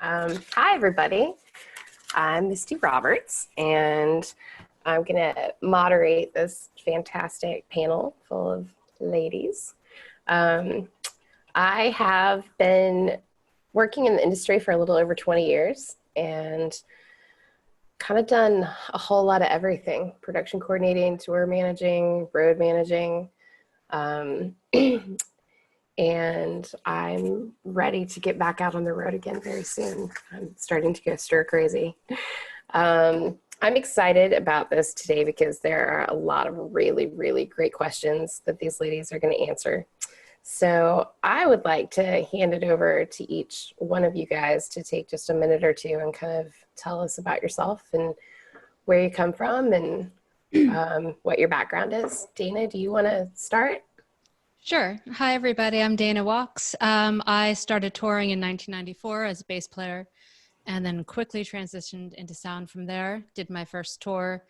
Hi, everybody. I'm Misty Roberts, and I'm going to moderate this fantastic panel full of ladies. I have been working in the industry for a little over 20 years and kind of done a whole lot of everything: production coordinating, tour managing, road managing. And I'm ready to get back out on the road again very soon. I'm starting to go stir crazy. I'm excited about this today because there are a lot of really, really great questions that these ladies are going to answer. So I would like to hand it over to each one of you guys to take just a minute or two and kind of tell us about yourself and where you come from and what your background is. Dana, do you want to start? Sure. Hi, everybody. I'm Dana Walks. I started touring in 1994 as a bass player and then quickly transitioned into sound from there. Did my first tour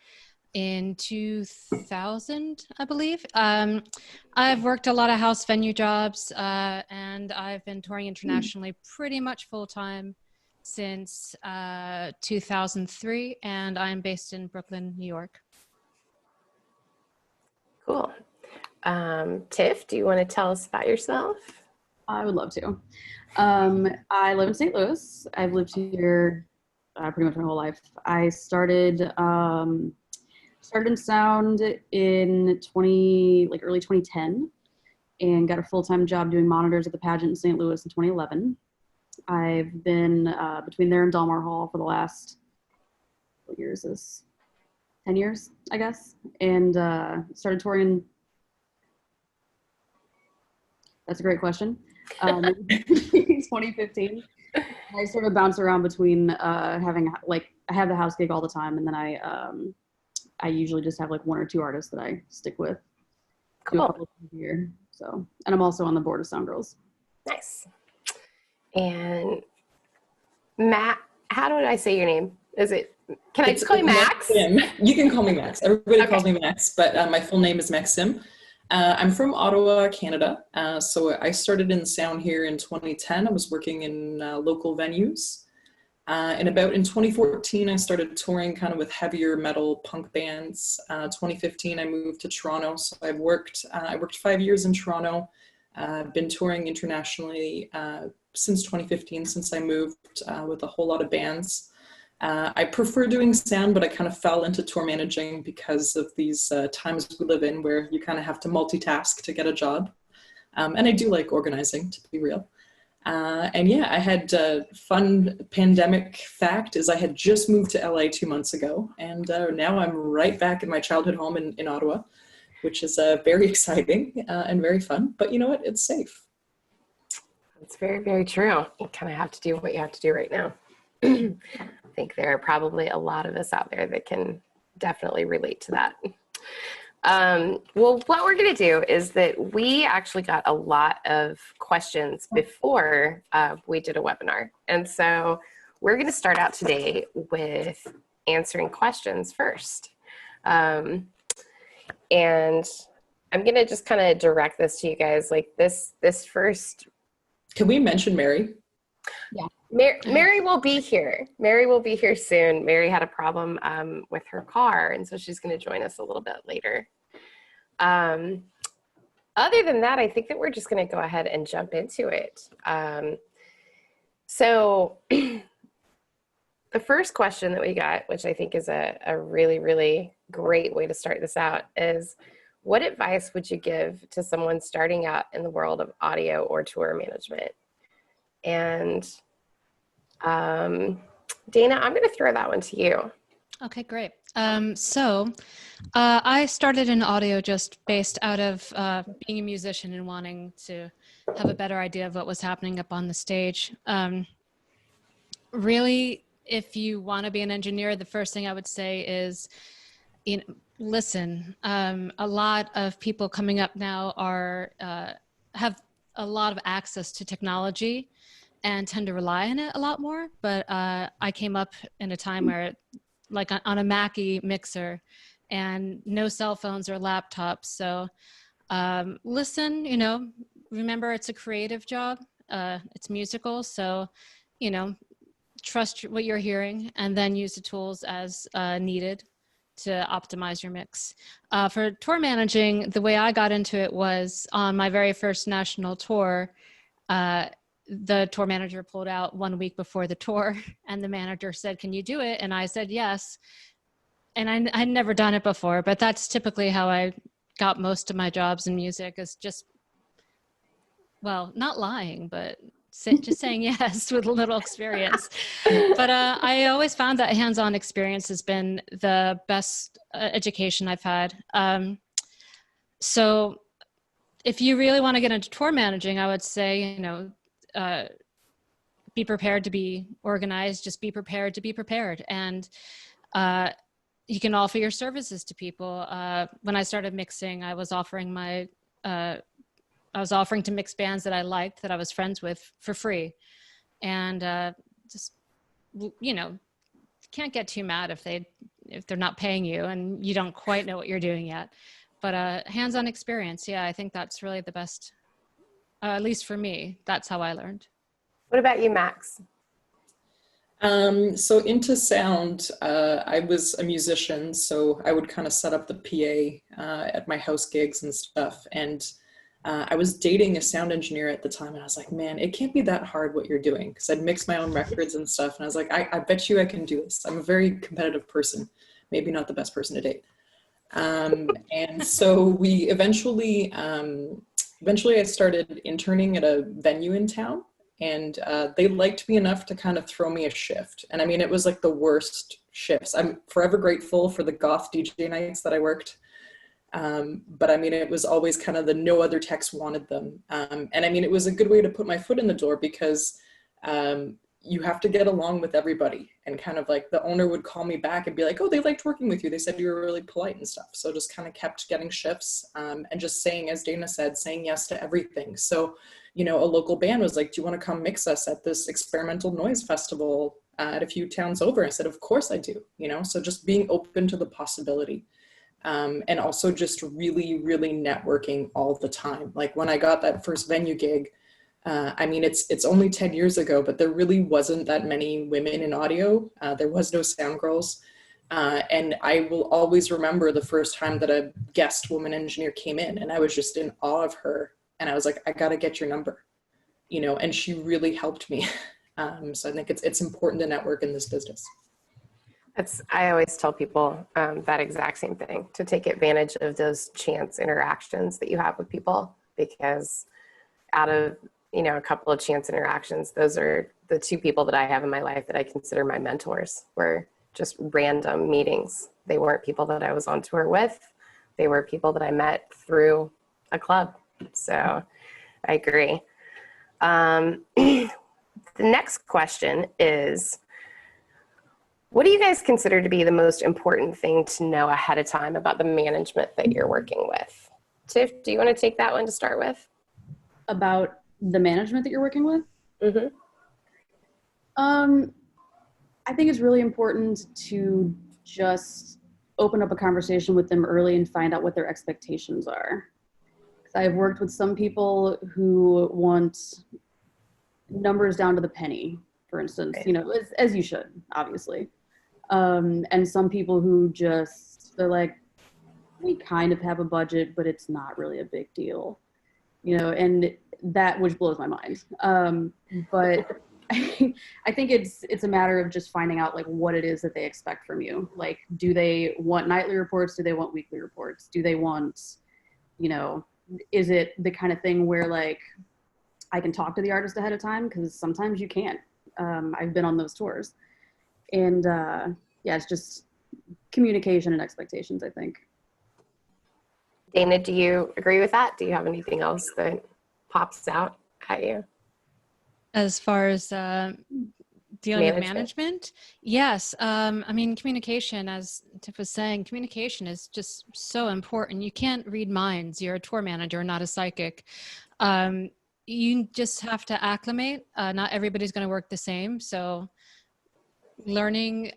in 2000, I believe. I've worked a lot of house venue jobs and I've been touring internationally pretty much full-time since 2003, and I'm based in Brooklyn, New York. Cool. Tiff, do you want to tell us about yourself? I would love to. I live in St. Louis. I've lived here pretty much my whole life. I started in sound in early 2010 and got a full-time job doing monitors at the pageant in St. Louis in 2011. I've been between there and Delmar Hall for the last, what year is this? 10 years, I guess. And started touring. That's a great question. 2015. I sort of bounce around between I have the house gig all the time, and then I usually just have like one or two artists that I stick with. Cool. Do a couple of times a year. So, and I'm also on the board of SoundGirls. Nice. And Matt, how do I say your name? Can I just call you Max? Maxim. You can call me Max. Everybody Okay. calls me Max, but my full name is Maxim. I'm from Ottawa, Canada. So I started in sound here in 2010. I was working in local venues. And about in 2014, I started touring kind of with heavier metal punk bands. 2015, I moved to Toronto. So I worked 5 years in Toronto. I've been touring internationally since 2015, since I moved with a whole lot of bands. I prefer doing sound, but I kind of fell into tour managing because of these times we live in where you kind of have to multitask to get a job. And I do like organizing, to be real. And yeah, I had a fun pandemic fact is I had just moved to LA 2 months ago, and now I'm right back in my childhood home in Ottawa, which is very exciting and very fun. But you know what? It's safe. It's very, very true. You kind of have to do what you have to do right now. I think there are probably a lot of us out there that can definitely relate to that. Well, what we're going to do is that we actually got a lot of questions before we did a webinar. And so we're going to start out today with answering questions first. And I'm going to just kind of direct this to you guys, like this first. Can we mention Mary? Yeah. Mary will be here. Mary will be here soon. Mary had a problem with her car, and so she's going to join us a little bit later. Other than that, I think that we're just going to go ahead and jump into it. So the first question that we got, which I think is a really, really great way to start this out, is what advice would you give to someone starting out in the world of audio or tour management? And Dana, I'm going to throw that one to you. Okay, great. So I started in audio just based out of being a musician and wanting to have a better idea of what was happening up on the stage. Really, if you want to be an engineer, the first thing I would say is, listen. A lot of people coming up now have a lot of access to technology and tend to rely on it a lot more. But I came up in a time where, like on a Mackie mixer, and no cell phones or laptops. So listen, remember it's a creative job. It's musical. So, trust what you're hearing, and then use the tools as needed to optimize your mix. For tour managing, the way I got into it was on my very first national tour. The tour manager pulled out 1 week before the tour, and the manager said, "Can you do it?" And I said yes. And I'd never done it before, but that's typically how I got most of my jobs in music, is just, well, not lying, but just saying yes with a little experience. But I always found that hands-on experience has been the best education I've had. So if you really want to get into tour managing, I would say, be prepared to be organized, just be prepared to be prepared. And you can offer your services to people. When I started mixing, I was offering to mix bands that I liked, that I was friends with, for free. And just, can't get too mad if they're not paying you and you don't quite know what you're doing yet. But hands-on experience, yeah, I think that's really the best. At least for me, that's how I learned. What about you, Max? So into sound, I was a musician, so I would kind of set up the PA at my house gigs and stuff. And I was dating a sound engineer at the time, and I was like, man, it can't be that hard what you're doing, because I'd mix my own records and stuff. And I was like, I bet you I can do this. I'm a very competitive person, maybe not the best person to date. And so we eventually I started interning at a venue in town, and they liked me enough to kind of throw me a shift. And I mean, it was like the worst shifts. I'm forever grateful for the goth DJ nights that I worked. But I mean, it was always kind of the no other techs wanted them. And I mean, it was a good way to put my foot in the door, because you have to get along with everybody. And kind of like the owner would call me back and be like, oh, they liked working with you. They said you were really polite and stuff. So just kind of kept getting shifts, and just saying, as Dana said, saying yes to everything. So, a local band was like, do you want to come mix us at this experimental noise festival at a few towns over? I said, of course I do, so just being open to the possibility. And also just really, really networking all the time. Like when I got that first venue gig, I mean, it's only 10 years ago, but there really wasn't that many women in audio. There was no SoundGirls. And I will always remember the first time that a guest woman engineer came in, and I was just in awe of her. And I was like, I got to get your number, and she really helped me. So I think it's important to network in this business. I always tell people that exact same thing, to take advantage of those chance interactions that you have with people, because out of, a couple of chance interactions, those are the two people that I have in my life that I consider my mentors, were just random meetings. They weren't people that I was on tour with. They were people that I met through a club. So I agree. The next question is, what do you guys consider to be the most important thing to know ahead of time about the management that you're working with? Tiff, do you want to take that one to start with? About the management that you're working with? Mm-hmm. I think it's really important to just open up a conversation with them early and find out what their expectations are. I've worked with some people who want numbers down to the penny, for instance, as you should, obviously. And some people who they're like, we kind of have a budget, but it's not really a big deal, and that, which blows my mind. But I think it's a matter of just finding out like what it is that they expect from you. Like, do they want nightly reports? Do they want weekly reports? Do they want, is it the kind of thing where like I can talk to the artist ahead of time? Because sometimes you can't. I've been on those tours. And it's just communication and expectations, I think. Dana, do you agree with that? Do you have anything else that pops out at you? As far as dealing with management? Yes. I mean, communication, as Tiff was saying, communication is just so important. You can't read minds. You're a tour manager, not a psychic. You just have to acclimate. Not everybody's going to work the same. So learning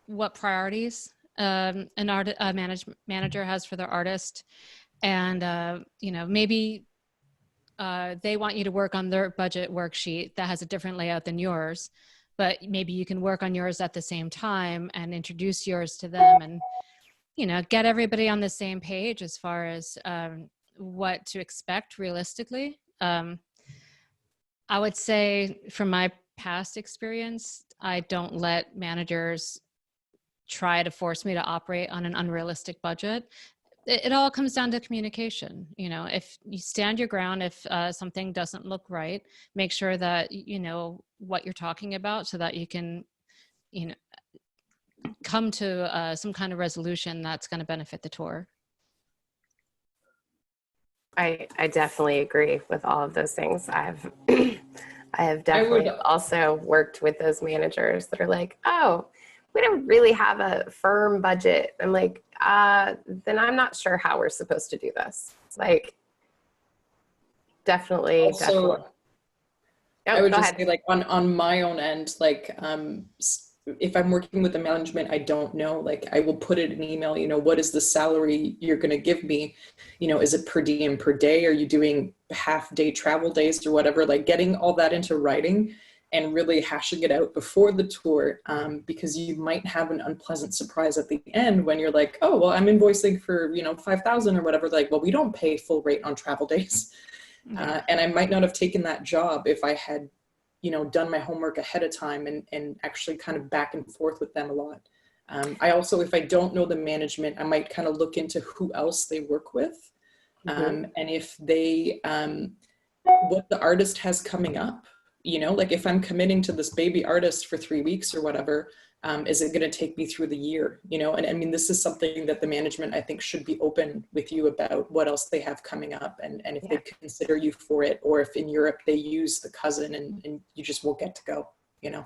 what priorities an manager has for their artist. And, maybe they want you to work on their budget worksheet that has a different layout than yours. but maybe you can work on yours at the same time and introduce yours to them, and, you know, get everybody on the same page as far as what to expect realistically. I would say from my past experience, I don't let managers try to force me to operate on an unrealistic budget. It all comes down to communication. You know, if you stand your ground, if something doesn't look right, make sure that you know what you're talking about so that you can, you know, come to some kind of resolution that's going to benefit the tour. I definitely agree with all of those things. I have definitely also worked with those managers that are like, oh, we don't really have a firm budget. I'm like, then I'm not sure how we're supposed to do this. Like, definitely. Oh, I would just say, like, on my own end, like, if I'm working with the management, I don't know, like, I will put it in an email, you know, what is the salary you're going to give me? You know, is it per diem per day? Are you doing half day travel days or whatever? Like, getting all that into writing and really hashing it out before the tour, because you might have an unpleasant surprise at the end when you're like, oh, well, I'm invoicing for, you know, 5,000 or whatever. Like, well, we don't pay full rate on travel days. And I might not have taken that job if I had, you know, done my homework ahead of time and actually kind of back and forth with them a lot. I also, if I don't know the management, I might kind of look into who else they work with. And if they, what the artist has coming up, you know, like if I'm committing to this baby artist for 3 weeks or whatever, is it going to take me through the year, you know? And I mean, this is something that the management, I think, should be open with you about what else they have coming up, and if they consider you for it, or if in Europe they use the cousin and you just won't get to go, you know?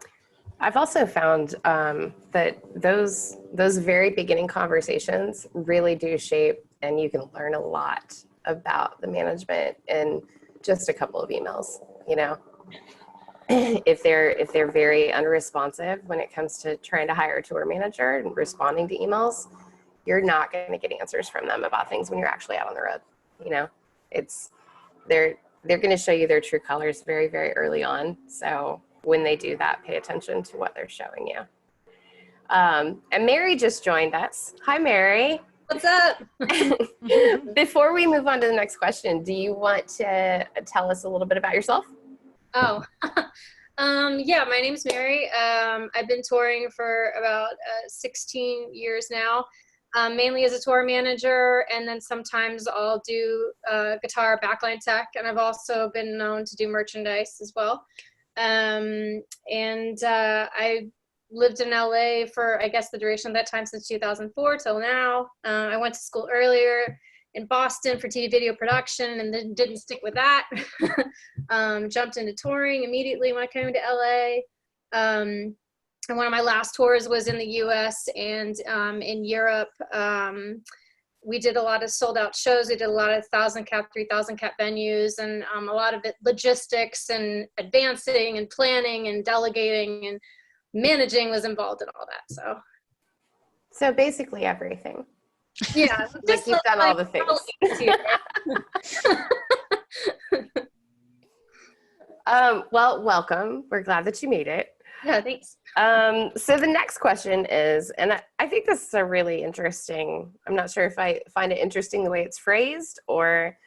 I've also found that those very beginning conversations really do shape, and you can learn a lot about the management in just a couple of emails, you know? If they're very unresponsive when it comes to trying to hire a tour manager and responding to emails, you're not going to get answers from them about things when you're actually out on the road. You know, they're going to show you their true colors very, very early on. So when they do that, pay attention to what they're showing you. And Mary just joined us. Hi, Mary. What's up? Before we move on to the next question, do you want to tell us a little bit about yourself? Oh, yeah, my name's Mary. I've been touring for about 16 years now, mainly as a tour manager, and then sometimes I'll do guitar backline tech, and I've also been known to do merchandise as well. I lived in LA for, I guess, the duration of that time, since 2004 till now. I went to school earlier in Boston for TV video production, and then didn't stick with that. Jumped into touring immediately when I came to LA. And one of my last tours was in the US and in Europe. We did a lot of sold out shows. We did a lot of 1,000 cap, 3,000 cap venues, and a lot of it logistics and advancing and planning and delegating and managing was involved in all that. So basically everything. Yeah, like you've done all the things. Well, welcome. We're glad that you made it. Yeah, thanks. So the next question is, and I think this is a really interesting, I'm not sure if I find it interesting the way it's phrased, or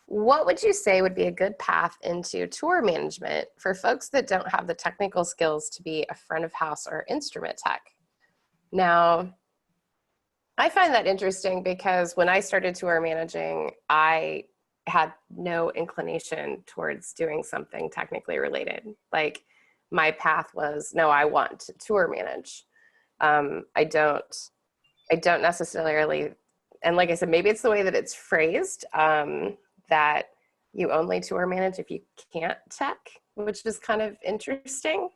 what would you say would be a good path into tour management for folks that don't have the technical skills to be a front of house or instrument tech? Now, I find that interesting because when I started tour managing, I had no inclination towards doing something technically related. Like, my path was, no, I want to tour manage. I don't necessarily, and like I said, maybe it's the way that it's phrased, that you only tour manage if you can't tech, which is kind of interesting.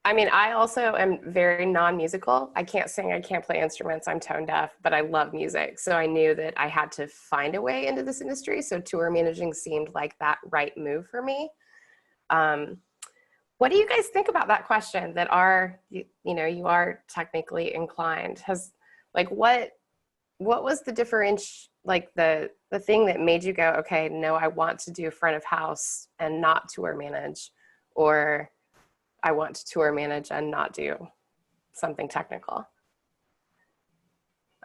I mean, I also am very non-musical. I can't sing, I can't play instruments, I'm tone deaf, but I love music. So I knew that I had to find a way into this industry. So tour managing seemed like that right move for me. What do you guys think about that question, that are, you know, you are technically inclined? Has, like, what was the difference, like the the thing that made you go, okay, no, I want to do front of house and not tour manage, or I want to tour manage and not do something technical?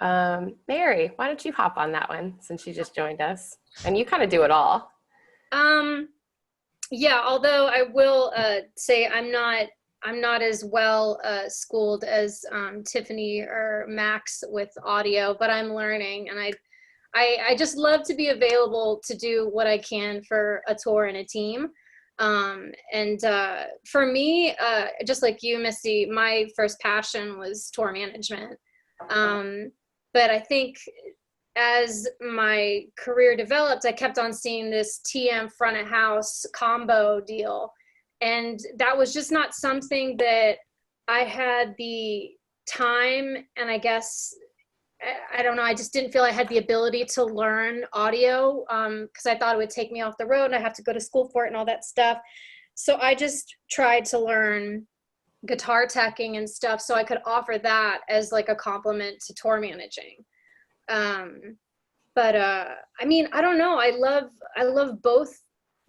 Mary, why don't you hop on that one since you just joined us? And you kind of do it all. Yeah, although I will say I'm not as well schooled as Tiffany or Max with audio, but I'm learning, and I just love to be available to do what I can for a tour and a team. And for me, just like you, Missy, my first passion was tour management. But I think as my career developed, I kept on seeing this TM front of house combo deal. And that was just not something that I had the time, and I guess, I don't know, I just didn't feel I had the ability to learn audio because I thought it would take me off the road and I have to go to school for it and all that stuff. So I just tried to learn guitar teching and stuff so I could offer that as like a complement to tour managing. But I mean, I don't know. I love both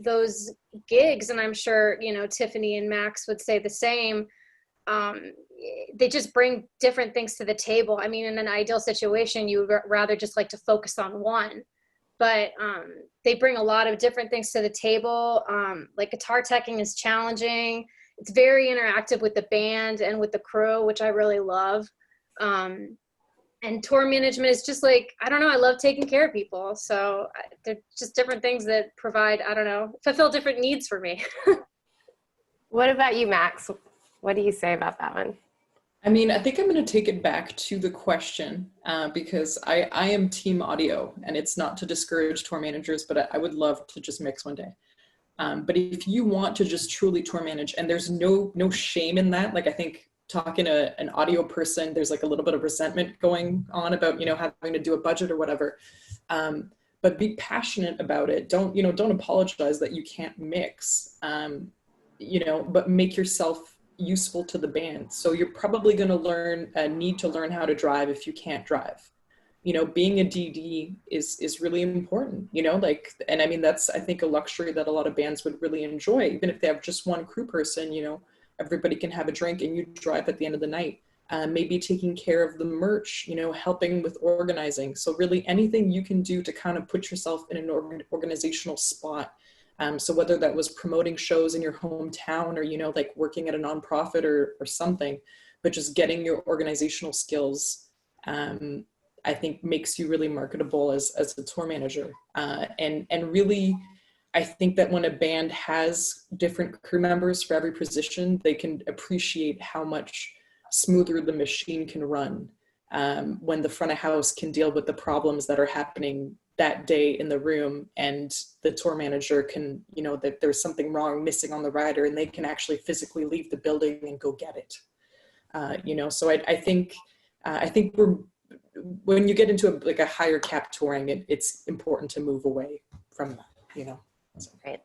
those gigs, and I'm sure, you know, Tiffany and Max would say the same. They just bring different things to the table. I mean, in an ideal situation, you would rather just like to focus on one, but they bring a lot of different things to the table. Like guitar teching is challenging. It's very interactive with the band and with the crew, which I really love. And tour management is just like, I don't know, I love taking care of people. So they're just different things that provide, I don't know, fulfill different needs for me. What about you, Max? What do you say about that one? I mean, I think I'm going to take it back to the question because I am team audio, and it's not to discourage tour managers, but I would love to just mix one day. But if you want to just truly tour manage, and there's no shame in that, like I think talking to an audio person, there's like a little bit of resentment going on about, you know, having to do a budget or whatever. But be passionate about it. Don't apologize that you can't mix, but make yourself useful to the band. So you're probably going to need to learn how to drive if you can't drive. You know, being a DD is really important, you know, like, and I mean, that's, I think, a luxury that a lot of bands would really enjoy. Even if they have just one crew person, you know, everybody can have a drink and you drive at the end of the night. Maybe taking care of the merch, you know, helping with organizing. So really anything you can do to kind of put yourself in an organizational spot. So whether that was promoting shows in your hometown or, you know, like working at a nonprofit or something, but just getting your organizational skills, I think makes you really marketable as a tour manager. And really, I think that when a band has different crew members for every position, they can appreciate how much smoother the machine can run when the front of house can deal with the problems that are happening that day in the room, and the tour manager can, you know, that there's something wrong, missing on the rider, and they can actually physically leave the building and go get it. So I think when you get into a higher cap touring, it's important to move away from that, you know. So. Right.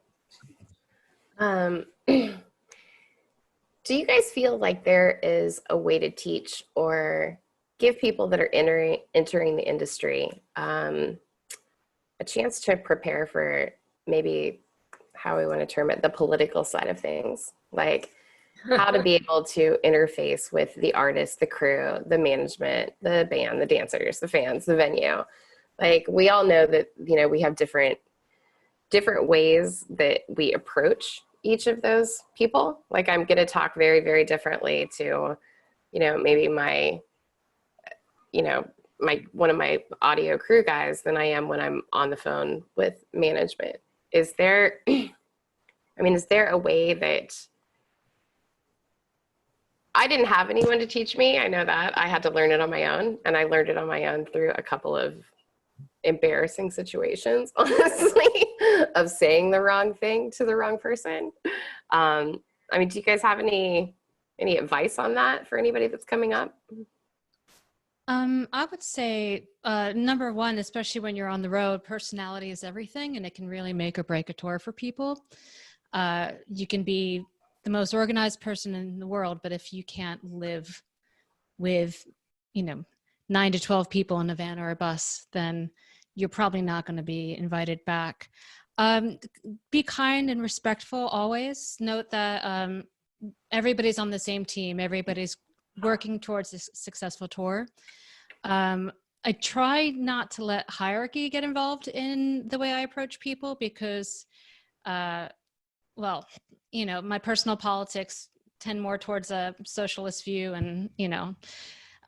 Do you guys feel like there is a way to teach or give people that are entering the industry a chance to prepare for maybe, how we want to term it, the political side of things? Like how to be able to interface with the artist, the crew, the management, the band, the dancers, the fans, the venue. Like we all know that, you know, we have different ways that we approach each of those people. Like I'm going to talk very, very differently to, you know, maybe one of my audio crew guys than I am when I'm on the phone with management. Is there a way that, I didn't have anyone to teach me. I know that. I had to learn it on my own, and I learned it on my own through a couple of embarrassing situations, honestly, of saying the wrong thing to the wrong person. Do you guys have any advice on that for anybody that's coming up? I would say, number one, especially when you're on the road, personality is everything, and it can really make or break a tour for people. You can be the most organized person in the world, but if you can't live with, 9 to 12 people in a van or a bus, then you're probably not going to be invited back. Be kind and respectful always. Note that everybody's on the same team. Everybody's working towards a successful tour. I try not to let hierarchy get involved in the way I approach people because, well, you know, my personal politics tend more towards a socialist view. And, you know,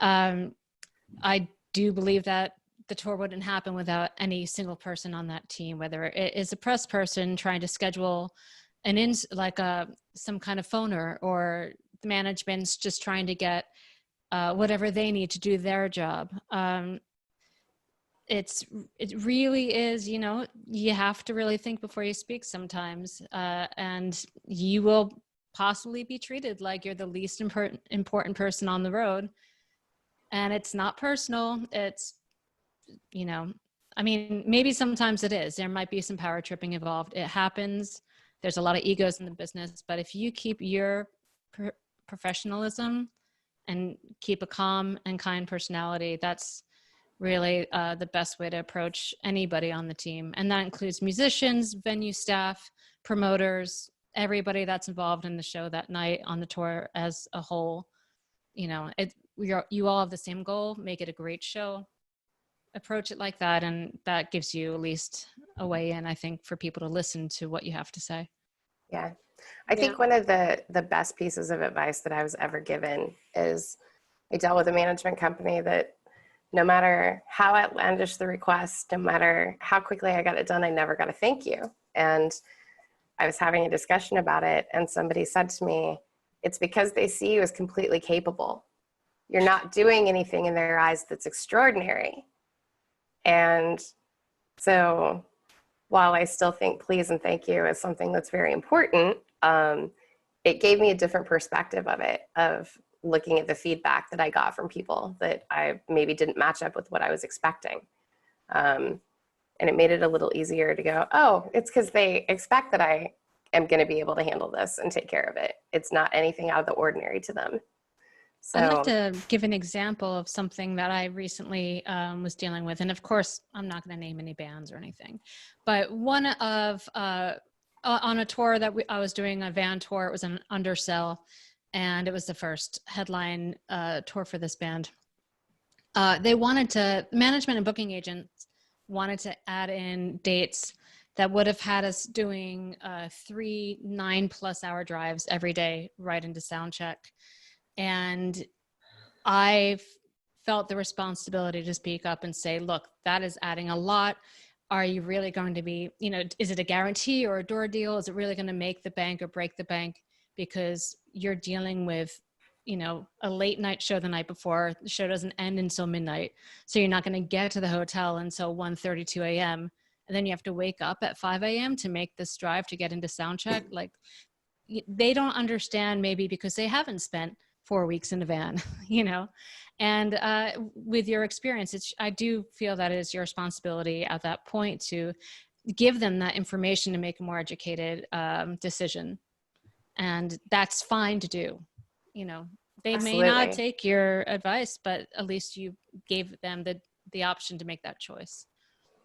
I do believe that the tour wouldn't happen without any single person on that team, whether it is a press person trying to schedule some kind of phoner, or the management's just trying to get whatever they need to do their job. It really is, you know, you have to really think before you speak sometimes, and you will possibly be treated like you're the least important person on the road. And it's not personal. It's, you know, I mean, maybe sometimes it is. There might be some power tripping involved. It happens. There's a lot of egos in the business, but if you keep your professionalism and keep a calm and kind personality, that's really the best way to approach anybody on the team. And that includes musicians, venue staff, promoters, everybody that's involved in the show that night, on the tour as a whole. You know, you all have the same goal, make it a great show. Approach it like that, and that gives you at least a way in, I think, for people to listen to what you have to say. Yeah. I think one of the best pieces of advice that I was ever given is, I dealt with a management company that no matter how outlandish the request, no matter how quickly I got it done, I never got a thank you. And I was having a discussion about it, and somebody said to me, it's because they see you as completely capable. You're not doing anything in their eyes that's extraordinary. And so while I still think please and thank you is something that's very important, it gave me a different perspective of it, of looking at the feedback that I got from people that I maybe didn't match up with what I was expecting. And it made it a little easier to go, oh, it's because they expect that I am going to be able to handle this and take care of it. It's not anything out of the ordinary to them. So I'd like to give an example of something that I recently was dealing with. And of course, I'm not going to name any bands or anything, but one of, on a tour that I was doing, a van tour, it was an undersell, and it was the first headline tour for this band. Management and booking agents wanted to add in dates that would have had us doing 3 9+ hour drives every day right into sound check. And I felt the responsibility to speak up and say, look, that is adding a lot. Are you really going to be, you know, is it a guarantee or a door deal? Is it really going to make the bank or break the bank? Because you're dealing with, you know, a late night show the night before. The show doesn't end until midnight. So you're not going to get to the hotel until 1:32 a.m. And then you have to wake up at 5 a.m. to make this drive to get into sound check. Like, they don't understand, maybe because they haven't spent 4 weeks in a van, you know, and with your experience, I do feel that it is your responsibility at that point to give them that information to make a more educated decision. And that's fine to do. You know, they Absolutely. may not take your advice, but at least you gave them the option to make that choice.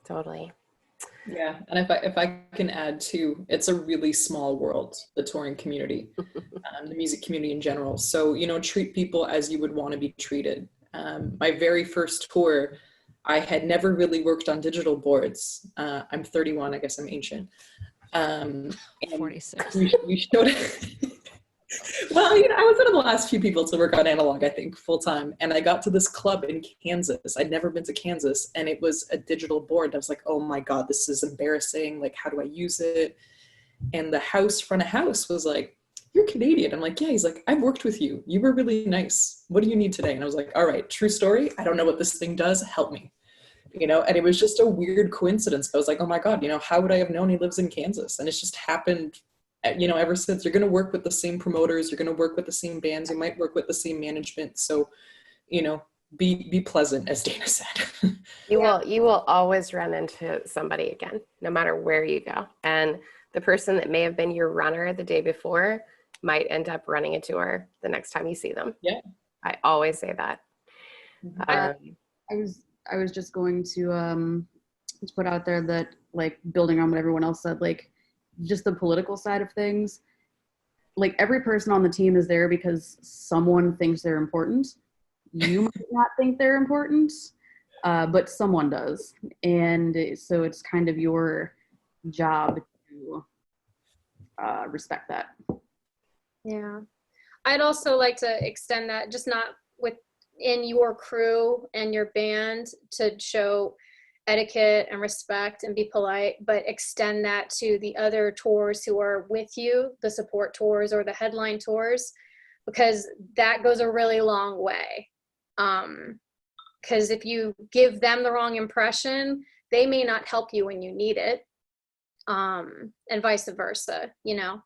Totally. Yeah, and if I can add too, it's a really small world, the touring community, the music community in general. So, you know, treat people as you would want to be treated. My very first tour, I had never really worked on digital boards. I'm 31, I guess I'm ancient. 46. We showed well, you know, I was one of the last few people to work on analog, I think, full time. And I got to this club in Kansas. I'd never been to Kansas, and it was a digital board. I was like, oh my God, this is embarrassing. Like, how do I use it? And the front of house was like, you're Canadian. I'm like, yeah. He's like, I've worked with you. You were really nice. What do you need today? And I was like, all right, true story. I don't know what this thing does. Help me. You know, and it was just a weird coincidence. I was like, oh my God, you know, how would I have known he lives in Kansas? And it's just happened. You know, ever since. You're going to work with the same promoters, you're going to work with the same bands, you might work with the same management. So, you know, be pleasant, as Dana said. You will always run into somebody again, no matter where you go. And the person that may have been your runner the day before might end up running a tour the next time you see them. Yeah. I always say that. I was just going to to put out there that, like, building on what everyone else said, like, just the political side of things, like, every person on the team is there because someone thinks they're important. You might not think they're important, but someone does. And so it's kind of your job to respect that. Yeah. I'd also like to extend that, just not within your crew and your band, to show etiquette and respect and be polite, but extend that to the other tours who are with you, the support tours or the headline tours, because that goes a really long way. Because if you give them the wrong impression, they may not help you when you need it, and vice versa, you know.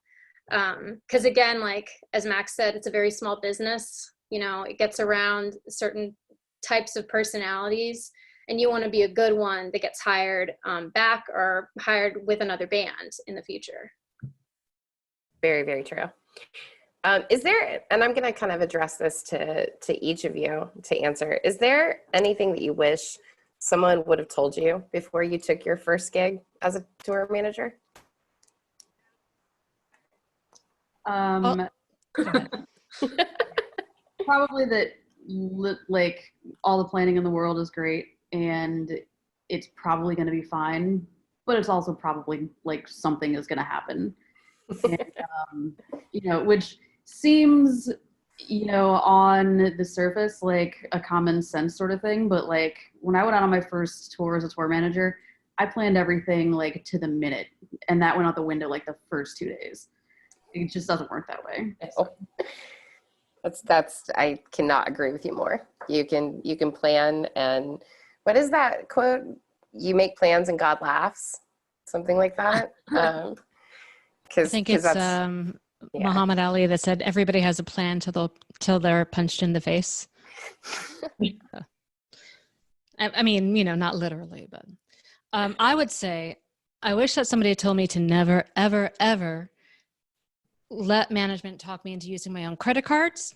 Because again, like as Max said, it's a very small business. You know, it gets around certain types of personalities, and you want to be a good one that gets hired back or hired with another band in the future. Very, very true. Is there, and I'm going to kind of address this to each of you to answer, is there anything that you wish someone would have told you before you took your first gig as a tour manager? Probably that, like, all the planning in the world is great and it's probably going to be fine, but it's also probably like something is going to happen. And, you know, which seems, you know, on the surface like a common sense sort of thing, but like when I went out on my first tour as a tour manager, I planned everything like to the minute, and that went out the window like the first 2 days. It just doesn't work that way. Oh. That's I cannot agree with you more. You can plan, and what is that quote? You make plans and God laughs, something like that. I think it's Muhammad Ali that said everybody has a plan till they're punched in the face. I mean, you know, not literally, but I would say I wish that somebody had told me to never, ever, ever let management talk me into using my own credit cards.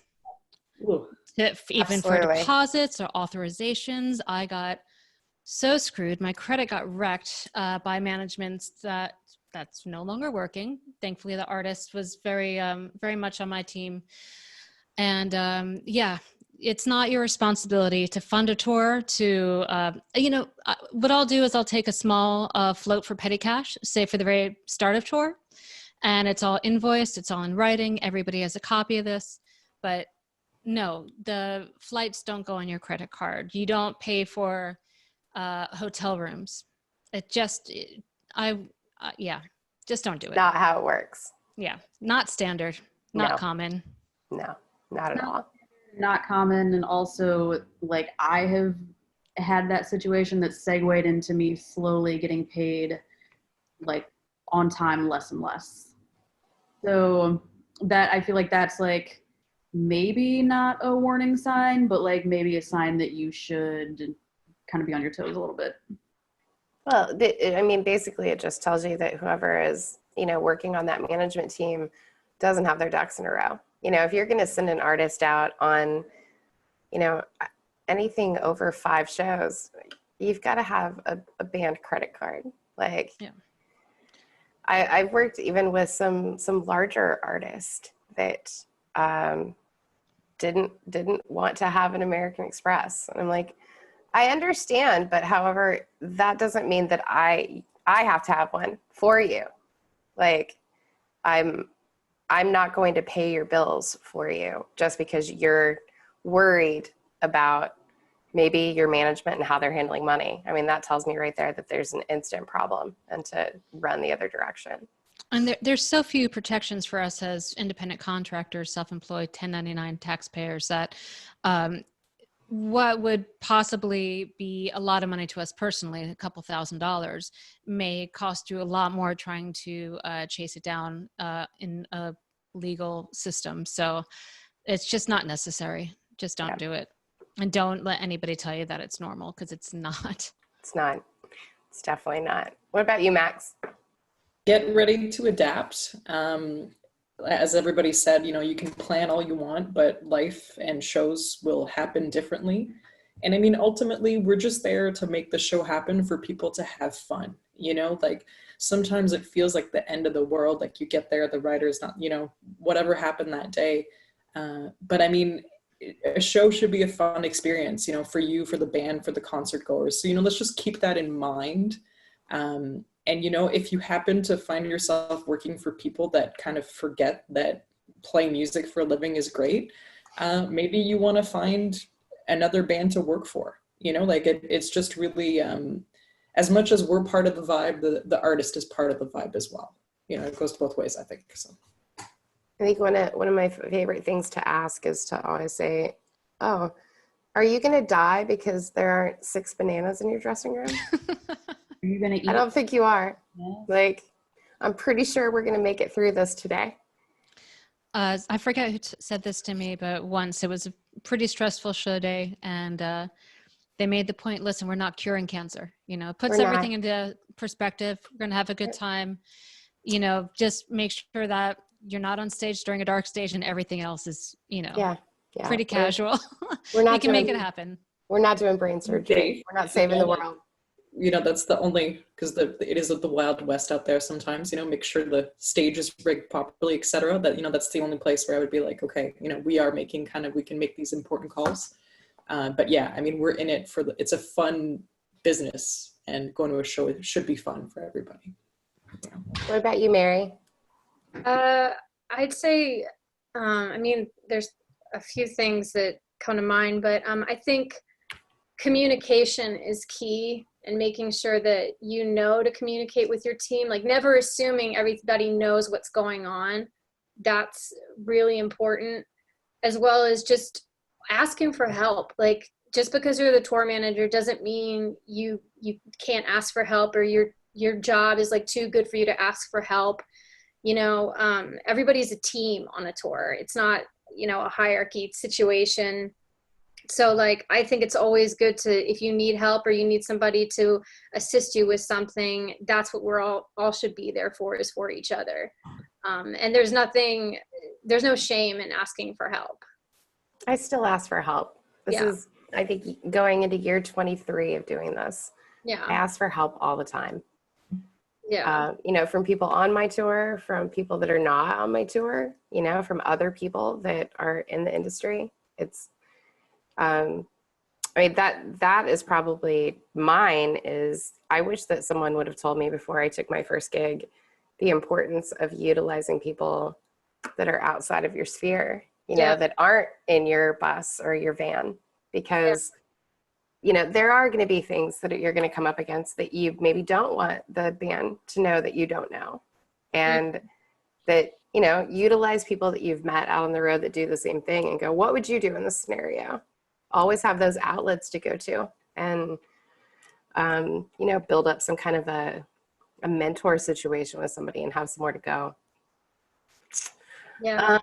Even for deposits or authorizations. I got so screwed. My credit got wrecked by management that's no longer working. Thankfully, the artist was very much on my team. And yeah, it's not your responsibility to fund a tour. What I'll do is I'll take a small float for petty cash, say for the very start of tour, and it's all invoiced. It's all in writing. Everybody has a copy of this, but no, the flights don't go on your credit card. You don't pay for hotel rooms. Just don't do it. Not how it works. Yeah, not standard, not common. No, not at all. Not common, and also, like, I have had that situation that segued into me slowly getting paid, like, on time less and less. So that, I feel like that's, like, maybe not a warning sign, but like maybe a sign that you should kind of be on your toes a little bit. Well, I mean, basically it just tells you that whoever is, you know, working on that management team doesn't have their ducks in a row. You know, if you're going to send an artist out on, you know, anything over 5 shows, you've got to have a band credit card. Like, yeah. I've worked even with some larger artists that didn't want to have an American Express. And I'm like, I understand, but however, that doesn't mean that I have to have one for you. Like, I'm not going to pay your bills for you just because you're worried about maybe your management and how they're handling money. I mean, that tells me right there that there's an instant problem and to run the other direction. And there's so few protections for us as independent contractors, self-employed, 1099 taxpayers that what would possibly be a lot of money to us personally, a couple $1,000s, may cost you a lot more trying to chase it down in a legal system. So it's just not necessary. Just don't do it. And don't let anybody tell you that it's normal, because it's not. It's not. It's definitely not. What about you, Max? Get ready to adapt. As everybody said, you know, you can plan all you want, but life and shows will happen differently. And I mean, ultimately, we're just there to make the show happen for people to have fun, you know, like sometimes it feels like the end of the world, like you get there, the writer's not, you know, whatever happened that day. But I mean, a show should be a fun experience, you know, for you, for the band, for the concert goers. So, you know, let's just keep that in mind. And, you know, if you happen to find yourself working for people that kind of forget that playing music for a living is great, maybe you want to find another band to work for, you know, like it's just really, as much as we're part of the vibe, the artist is part of the vibe as well. You know, it goes both ways, I think. So I think one of my favorite things to ask is to always say, oh, are you going to die because there aren't 6 bananas in your dressing room? Are you going to eat? I don't think you are. Yeah. Like, I'm pretty sure we're going to make it through this today. I forget who said this to me, but once it was a pretty stressful show day, and they made the point, listen, we're not curing cancer. You know, it puts everything into perspective. We're going to have a good time. You know, just make sure that you're not on stage during a dark stage and everything else is, you know, pretty casual. We're not we can make it happen. We're not doing brain surgery. We're not saving the world. You know, that's the only, because it is the Wild West out there sometimes, you know, make sure the stage is rigged properly, etc. That, you know, that's the only place where I would be like, okay, you know, we are making we can make these important calls. But yeah, I mean, we're in it it's a fun business, and going to a show should be fun for everybody. Yeah. What about you, Mary? I'd say, I mean, there's a few things that come to mind, but I think communication is key, and making sure that you know to communicate with your team, like never assuming everybody knows what's going on. That's really important, as well as just asking for help. Like, just because you're the tour manager doesn't mean you can't ask for help, or your job is like too good for you to ask for help. You know, everybody's a team on a tour. It's not, you know, a hierarchy situation. So like, I think it's always good to, if you need help or you need somebody to assist you with something, that's what we're all should be there for, is for each other. And there's no shame in asking for help. I still ask for help. This is, I think, going into year 23 of doing this. Yeah. I ask for help all the time. Yeah. You know, from people on my tour, from people that are not on my tour, you know, from other people that are in the industry. It's, I mean, that is probably mine. Is I wish that someone would have told me before I took my first gig the importance of utilizing people that are outside of your sphere, you know, that aren't in your bus or your van, because you know, there are going to be things that you're going to come up against that you maybe don't want the band to know that you don't know. And that, you know, utilize people that you've met out on the road that do the same thing and go, what would you do in this scenario? Always have those outlets to go to, and, you know, build up some kind of a mentor situation with somebody and have somewhere to go. Yeah.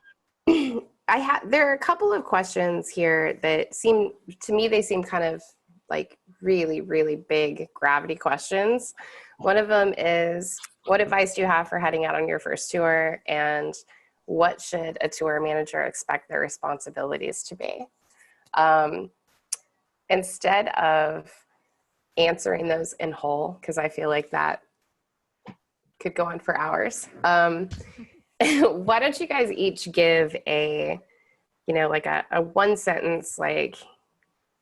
There are a couple of questions here that seem, to me, they seem kind of like really, really big gravity questions. One of them is, what advice do you have for heading out on your first tour? And what should a tour manager expect their responsibilities to be? Instead of answering those in whole, because I feel like that could go on for hours, why don't you guys each give a, you know, like a one sentence, like,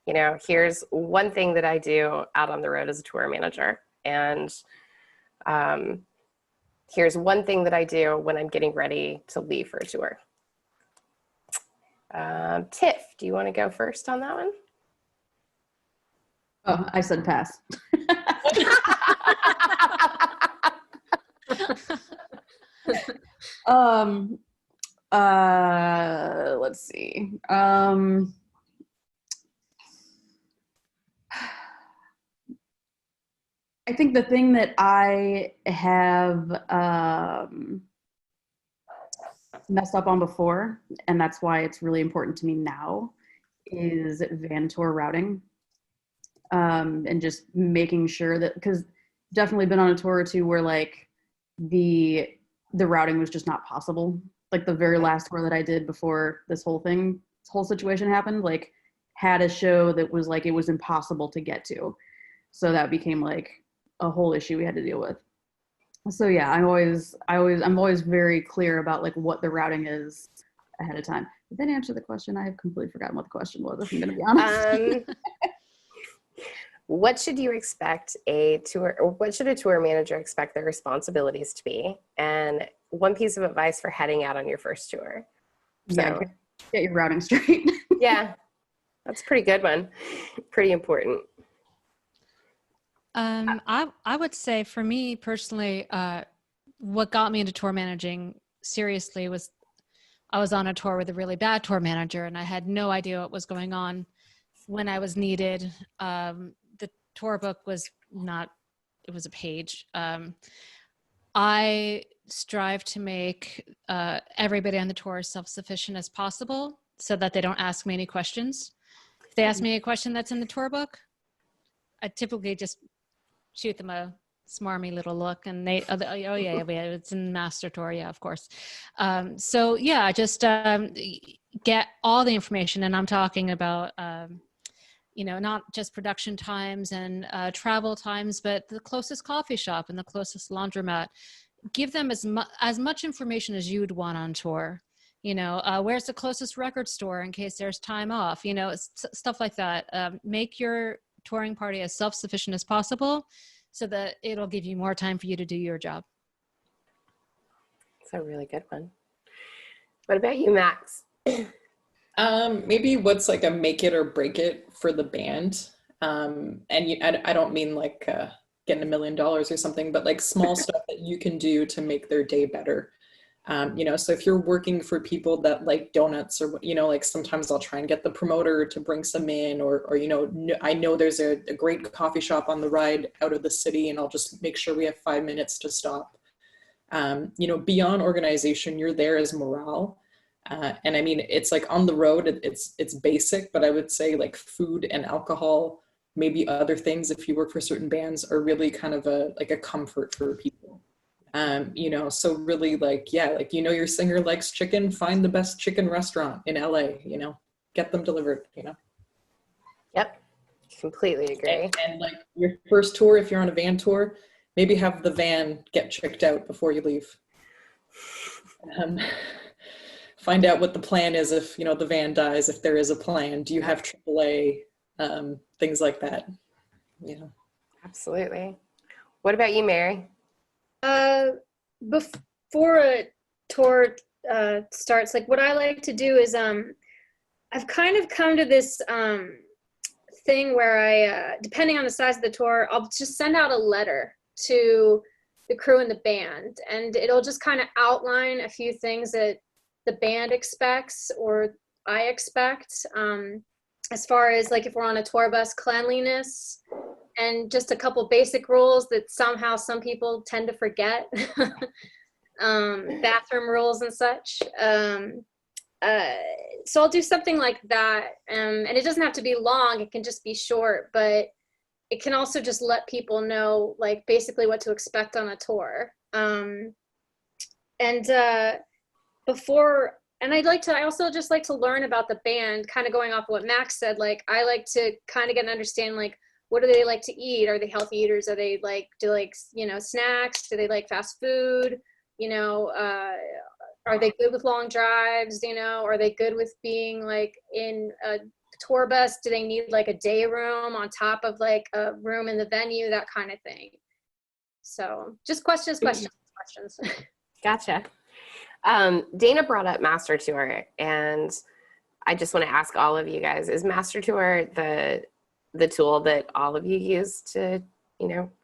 you know, here's one thing that I do out on the road as a tour manager, and here's one thing that I do when I'm getting ready to leave for a tour. Tiff, do you want to go first on that one? Oh, I said pass. Let's see. I think the thing that I have messed up on before, and that's why it's really important to me now, is van tour routing. And just making sure that, because definitely been on a tour or two where like the routing was just not possible. Like the very last tour that I did before this whole situation happened, like had a show that was like, it was impossible to get to. So that became like a whole issue we had to deal with. So yeah, I'm always very clear about like what the routing is ahead of time. But then answer the question. I have completely forgotten what the question was, if I'm going to be honest. What should you expect what should a tour manager expect their responsibilities to be? And one piece of advice for heading out on your first tour. Yeah, get your routing straight. Yeah, that's a pretty good one. Pretty important. I would say for me personally, what got me into tour managing seriously was I was on a tour with a really bad tour manager, and I had no idea what was going on when I was needed. The tour book was it was a page. I strive to make everybody on the tour as self-sufficient as possible so that they don't ask me any questions. If they ask me a question that's in the tour book, I typically just shoot them a smarmy little look, and they, oh yeah, it's in Master Tour, yeah, of course. So yeah, just get all the information, and I'm talking about not just production times and travel times, but the closest coffee shop and the closest laundromat. Give them as much information as you would want on tour. Where's the closest record store in case there's time off? Stuff like that. Make your touring party as self-sufficient as possible so that it'll give you more time for you to do your job. That's a really good one. What about you, Max? Maybe what's like a make it or break it for the band. I don't mean like getting $1 million or something, but like small stuff that you can do to make their day better. So if you're working for people that like donuts or, like sometimes I'll try and get the promoter to bring some in or I know there's a great coffee shop on the ride out of the city and I'll just make sure we have 5 minutes to stop. Beyond organization, you're there as morale. And I mean, it's like on the road, it's basic, but I would say like food and alcohol, maybe other things if you work for certain bands are really kind of a comfort for people. So really like, yeah, like, your singer likes chicken, find the best chicken restaurant in LA, get them delivered, Yep. Completely agree. And like your first tour, if you're on a van tour, maybe have the van get checked out before you leave. Find out what the plan is if, the van dies, if there is a plan. Do you have AAA, things like that, Absolutely. What about you, Mary? Before a tour starts, like what I like to do is I've kind of come to this thing where I depending on the size of the tour, I'll just send out a letter to the crew and the band, and it'll just kind of outline a few things that the band expects or I expect, as far as like if we're on a tour bus, cleanliness, and just a couple basic rules that somehow some people tend to forget. Bathroom rules and such. So I'll do something like that. And it doesn't have to be long. It can just be short, but it can also just let people know like basically what to expect on a tour. I also just like to learn about the band, kind of going off of what Max said. Like I like to kind of get an understanding, like, what do they like to eat? Are they healthy eaters? Are they snacks? Do they like fast food? Are they good with long drives? Are they good with being like in a tour bus? Do they need like a day room on top of like a room in the venue? That kind of thing. So just questions. Gotcha. Dana brought up Master Tour, and I just want to ask all of you guys, is Master Tour the tool that all of you use to,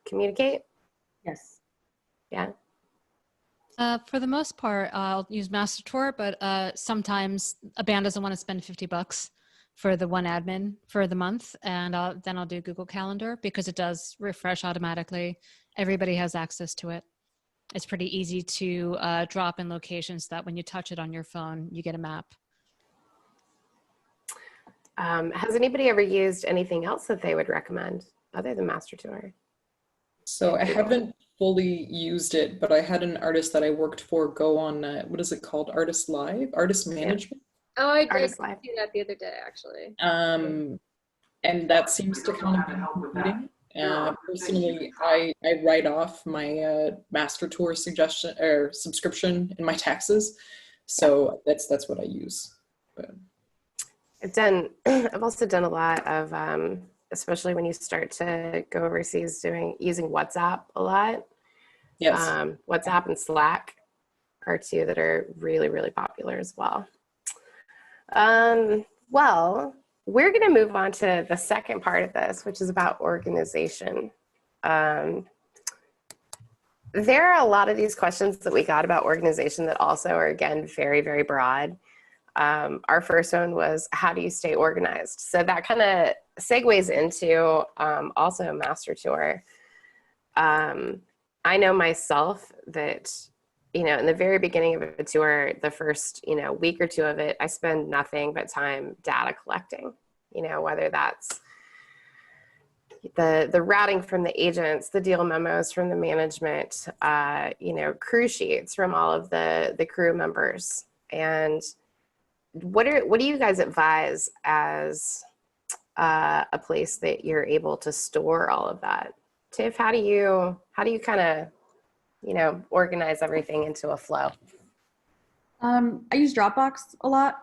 communicate? Yes. Yeah. For the most part, I'll use Master Tour, but sometimes a band doesn't want to spend $50 for the one admin for the month, and then I'll do Google Calendar because it does refresh automatically. Everybody has access to it. It's pretty easy to drop in locations that when you touch it on your phone, you get a map. Has anybody ever used anything else that they would recommend other than Master Tour? So I haven't fully used it, but I had an artist that I worked for go on, what is it called? Artist Management. Oh, I did Artist Live. see that the other day, actually. And that seems to kind of be competing. Personally, I write off my master tour suggestion or subscription in my taxes, so that's what I use. But I've also done a lot of, especially when you start to go overseas, using WhatsApp a lot. yes, WhatsApp and Slack are two that are really, really popular as well. Well, we're going to move on to the second part of this, which is about organization. There are a lot of these questions that we got about organization that also are, again, very, very broad. Our first one was, how do you stay organized? So that kind of segues into also Master Tour. I know myself that, in the very beginning of a tour, the first, week or two of it, I spend nothing but time data collecting, whether that's the routing from the agents, the deal memos from the management, crew sheets from all of the crew members. And what do you guys advise as a place that you're able to store all of that? Tiff, how do you kind of, organize everything into a flow? I use Dropbox a lot,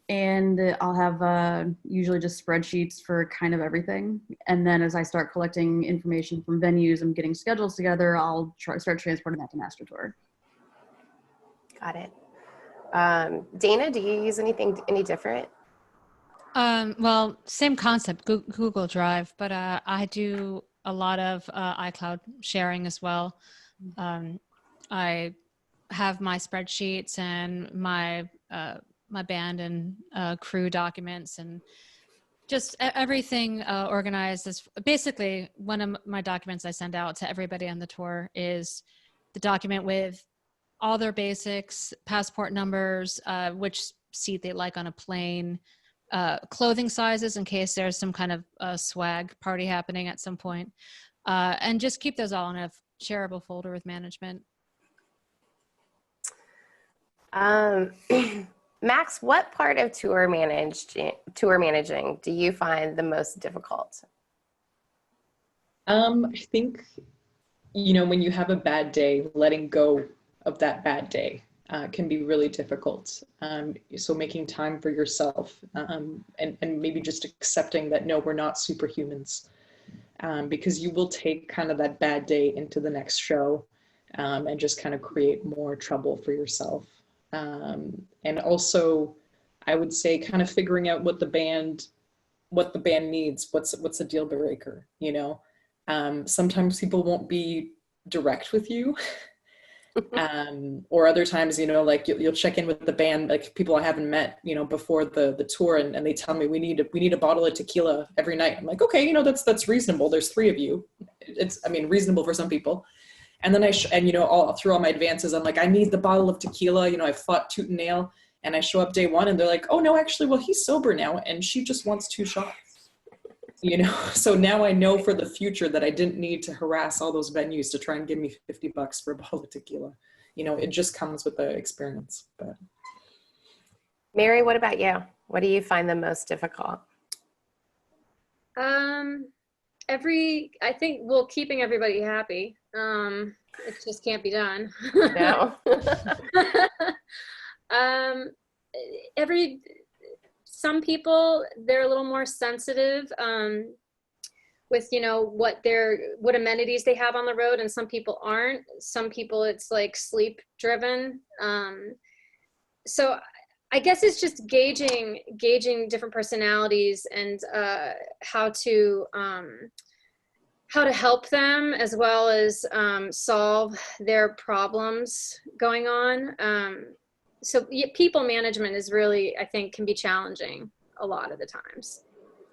and I'll have usually just spreadsheets for kind of everything. And then as I start collecting information from venues and getting schedules together, I'll start transporting that to Master Tour. Got it. Dana, do you use any different? Well, same concept, Google Drive, but I do a lot of iCloud sharing as well. I have my spreadsheets and my band and crew documents and just everything organized. As basically, one of my documents I send out to everybody on the tour is the document with all their basics, passport numbers, which seat they like on a plane, clothing sizes in case there's some kind of swag party happening at some point, and just keep those all in a shareable folder with management. Max, what part of tour managing do you find the most difficult? I think, when you have a bad day, letting go of that bad day can be really difficult. So making time for yourself and maybe just accepting that, no, we're not superhumans, because you will take kind of that bad day into the next show and just kind of create more trouble for yourself. And also, I would say kind of figuring out what the band needs, what's a deal breaker, sometimes people won't be direct with you. Or other times, like you'll check in with the band, like people I haven't met, before the tour, and they tell me we need a bottle of tequila every night. I'm like, okay, that's reasonable. There's 3 of you. It's reasonable for some people. And then all through all my advances, I'm like, I need the bottle of tequila. I fought tooth and nail, and I show up day 1 and they're like, oh no, actually, well, he's sober now and she just wants 2 shots. So now I know for the future that I didn't need to harass all those venues to try and give me $50 for a bottle of tequila. It just comes with the experience. But Mary, what about you? What do you find the most difficult? Keeping everybody happy. It just can't be done. No. Some people, they're a little more sensitive with what amenities they have on the road, and some people aren't. Some people, it's like sleep driven. So I guess it's just gauging different personalities and how to help them, as well as solve their problems going on. So people management is really, I think, can be challenging a lot of the times.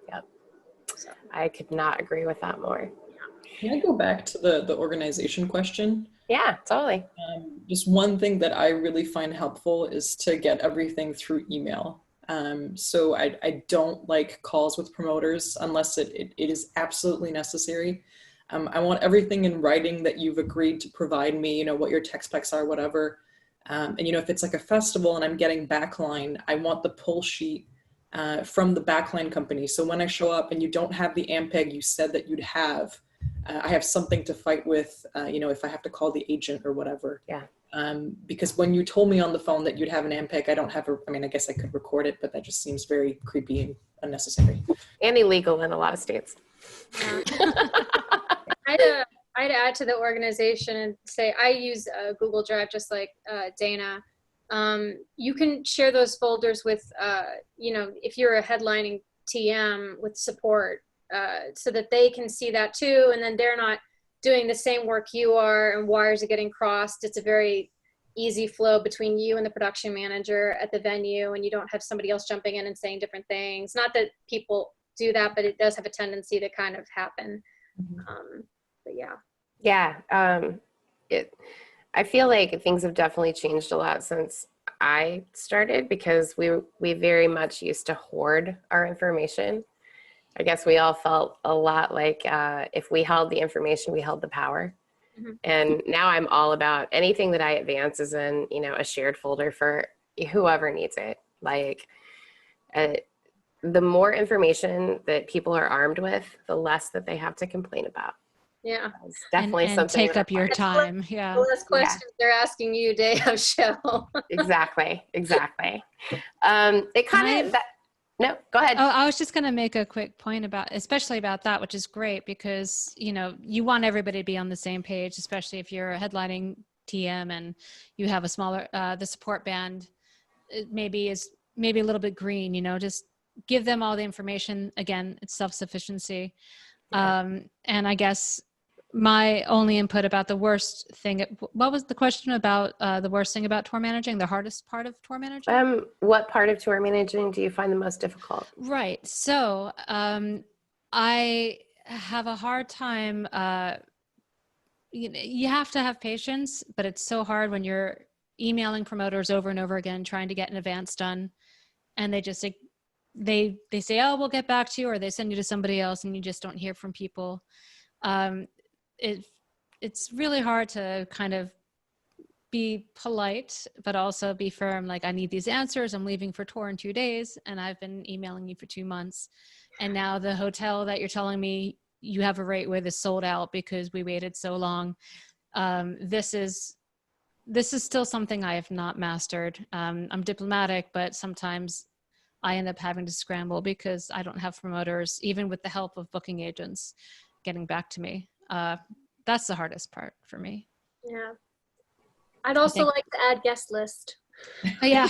Yep. So I could not agree with that more. Can I go back to the organization question? Yeah, totally. Just one thing that I really find helpful is to get everything through email. So I don't like calls with promoters unless it is absolutely necessary. I want everything in writing that you've agreed to provide me, what your tech specs are, whatever. And, you know, if it's like a festival and I'm getting backline, I want the pull sheet from the backline company. So when I show up and you don't have the Ampeg you said that you'd have, I have something to fight with, you know, if I have to call the agent or whatever. Yeah. Because when you told me on the phone that you'd have an Ampeg, I don't have I mean, I guess I could record it, but that just seems very creepy and unnecessary. And illegal in a lot of states. Yeah. I'd add to the organization and say I use Google Drive just like Dana. You can share those folders with, you know, if you're a headlining TM with support, so that they can see that too, and then they're not doing the same work you are and wires are getting crossed. It's a very easy flow between you and the production manager at the venue, and you don't have somebody else jumping in and saying different things. Not that people do that, but it does have a tendency to kind of happen. But yeah. Yeah. I feel like things have definitely changed a lot since I started, because we very much used to hoard our information. I guess we all felt a lot like if we held the information, we held the power. Mm-hmm. And now I'm all about anything that I advance is in, you know, a shared folder for whoever needs it. Like the more information that people are armed with, the less that they have to complain about. Yeah. It's definitely and something take up your time. Yeah. The less questions they're asking you day of show. Exactly. It kind of no, go ahead. Oh, I was just going to make a quick point especially about that, which is great because, you know, you want everybody to be on the same page, especially if you're a headlining TM and you have a smaller, the support band maybe is a little bit green, you know, just give them all the information. Again, it's self-sufficiency. Yeah. And I guess my only input about the worst thing, what was the question about the worst thing about tour managing, the hardest part of tour managing? What part of tour managing do you find the most difficult? Right. So I have a hard time, you have to have patience, but it's so hard when you're emailing promoters over and over again, trying to get an advance done. And they just, they say, oh, we'll get back to you, or they send you to somebody else and you just don't hear from people. It's really hard to kind of be polite, but also be firm. Like, I need these answers. I'm leaving for tour in 2 days, and I've been emailing you for 2 months. And now the hotel that you're telling me you have a rate with is sold out because we waited so long. This is still something I have not mastered. I'm diplomatic, but sometimes I end up having to scramble because I don't have promoters, even with the help of booking agents, getting back to me. That's the hardest part for me. Yeah. I'd also like to add guest list. Oh, yeah.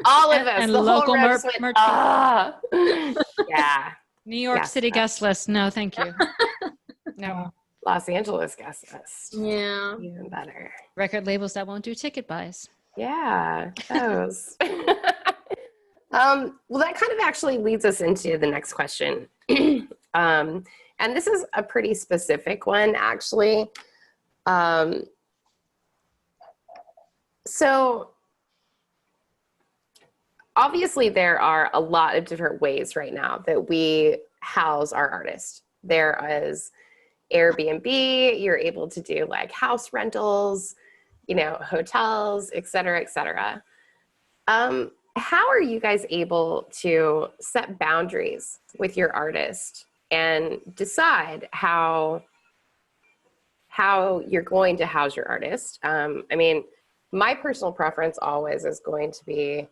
All of us. And the local merch. Yeah. New York City guest list. No, thank you. No. Los Angeles guest list. Yeah. Even better. Record labels that won't do ticket buys. Yeah, those. Well, that kind of actually leads us into the next question. And this is a pretty specific one, actually. So obviously there are a lot of different ways right now that we house our artists. There is Airbnb, you're able to do like house rentals, you know, hotels, et cetera, et cetera. How are you guys able to set boundaries with your artist and decide how you're going to house your artist? I mean, my personal preference always is going to be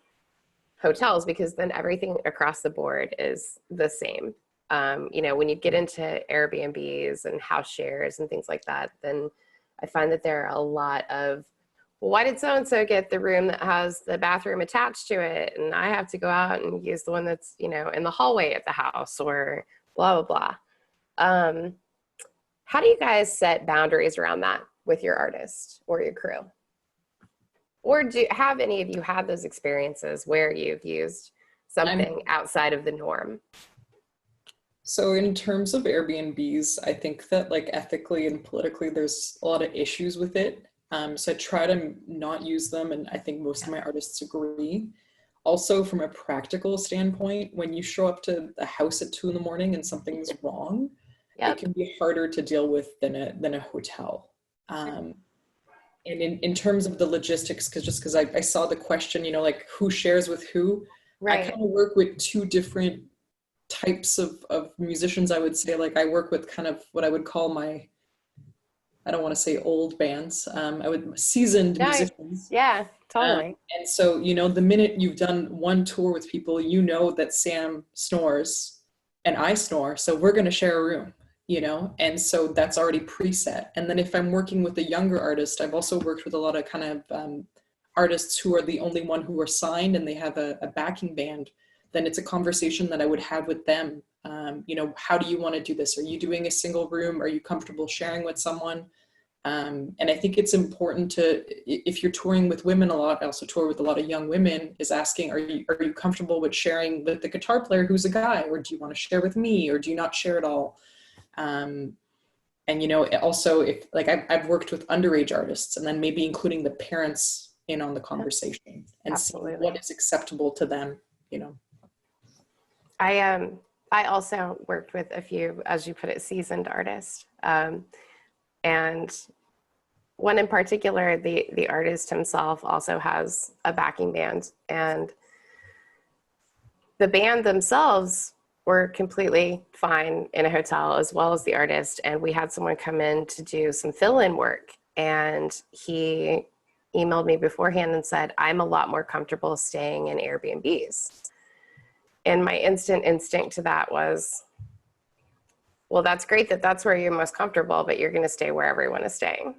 hotels, because then everything across the board is the same. You know, when you get into Airbnbs and house shares and things like that, then I find that there are a lot of, well, why did so-and-so get the room that has the bathroom attached to it, and I have to go out and use the one that's, you know, in the hallway at the house, or blah, blah, blah. How do you guys set boundaries around that with your artist or your crew? Or have any of you had those experiences where you've used something outside of the norm? So in terms of Airbnbs, I think that like ethically and politically, there's a lot of issues with it. So I try to not use them, and I think most of my artists agree. Also, from a practical standpoint, when you show up to a house at 2 a.m. and something's wrong, it can be harder to deal with than a hotel. And in terms of the logistics, because I saw the question, like who shares with who, I Right. kind of work with two different types of musicians, I would say. Like I work with kind of what I would call my, I don't want to say old bands, seasoned Nice. musicians. Yeah, totally. And so, the minute you've done one tour with people, that Sam snores and I snore, so we're going to share a room, and so that's already preset. And then if I'm working with a younger artist, I've also worked with a lot of kind of artists who are the only one who are signed and they have a backing band. Then it's a conversation that I would have with them. How do you want to do this? Are you doing a single room? Are you comfortable sharing with someone? And I think it's important to, if you're touring with women a lot, I also tour with a lot of young women, is asking, are you comfortable with sharing with the guitar player who's a guy, or do you want to share with me, or do you not share at all? And also, if like I've worked with underage artists, and then maybe including the parents in on the conversation and see what is acceptable to them. I also worked with a few, as you put it, seasoned artists. And one in particular, the artist himself also has a backing band, and the band themselves were completely fine in a hotel, as well as the artist. And we had someone come in to do some fill-in work, and he emailed me beforehand and said, I'm a lot more comfortable staying in Airbnbs. And my instant instinct to that was, well, that's great that that's where you're most comfortable, but you're going to stay where everyone is staying.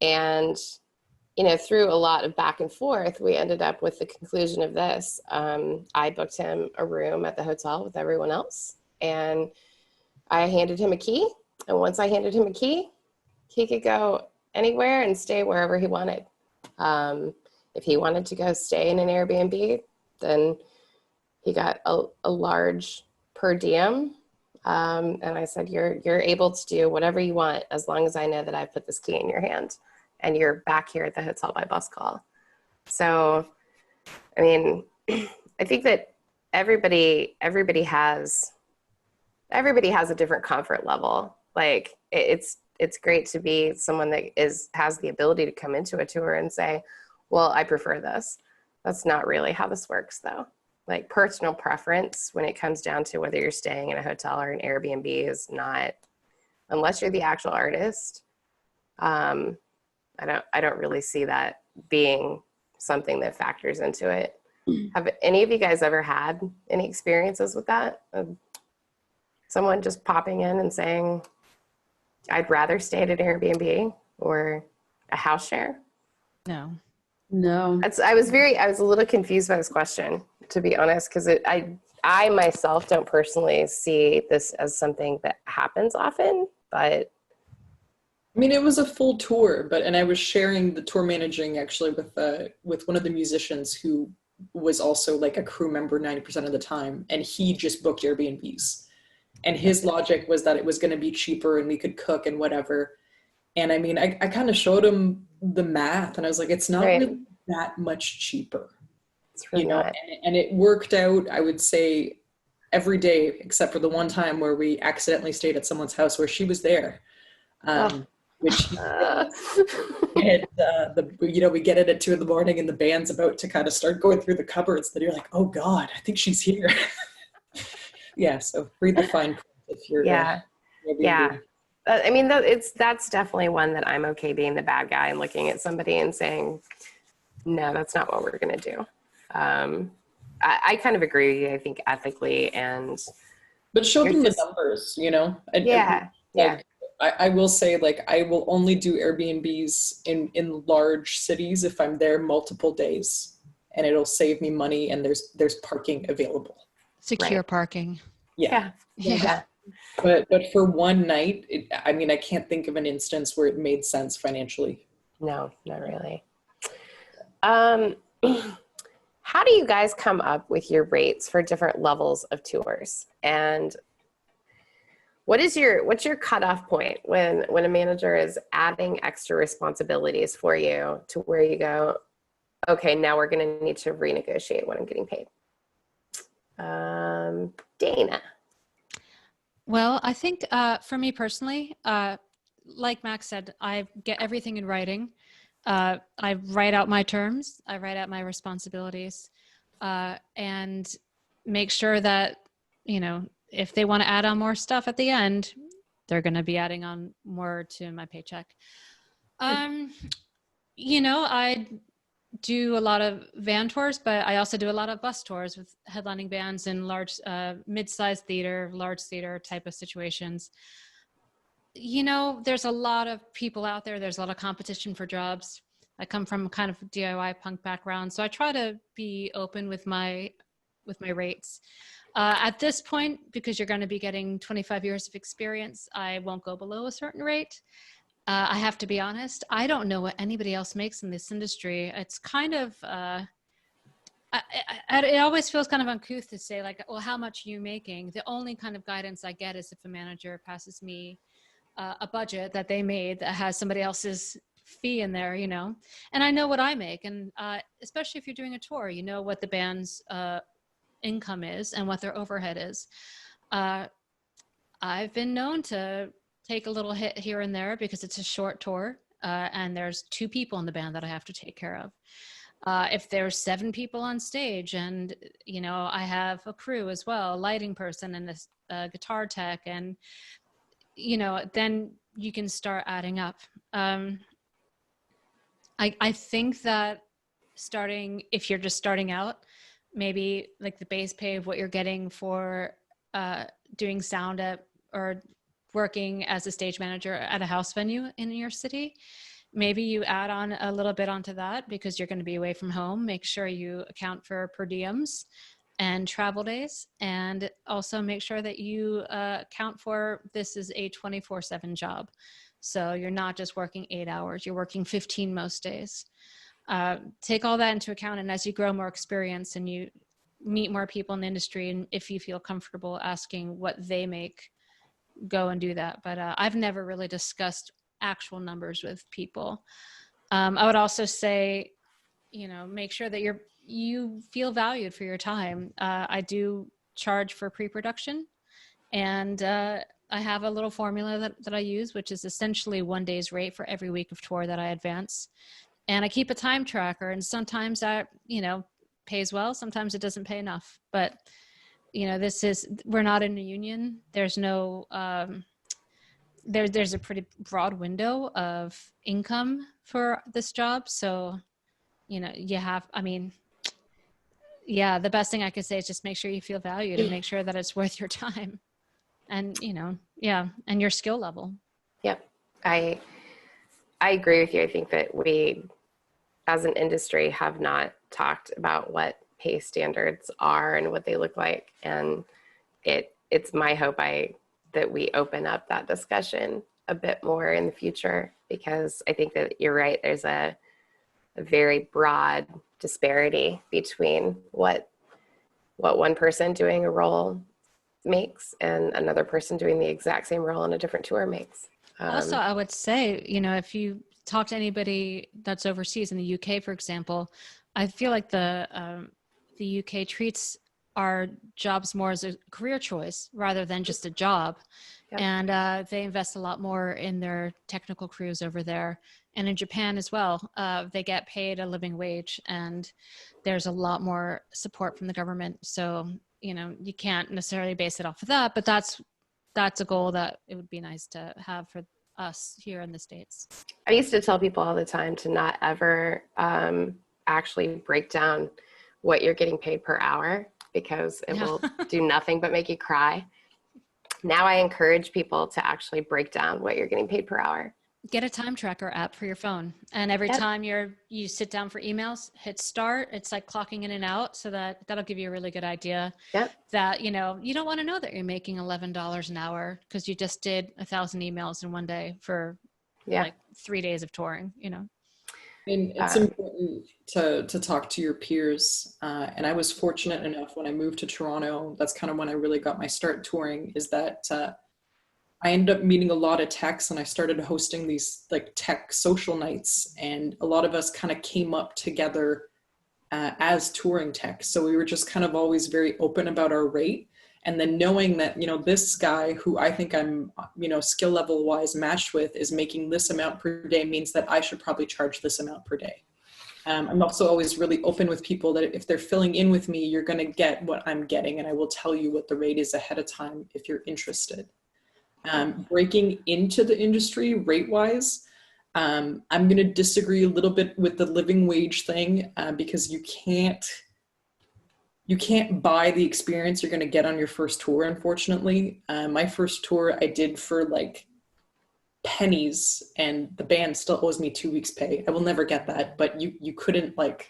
And, through a lot of back and forth, we ended up with the conclusion of this. I booked him a room at the hotel with everyone else, and I handed him a key. And once I handed him a key, he could go anywhere and stay wherever he wanted. If he wanted to go stay in an Airbnb, then he got a large per diem. And I said, you're able to do whatever you want, as long as I know that I put this key in your hand and you're back here at the hotel by bus call. So, I mean, I think that everybody has a different comfort level. Like it's great to be someone that has the ability to come into a tour and say, well, I prefer this. That's not really how this works though. Like personal preference when it comes down to whether you're staying in a hotel or an Airbnb is not, unless you're the actual artist. I don't really see that being something that factors into it. Have any of you guys ever had any experiences with that? Someone just popping in and saying, I'd rather stay at an Airbnb or a house share? No. I was a little confused by this question, to be honest, because I myself don't personally see this as something that happens often, but. I mean, it was a full tour, and I was sharing the tour managing actually with one of the musicians who was also like a crew member 90% of the time, and he just booked Airbnbs. And his logic was that it was going to be cheaper and we could cook and whatever. And I mean, I kind of showed him the math, and I was like, it's not really that much cheaper, it's really not. And it worked out, I would say, every day, except for the one time where we accidentally stayed at someone's house where she was there. Which we get it at 2 a.m. and the band's about to kind of start going through the cupboards. Then you're like, oh God, I think she's here. Yeah. So read the fine print if you're. Yeah. I mean, that's definitely one that I'm okay being the bad guy and looking at somebody and saying, no, that's not what we're going to do. I kind of agree. I think ethically but show them the numbers, I will say, like, I will only do Airbnbs in large cities if I'm there multiple days, and it'll save me money, and there's parking available. Secure parking. Yeah. But for one night, I can't think of an instance where it made sense financially. No, not really. How do you guys come up with your rates for different levels of tours? And what's your cutoff point when a manager is adding extra responsibilities for you to where you go, okay, now we're going to need to renegotiate what I'm getting paid? Dana. Well, I think for me personally, like Max said, I get everything in writing. I write out my terms. I write out my responsibilities, and make sure that, you know, if they want to add on more stuff at the end, they're going to be adding on more to my paycheck. You know, I do a lot of van tours, but I also do a lot of bus tours with headlining bands in large, mid-sized theater, large theater type of situations. You know, there's a lot of people out there. There's a lot of competition for jobs. I come from kind of DIY punk background, so I try to be open with my rates. At this point, because you're going to be getting 25 years of experience, I won't go below a certain rate. I have to be honest, I don't know what anybody else makes in this industry. It's kind of, it always feels kind of uncouth to say, like, well, how much are you making? The only kind of guidance I get is if a manager passes me a budget that they made that has somebody else's fee in there, you know, and I know what I make. And especially if you're doing a tour, you know what the band's income is and what their overhead is. I've been known to take a little hit here and there because it's a short tour, and there's 2 people in the band that I have to take care of. If there's 7 people on stage and, you know, I have a crew as well, a lighting person and a guitar tech, and, you know, then you can start adding up. I think that if you're just starting out, maybe like the base pay of what you're getting for doing sound or working as a stage manager at a house venue in your city, maybe you add on a little bit onto that because you're going to be away from home. Make sure you account for per diems and travel days, and also make sure that you account for this is a 24/7 job. So you're not just working 8 hours, you're working 15 most days. Take all that into account, and as you grow more experience and you meet more people in the industry, and if you feel comfortable asking what they make, go and do that. But I've never really discussed actual numbers with people. I would also say, you know, make sure that you feel valued for your time. I do charge for pre-production, and I have a little formula that I use, which is essentially 1 day's rate for every week of tour that I advance. And I keep a time tracker, and sometimes that, you know, pays well, sometimes it doesn't pay enough. But you know, we're not in a union. There's no, there's a pretty broad window of income for this job. So, you know, the best thing I could say is just make sure you feel valued and make sure that it's worth your time and, you know, and your skill level. Yep. I agree with you. I think that we, as an industry, have not talked about what pay standards are and what they look like. And it's my hope that we open up that discussion a bit more in the future, because I think that you're right. There's a very broad disparity between what one person doing a role makes and another person doing the exact same role on a different tour makes. Also, I would say, you know, if you talk to anybody that's overseas in the UK, for example, I feel like the UK treats our jobs more as a career choice rather than just a job. Yep. And they invest a lot more in their technical crews over there. And in Japan as well, they get paid a living wage, and there's a lot more support from the government. So, you know, you can't necessarily base it off of that, but that's a goal that it would be nice to have for us here in the States. I used to tell people all the time to not ever actually break down what you're getting paid per hour, because it will do nothing but make you cry. Now I encourage people to actually break down what you're getting paid per hour. Get a time tracker app for your phone. And every time you sit down for emails, hit start. It's like clocking in and out. So that'll give you a really good idea that, you know, you don't want to know that you're making $11 an hour because you just did 1,000 emails in one day for like 3 days of touring, you know. I mean, it's important to talk to your peers. And I was fortunate enough when I moved to Toronto, that's kind of when I really got my start touring, is that I ended up meeting a lot of techs, and I started hosting these like tech social nights. And a lot of us kind of came up together as touring techs. So we were just kind of always very open about our rate. And then knowing that, you know, this guy who I think I'm, you know, skill level wise matched with is making this amount per day means that I should probably charge this amount per day. I'm also always really open with people that if they're filling in with me, you're going to get what I'm getting, and I will tell you what the rate is ahead of time if you're interested. Breaking into the industry rate-wise, I'm going to disagree a little bit with the living wage thing because you can't buy the experience you're going to get on your first tour, unfortunately. My first tour I did for like pennies, and the band still owes me 2 weeks pay. I will never get that, but you couldn't, like,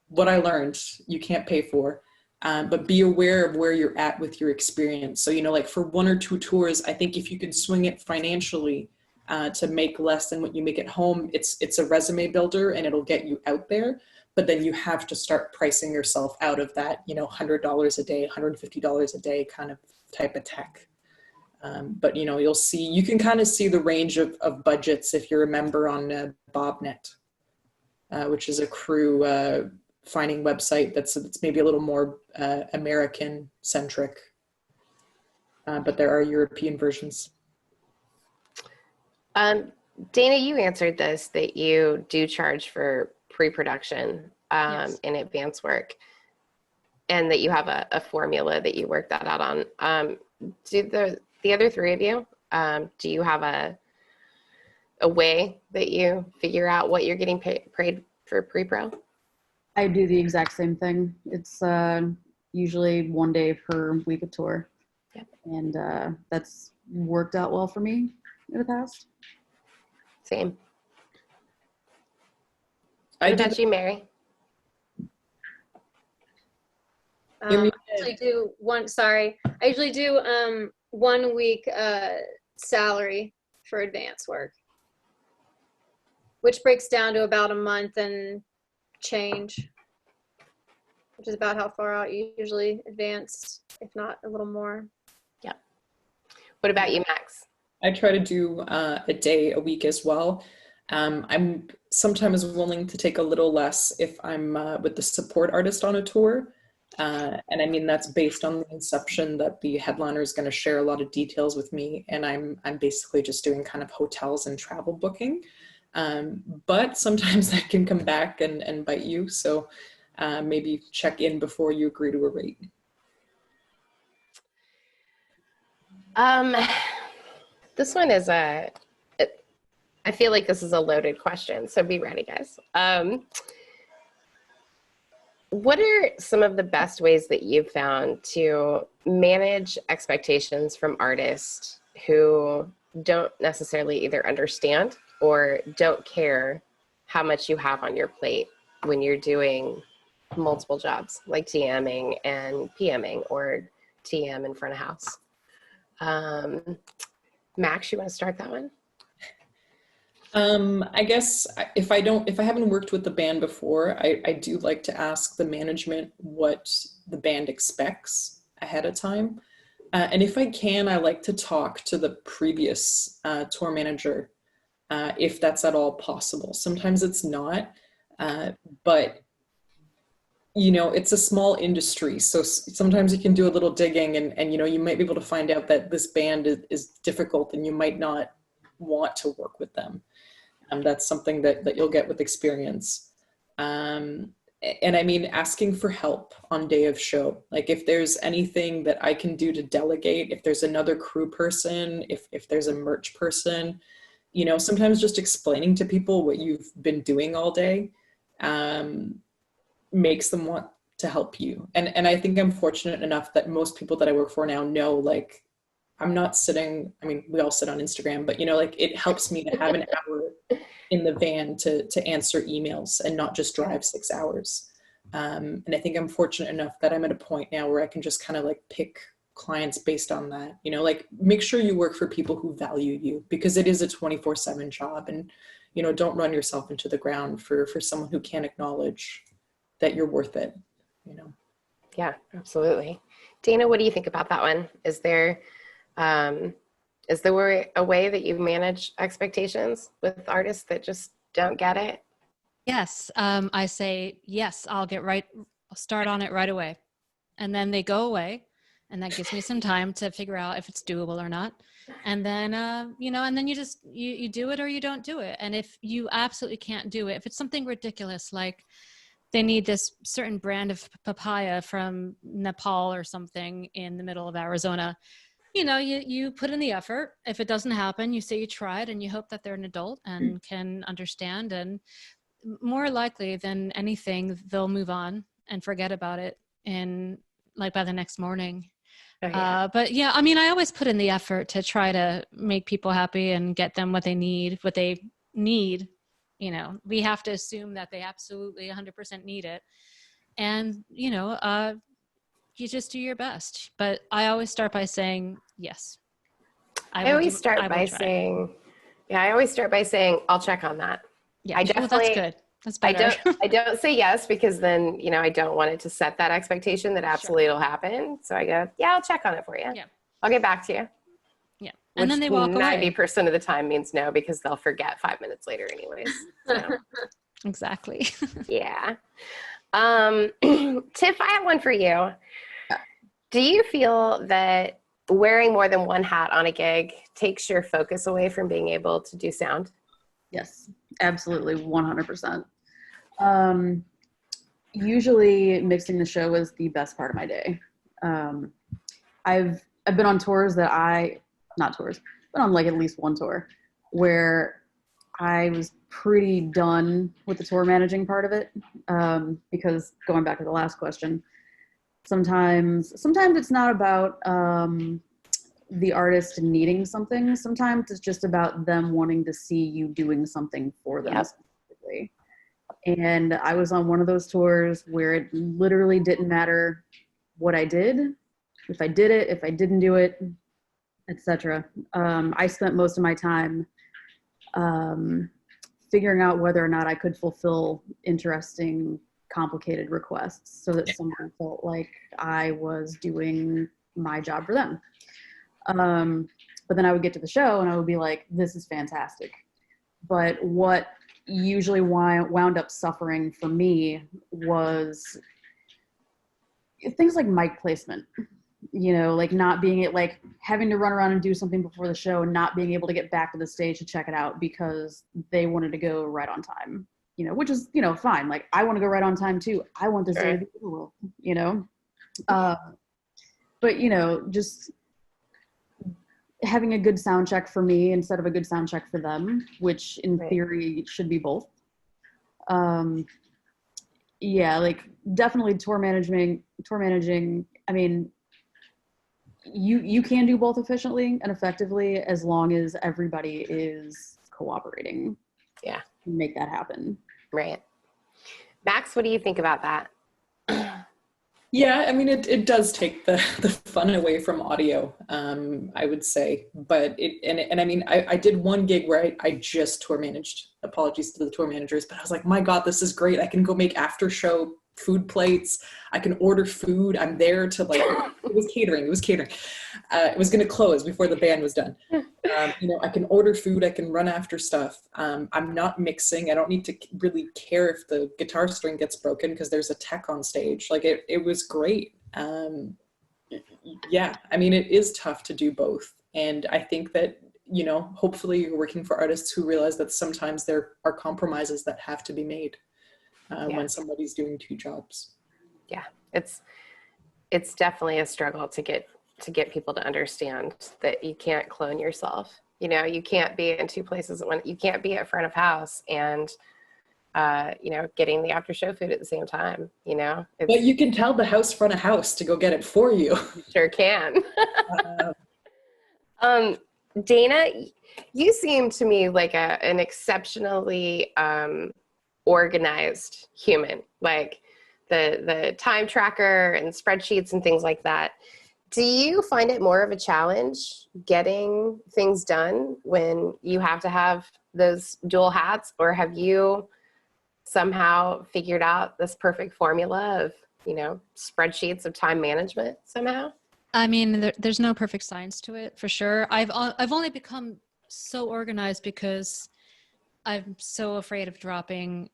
what I learned you can't pay for. But be aware of where you're at with your experience. So, you know, like for 1 or 2 tours, I think if you can swing it financially to make less than what you make at home, it's a resume builder and it'll get you out there. But then you have to start pricing yourself out of that, you know, $100 a day, $150 a day kind of type of tech. But, you know, you can kind of see the range of budgets if you're a member on BobNet, which is a crew finding website that's maybe a little more American centric, but there are European versions. Dana, you answered this, that you do charge for pre-production Yes. in advance work, and that you have a formula that you work that out on. Do the other 3 of you, do you have a way that you figure out what you're getting paid for pre-pro? I do the exact same thing. It's usually 1 day per week of tour. Yep. And that's worked out well for me in the past. Same. What about you, Mary? I usually do 1 week salary for advance work, which breaks down to about a month and change, which is about how far out you usually advance, if not a little more. Yep. What about you, Max? I try to do a day a week as well. I'm sometimes willing to take a little less if I'm with the support artist on a tour. And I mean, that's based on the inception that the headliner is going to share a lot of details with me. And I'm basically just doing kind of hotels and travel booking. But sometimes that can come back and bite you. So maybe check in before you agree to a rate. This one is I feel like this is a loaded question, so be ready, guys. What are some of the best ways that you've found to manage expectations from artists who don't necessarily either understand or don't care how much you have on your plate when you're doing multiple jobs, like TMing and PMing or TM in front of house? Max, you want to start that one? I guess if I haven't worked with the band before, I do like to ask the management what the band expects ahead of time. And if I can, I like to talk to the previous tour manager, if that's at all possible. Sometimes it's not, but you know, it's a small industry. So sometimes you can do a little digging and you know, you might be able to find out that this band is difficult and you might not want to work with them. That's something that you'll get with experience. And I mean, asking for help on day of show. Like if there's anything that I can do to delegate, if there's another crew person, if there's a merch person, you know, sometimes just explaining to people what you've been doing all day makes them want to help you. And I think I'm fortunate enough that most people that I work for now know, like, I'm not sitting, I mean, we all sit on Instagram, but you know, like it helps me to have an hour in the van to answer emails and not just drive 6 hours. And I think I'm fortunate enough that I'm at a point now where I can just kind of like pick clients based on that, you know, like make sure you work for people who value you, because it is a 24/7 job. And, you know, don't run yourself into the ground for someone who can't acknowledge that you're worth it, you know? Yeah, absolutely. Dana, what do you think about that one? Is there a way that you manage expectations with artists that just don't get it? Yes. I say, yes, I'll start on it right away. And then they go away And that gives me some time to figure out if it's doable or not. And then, you know, and then you just, you do it or you don't do it. And if you absolutely can't do it, if it's something ridiculous, like they need this certain brand of papaya from Nepal or something in the middle of Arizona, you know, you put in the effort. If it doesn't happen, you say you tried, and you hope that they're an adult and can understand. And more likely than anything, they'll move on and forget about it in like by the next morning. Oh, yeah. But yeah, I mean, I always put in the effort to try to make people happy and get them what they need. You know, we have to assume that they absolutely 100% need it. And, you know, you just do your best. But I always start by saying, yes. I always start by saying, I'll check on that. Yeah, I definitely, well, that's good. That's better. I don't say yes, because then, you know, I don't want it to set that expectation that absolutely it'll happen. So I go, yeah, I'll check on it for you. Yeah. I'll get back to you. Yeah. And then they walk 90% away. 90% of the time means no, because they'll forget 5 minutes later anyways. So. Exactly. Yeah. Tiff, I have one for you. Do you feel that wearing more than one hat on a gig takes your focus away from being able to do sound? Yes, absolutely, 100%. Usually mixing the show is the best part of my day. I've been on tours but on like at least one tour where I was pretty done with the tour managing part of it. Because going back to the last question, sometimes it's not about the artist needing something. Sometimes it's just about them wanting to see you doing something for them. Yep. Specifically. And I was on one of those tours where it literally didn't matter what I did, if I did it, if I didn't do it, etc. I spent most of my time figuring out whether or not I could fulfill interesting, complicated requests so that someone felt like I was doing my job for them. But then I would get to the show and I would be like, this is fantastic. But what usually wound up suffering for me was things like mic placement, you know, like not being it, like having to run around and do something before the show and not being able to get back to the stage to check it out because they wanted to go right on time, you know, which is, you know, fine. Like I want to go right on time too. I want this day to be cool, you know? But, you know, just having a good sound check for me instead of a good sound check for them, which in theory should be both. Yeah, like definitely tour managing. I mean, you can do both efficiently and effectively as long as everybody is cooperating. Yeah. Make that happen. Right. Max, what do you think about that? Yeah, I mean, it does take the fun away from audio, I would say. But I mean, I did one gig where I just tour managed. Apologies to the tour managers, but I was like, my God, this is great. I can go make after show food plates. I can order food. I'm there to like, it was catering. It was going to close before the band was done. You know, I can order food. I can run after stuff. I'm not mixing. I don't need to really care if the guitar string gets broken because there's a tech on stage. Like it was great. Yeah, I mean, it is tough to do both. And I think that, you know, hopefully you're working for artists who realize that sometimes there are compromises that have to be made when somebody's doing two jobs. Yeah, it's definitely a struggle to get people to understand that you can't clone yourself. You know, you can't be in two places at once. You can't be at front of house and you know, getting the after show food at the same time, you know. But you can tell the house front of house to go get it for you. Sure can. Dana, you seem to me like an exceptionally organized human, like the time tracker and spreadsheets and things like that. Do you find it more of a challenge getting things done when you have to have those dual hats, or have you somehow figured out this perfect formula of, you know, spreadsheets of time management somehow? I mean, there's no perfect science to it, for sure. I've only become so organized because I'm so afraid of dropping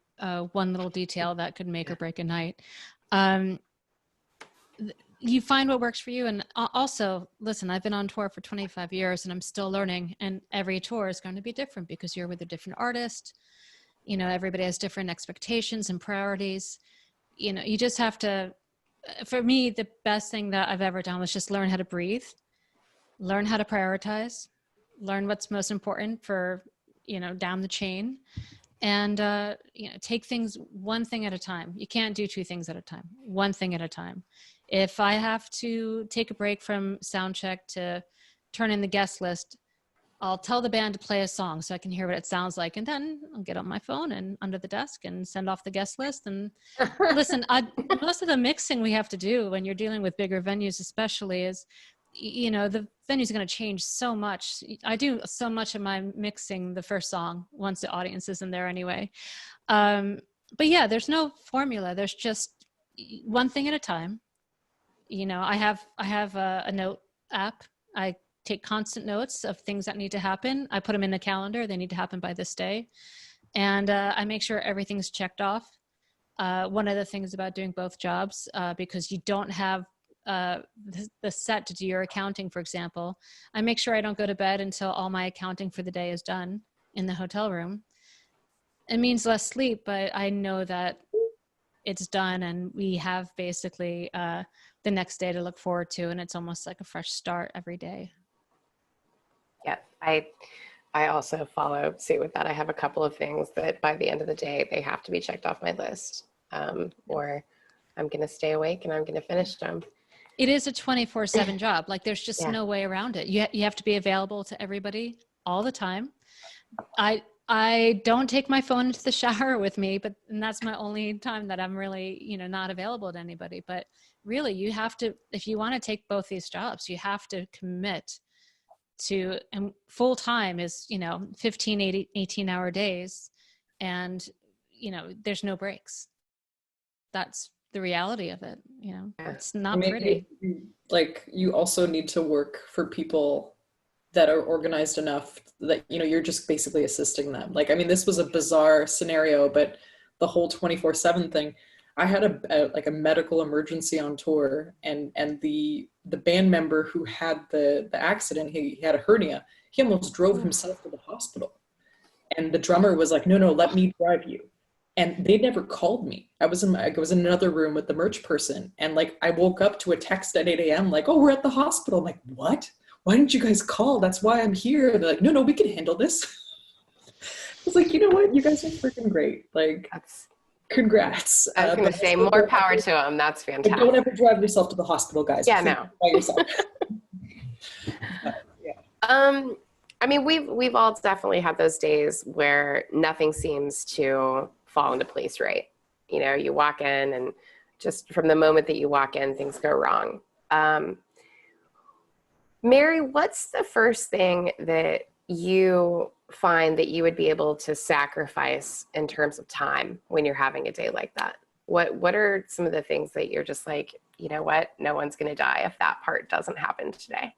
one little detail that could make or break a night. you find what works for you. And also, listen, I've been on tour for 25 years and I'm still learning, and every tour is going to be different because you're with a different artist. You know, everybody has different expectations and priorities. You know, you just have to, for me, the best thing that I've ever done was just learn how to breathe, learn how to prioritize, learn what's most important for, you know, down the chain, and, you know, take things one thing at a time. You can't do two things at a time, one thing at a time. If I have to take a break from sound check to turn in the guest list, I'll tell the band to play a song so I can hear what it sounds like. And then I'll get on my phone and under the desk and send off the guest list. And listen, most of the mixing we have to do when you're dealing with bigger venues, especially, is, you know, the venue's going to change so much. I do so much of my mixing the first song once the audience is in there anyway. But yeah, there's no formula. There's just one thing at a time. You know, I have a note app. I take constant notes of things that need to happen. I put them in the calendar. They need to happen by this day. And I make sure everything's checked off. One of the things about doing both jobs, because you don't have the set to do your accounting, for example, I make sure I don't go to bed until all my accounting for the day is done in the hotel room. It means less sleep, but I know that it's done and we have basically the next day to look forward to, and it's almost like a fresh start every day. Yeah, I also follow suit with that. I have a couple of things that by the end of the day, they have to be checked off my list, or I'm going to stay awake and I'm going to finish them. It is a 24/7 job. Like, there's just Yeah. no way around it. You have to be available to everybody all the time. I don't take my phone into the shower with me, and that's my only time that I'm really, you know, not available to anybody. But really, you have to, if you want to take both these jobs, you have to commit to, and full time is, you know, 15, 18-hour days. And, you know, there's no breaks. That's the reality of it. You know, it's not pretty. You also need to work for people that are organized enough that, you know, you're just basically assisting them. Like, I mean, this was a bizarre scenario, but the whole 24/7 thing, I had a medical emergency on tour, and the band member who had the accident, he had a hernia. He almost drove himself to the hospital. And the drummer was like, no, let me drive you. And they never called me. I was in another room with the merch person. And like, I woke up to a text at 8 a.m. like, oh, we're at the hospital. I'm like, what? Why didn't you guys call? That's why I'm here. And they're like, no, we can handle this. I was like, you know what? You guys are freaking great. Like, congrats. I was going to say, more power to them. That's fantastic. Don't ever drive yourself to the hospital, guys. Yeah, Please, no. by yourself. Yeah. I mean, we've all definitely had those days where nothing seems to fall into place right. You know, you walk in and just from the moment that you walk in, things go wrong. Mary, what's the first thing that you find that you would be able to sacrifice in terms of time when you're having a day like that? What are some of the things that you're just like, you know what, no one's going to die if that part doesn't happen today?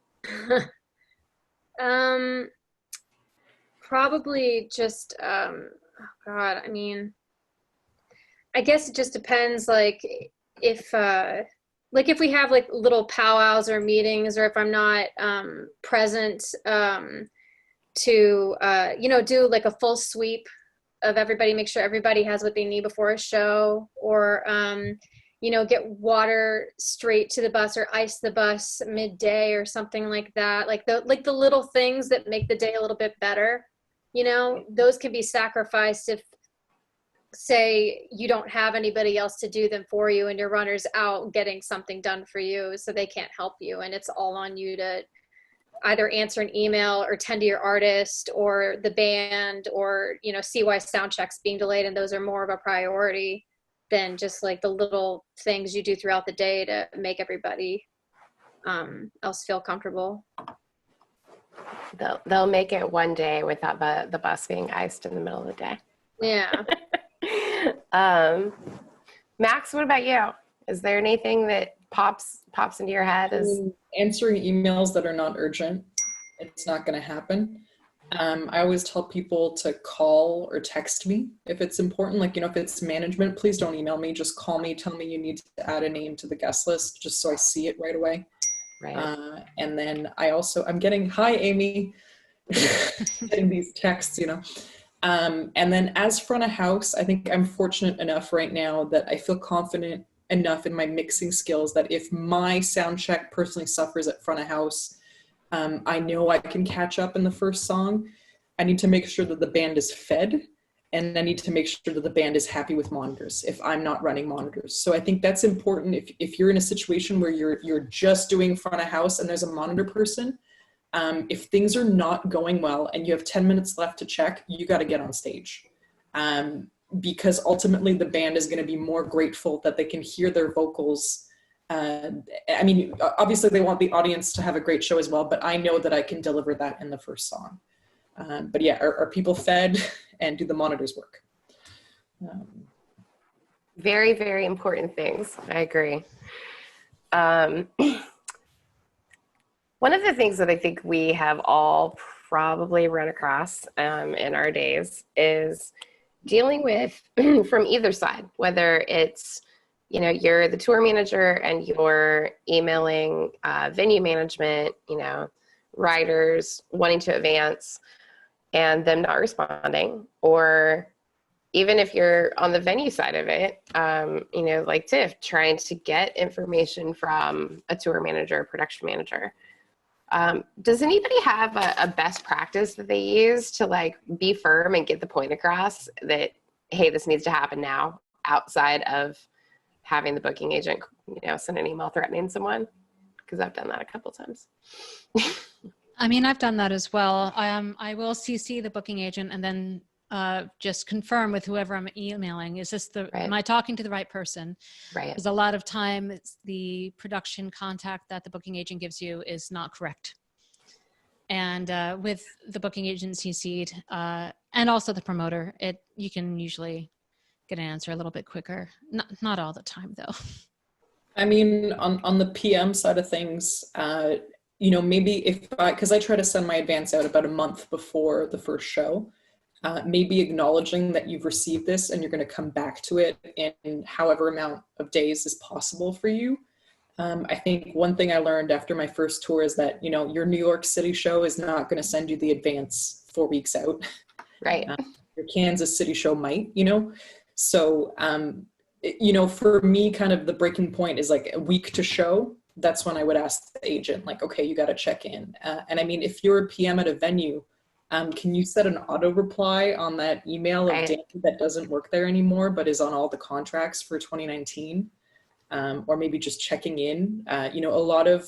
Probably just, oh God, I mean, I guess it just depends, like if we have like little powwows or meetings, or if I'm not present to, you know, do like a full sweep of everybody, make sure everybody has what they need before a show, or, you know, get water straight to the bus or ice the bus midday or something like that. Like the little things that make the day a little bit better, you know, those can be sacrificed if, say, you don't have anybody else to do them for you and your runner's out getting something done for you, so they can't help you, and it's all on you to either answer an email or tend to your artist or the band, or, you know, see why sound check's being delayed, and those are more of a priority than just like the little things you do throughout the day to make everybody else feel comfortable. They'll make it one day without the bus being iced in the middle of the day. Yeah. Max, what about you? Is there anything that pops into your head? Answering emails that are not urgent, it's not going to happen. I always tell people to call or text me if it's important. Like, if it's management, please don't email me. Just call me, tell me you need to add a name to the guest list, just so I see it right away. Right. And then I'm getting, hi, Amy, getting these texts, And then as front of house, I think I'm fortunate enough right now that I feel confident enough in my mixing skills that if my sound check personally suffers at front of house, I know I can catch up in the first song. I need to make sure that the band is fed, and I need to make sure that the band is happy with monitors if I'm not running monitors. So I think that's important. If you're in a situation where you're just doing front of house and there's a monitor person, if things are not going well and you have 10 minutes left to check, you got to get on stage. Because ultimately the band is going to be more grateful that they can hear their vocals. I mean, obviously they want the audience to have a great show as well, but I know that I can deliver that in the first song. But yeah, are people fed, and do the monitors work? Very, very important things. I agree. One of the things that I think we have all probably run across in our days is dealing with from either side, whether it's, you're the tour manager and you're emailing venue management, writers wanting to advance and them not responding, or even if you're on the venue side of it, like Tiff, trying to get information from a tour manager, production manager. Does anybody have a best practice that they use to be firm and get the point across that, hey, this needs to happen now, outside of having the booking agent, send an email threatening someone? Because I've done that a couple times. I mean, I've done that as well. I will CC the booking agent and then just confirm with whoever I'm emailing. Is this am I talking to the right person? Right. Because a lot of time the production contact that the booking agent gives you is not correct. And with the booking agent CC'd and also the promoter, you can usually get an answer a little bit quicker. Not all the time though. I mean, on the PM side of things, maybe because I try to send my advance out about a month before the first show, maybe acknowledging that you've received this and you're going to come back to it in however amount of days is possible for you. I think one thing I learned after my first tour is that, your New York City show is not going to send you the advance 4 weeks out. Right. Your Kansas City show might, So, for me, kind of the breaking point is like a week to show. That's when I would ask the agent, okay, you got to check in. And I mean, if you're a PM at a venue, can you set an auto reply on that email of Danny that doesn't work there anymore, but is on all the contracts for 2019? Or maybe just checking in. A lot of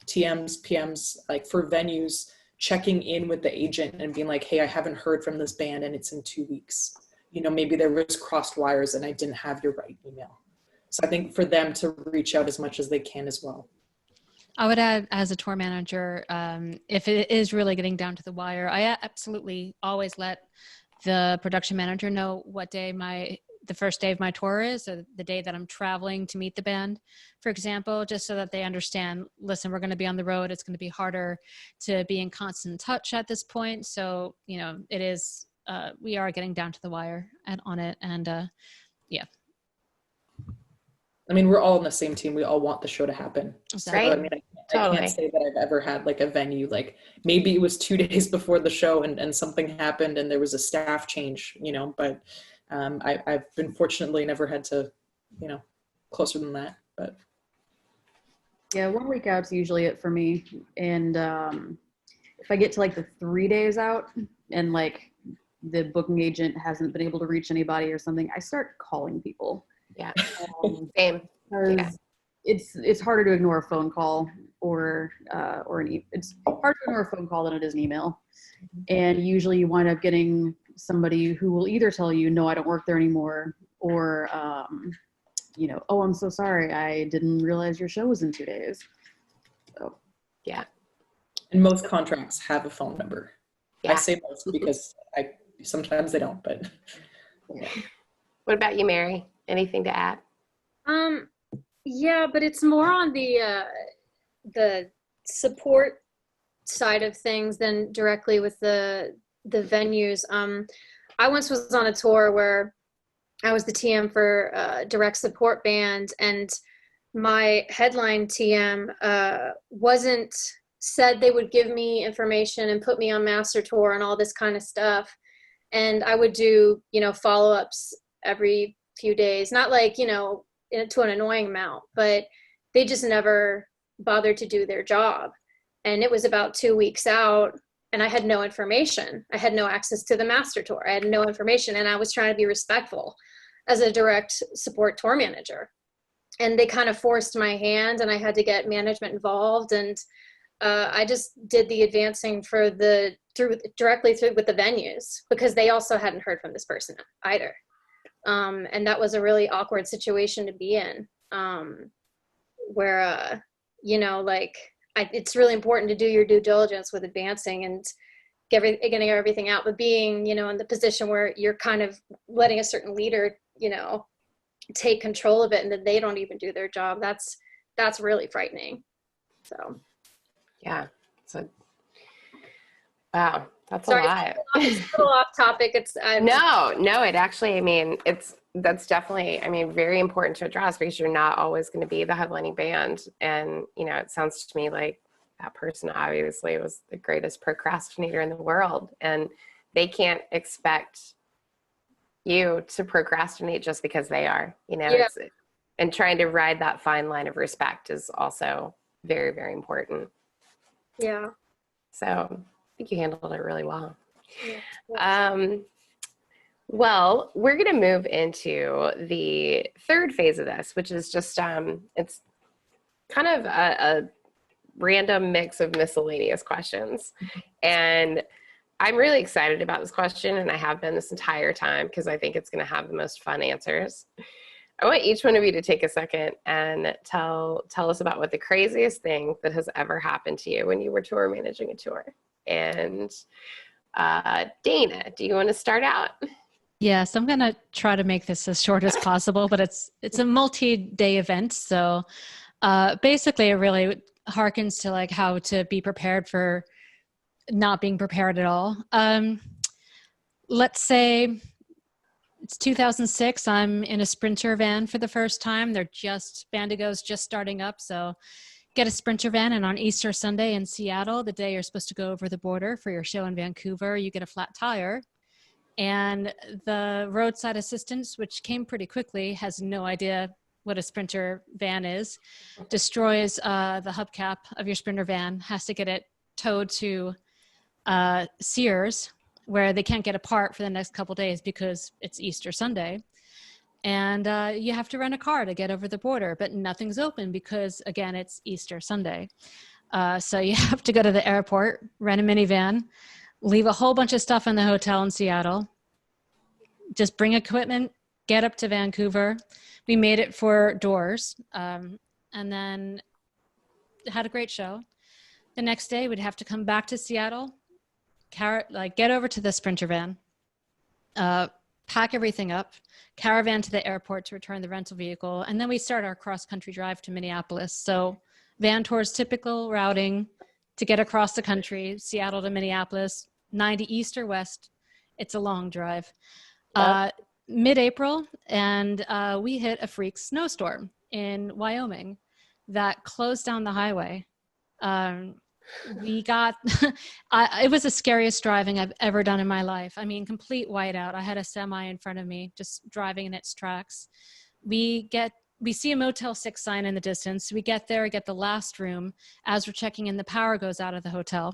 TMs, PMs, for venues, checking in with the agent and being like, hey, I haven't heard from this band and it's in 2 weeks. Maybe there was crossed wires and I didn't have your right email. So I think for them to reach out as much as they can as well. I would add, as a tour manager, if it is really getting down to the wire, I absolutely always let the production manager know what day the first day of my tour is, or the day that I'm traveling to meet the band, for example, just so that they understand, listen, we're going to be on the road. It's going to be harder to be in constant touch at this point. So, it is, we are getting down to the wire on it. And yeah. I mean, we're all on the same team. We all want the show to happen. Exactly. So, I mean, I can't say that I've ever had a venue, maybe it was 2 days before the show and something happened and there was a staff change, but I've been fortunately never had to, closer than that, but. Yeah, 1 week out's usually it for me. And if I get to the 3 days out and the booking agent hasn't been able to reach anybody or something, I start calling people. Yeah. Same. Because it's harder to ignore a phone call or it's harder to ignore a phone call than it is an email. And usually you wind up getting somebody who will either tell you, no, I don't work there anymore, or oh, I'm so sorry, I didn't realize your show was in 2 days. So yeah. And most contracts have a phone number. Yeah. I say most because sometimes they don't, but yeah. What about you, Mary? Anything to add? Yeah, but it's more on the support side of things than directly with the venues. I once was on a tour where I was the TM for a direct support band, and my headline TM wasn't said they would give me information and put me on master tour and all this kind of stuff. And I would do, follow-ups every few days, not like, to an annoying amount, but they just never bothered to do their job. And it was about 2 weeks out, and I had no information. I had no access to the master tour. I had no information, and I was trying to be respectful as a direct support tour manager. And they kind of forced my hand, and I had to get management involved. And I just did the advancing directly through with the venues, because they also hadn't heard from this person either. And that was a really awkward situation to be in, where, it's really important to do your due diligence with advancing and getting everything out. But being, in the position where you're kind of letting a certain leader, take control of it, and that they don't even do their job, that's really frightening. So. Yeah. So, wow, that's Sorry, a lot. it's a little off topic. No, it actually, that's definitely, very important to address, because you're not always going to be the headlining band. And, it sounds to me like that person obviously was the greatest procrastinator in the world, and they can't expect you to procrastinate just because they are, Yeah. And trying to ride that fine line of respect is also very, very important. Yeah. So I think you handled it really well. Yeah. Well, we're going to move into the third phase of this, which is just, it's kind of a random mix of miscellaneous questions. And I'm really excited about this question, and I have been this entire time, because I think it's going to have the most fun answers. I want each one of you to take a second and tell us about what the craziest thing that has ever happened to you when you were tour managing a tour. And Dana, do you want to start out? Yes, I'm going to try to make this as short as possible, but it's a multi-day event. So basically it really harkens to like how to be prepared for not being prepared at all. Let's say it's 2006. I'm in a Sprinter van for the first time. Bandigo's just starting up. So get a Sprinter van, and on Easter Sunday in Seattle, the day you're supposed to go over the border for your show in Vancouver, you get a flat tire. And the roadside assistance, which came pretty quickly, has no idea what a Sprinter van is, destroys the hubcap of your Sprinter van, has to get it towed to Sears, where they can't get a part for the next couple days because it's Easter Sunday. And you have to rent a car to get over the border, but nothing's open because, again, it's Easter Sunday. So you have to go to the airport, rent a minivan, leave a whole bunch of stuff in the hotel in Seattle, just bring equipment, get up to Vancouver. We made it for doors, and then had a great show. The next day, we'd have to come back to Seattle, get over to the Sprinter van, pack everything up, caravan to the airport to return the rental vehicle, and then we start our cross-country drive to Minneapolis. So van tours, typical routing to get across the country, Seattle to Minneapolis, 90 east or west. It's a long drive. Mid-April, and we hit a freak snowstorm in Wyoming that closed down the highway. We got, it was the scariest driving I've ever done in my life. I mean, complete whiteout. I had a semi in front of me, just driving in its tracks. We see a Motel 6 sign in the distance. We get there, get the last room. As we're checking in, the power goes out of the hotel.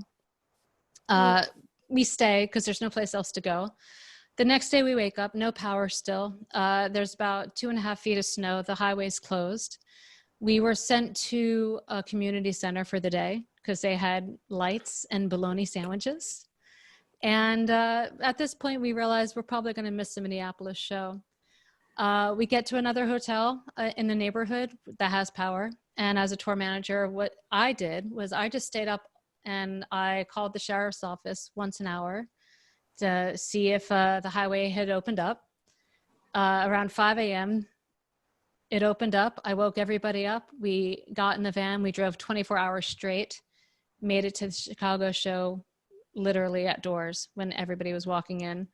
We stay because there's no place else to go. The next day we wake up, no power still. There's about 2.5 feet of snow. The highway's closed. We were sent to a community center for the day because they had lights and bologna sandwiches. And at this point, we realized we're probably going to miss the Minneapolis show. We get to another hotel in the neighborhood that has power. And as a tour manager, what I did was I just stayed up and I called the sheriff's office once an hour to see if the highway had opened up. Around 5 a.m., it opened up. I woke everybody up. We got in the van. We drove 24 hours straight made it to the Chicago show literally at doors when everybody was walking in.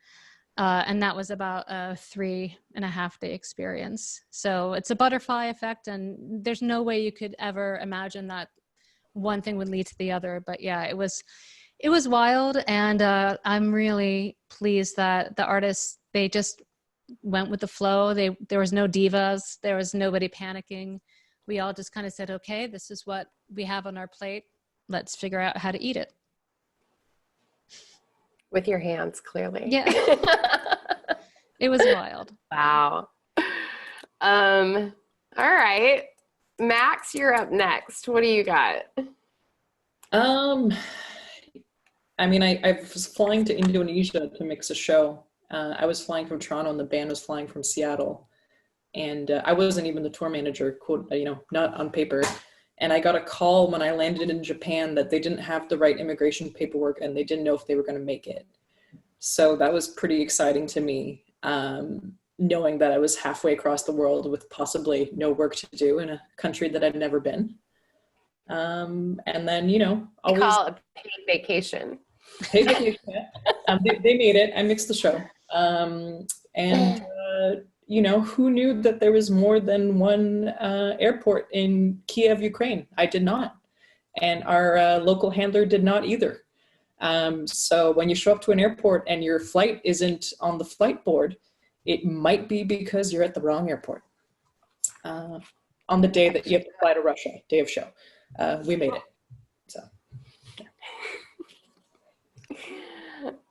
And that was about a 3.5-day experience. So it's a butterfly effect, and there's no way you could ever imagine that one thing would lead to the other. But yeah, it was wild. And I'm really pleased that the artists, they just went with the flow. There was no divas. There was nobody panicking. We all just kind of said, okay, this is what we have on our plate. Let's figure out how to eat it. With your hands, clearly. Yeah. It was wild. Wow. All right. Max, you're up next. What do you got? I mean, I was flying to Indonesia to mix a show. I was flying from Toronto and the band was flying from Seattle. And I wasn't even the tour manager, quote, not on paper. And I got a call when I landed in Japan that they didn't have the right immigration paperwork and they didn't know if they were going to make it. So that was pretty exciting to me, knowing that I was halfway across the world with possibly no work to do in a country that I'd never been. And then, always call it a paid vacation. Paid vacation. They made it. I mixed the show. Who knew that there was more than one airport in Kiev, Ukraine? I did not. And our local handler did not either. So when you show up to an airport and your flight isn't on the flight board, it might be because you're at the wrong airport. On the day that you have to fly to Russia, day of show. We made it. So. Yeah.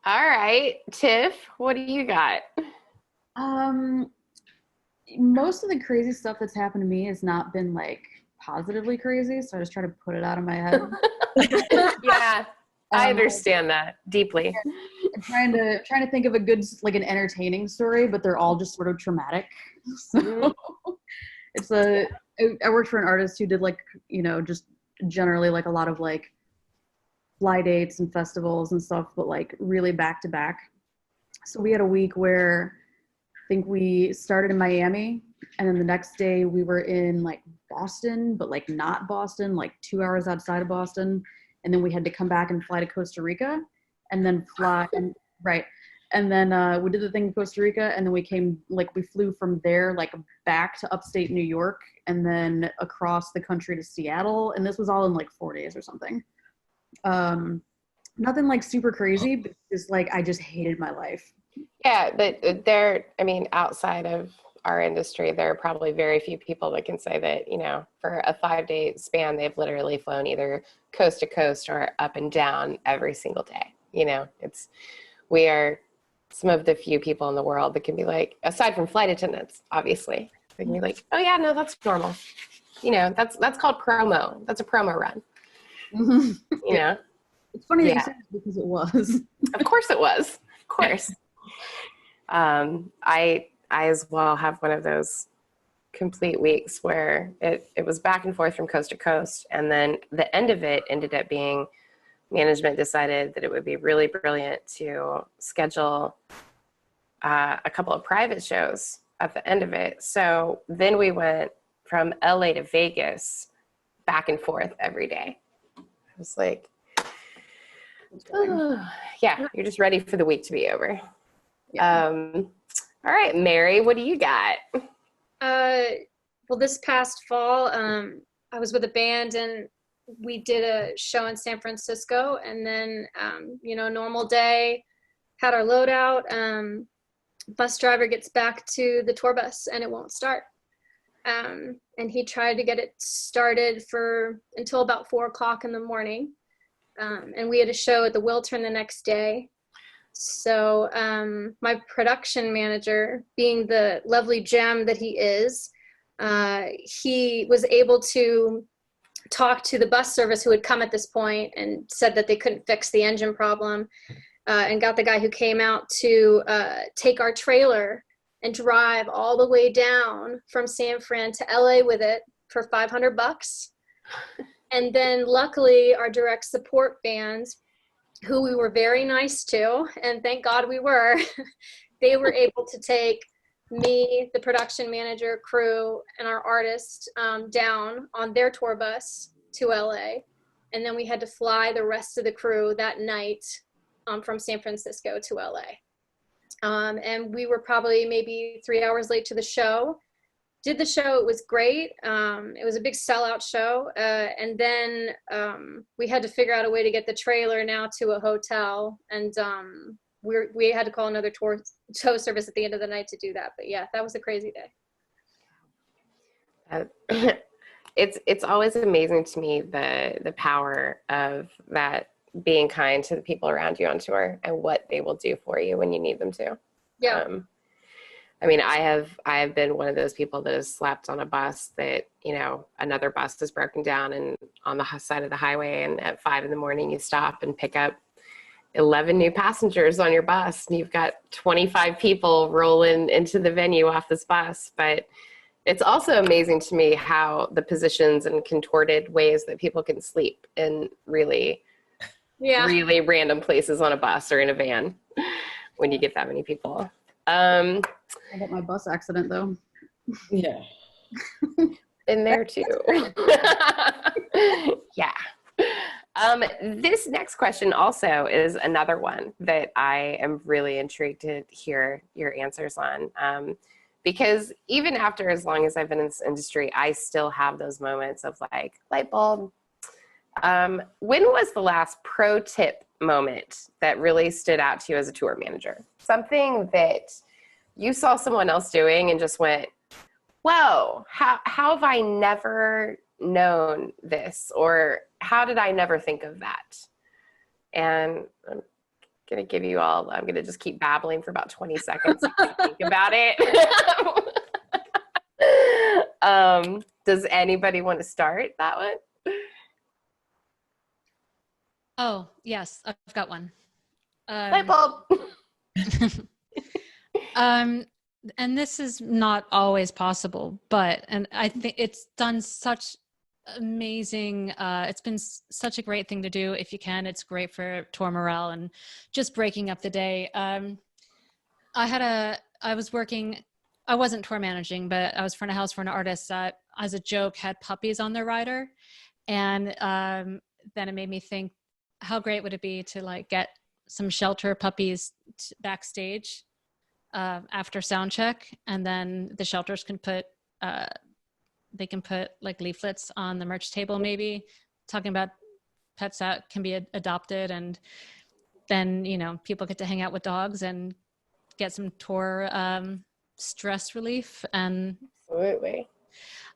All right. Tiff, what do you got? Most of the crazy stuff that's happened to me has not been like positively crazy, so I just try to put it out of my head. Yeah, I understand that deeply. I'm trying to think of a good, like an entertaining story, but they're all just sort of traumatic. So I worked for an artist who did like, just generally like a lot of like fly dates and festivals and stuff, but like really back to back. So we had a week where I think we started in Miami, and then the next day we were in like Boston, but like not Boston, like 2 hours outside of Boston. And then we had to come back and fly to Costa Rica and then fly. Right. And then we did the thing in Costa Rica, and then we flew from there, like back to upstate New York and then across the country to Seattle. And this was all in like 4 days or something. Nothing like super crazy, but just like, I just hated my life. Yeah, but outside of our industry, there are probably very few people that can say that, for a 5-day span, they've literally flown either coast to coast or up and down every single day. We are some of the few people in the world that can be like, aside from flight attendants, obviously, they can be like, oh yeah, no, that's normal. That's called promo. That's a promo run. Mm-hmm. It's funny that you said it because it was. Of course it was. Of course. I as well have one of those complete weeks where it was back and forth from coast to coast. And then the end of it ended up being management decided that it would be really brilliant to schedule a couple of private shows at the end of it. So then we went from LA to Vegas back and forth every day. I was like, oh, yeah, you're just ready for the week to be over. Yeah. All right, Mary, what do you got? Well, this past fall, I was with a band and we did a show in San Francisco, and then, normal day, had our loadout. Bus driver gets back to the tour bus and it won't start. And he tried to get it started until about 4:00 in the morning. And we had a show at the Wiltern the next day. So my production manager, being the lovely gem that he is, he was able to talk to the bus service who had come at this point and said that they couldn't fix the engine problem, and got the guy who came out to take our trailer and drive all the way down from San Fran to LA with it for $500. And then luckily our direct support band, who we were very nice to, and thank God we were, they were able to take me, the production manager, crew, and our artist down on their tour bus to LA. And then we had to fly the rest of the crew that night from San Francisco to LA. And we were probably maybe 3 hours late to the show. Did the show, it was great. It was a big sellout show. And then we had to figure out a way to get the trailer now to a hotel. And we had to call another tow service at the end of the night to do that. But yeah, that was a crazy day. It's always amazing to me the power of that, being kind to the people around you on tour and what they will do for you when you need them to. Yeah. I mean, I have been one of those people that has slept on a bus that, you know, another bus is broken down and on the side of the highway, and at 5 a.m. you stop and pick up 11 new passengers on your bus, and you've got 25 people rolling into the venue off this bus. But it's also amazing to me how the positions and contorted ways that people can sleep in really random places on a bus or in a van when you get that many people. I got my bus accident though. Yeah. Been there too. Yeah. This next question also is another one that I am really intrigued to hear your answers on. Because even after as long as I've been in this industry, I still have those moments of like, light bulb. When was the last pro tip moment that really stood out to you as a tour manager? Something that you saw someone else doing and just went, whoa, how have I never known this? Or how did I never think of that? And I'm going to give you all, I'm going to just keep babbling for about 20 seconds and think about it. Does anybody want to start that one? Oh, yes, I've got one. Light bulb. And this is not always possible, and I think it's done such amazing, it's been such a great thing to do if you can. It's great for tour morale and just breaking up the day. I wasn't tour managing, but I was front of house for an artist that, as a joke, had puppies on their rider. And then it made me think, how great would it be to like get some shelter puppies backstage after sound check, and then the shelters can put like leaflets on the merch table, maybe talking about pets that can be adopted, and then, you know, people get to hang out with dogs and get some tour stress relief. And Absolutely.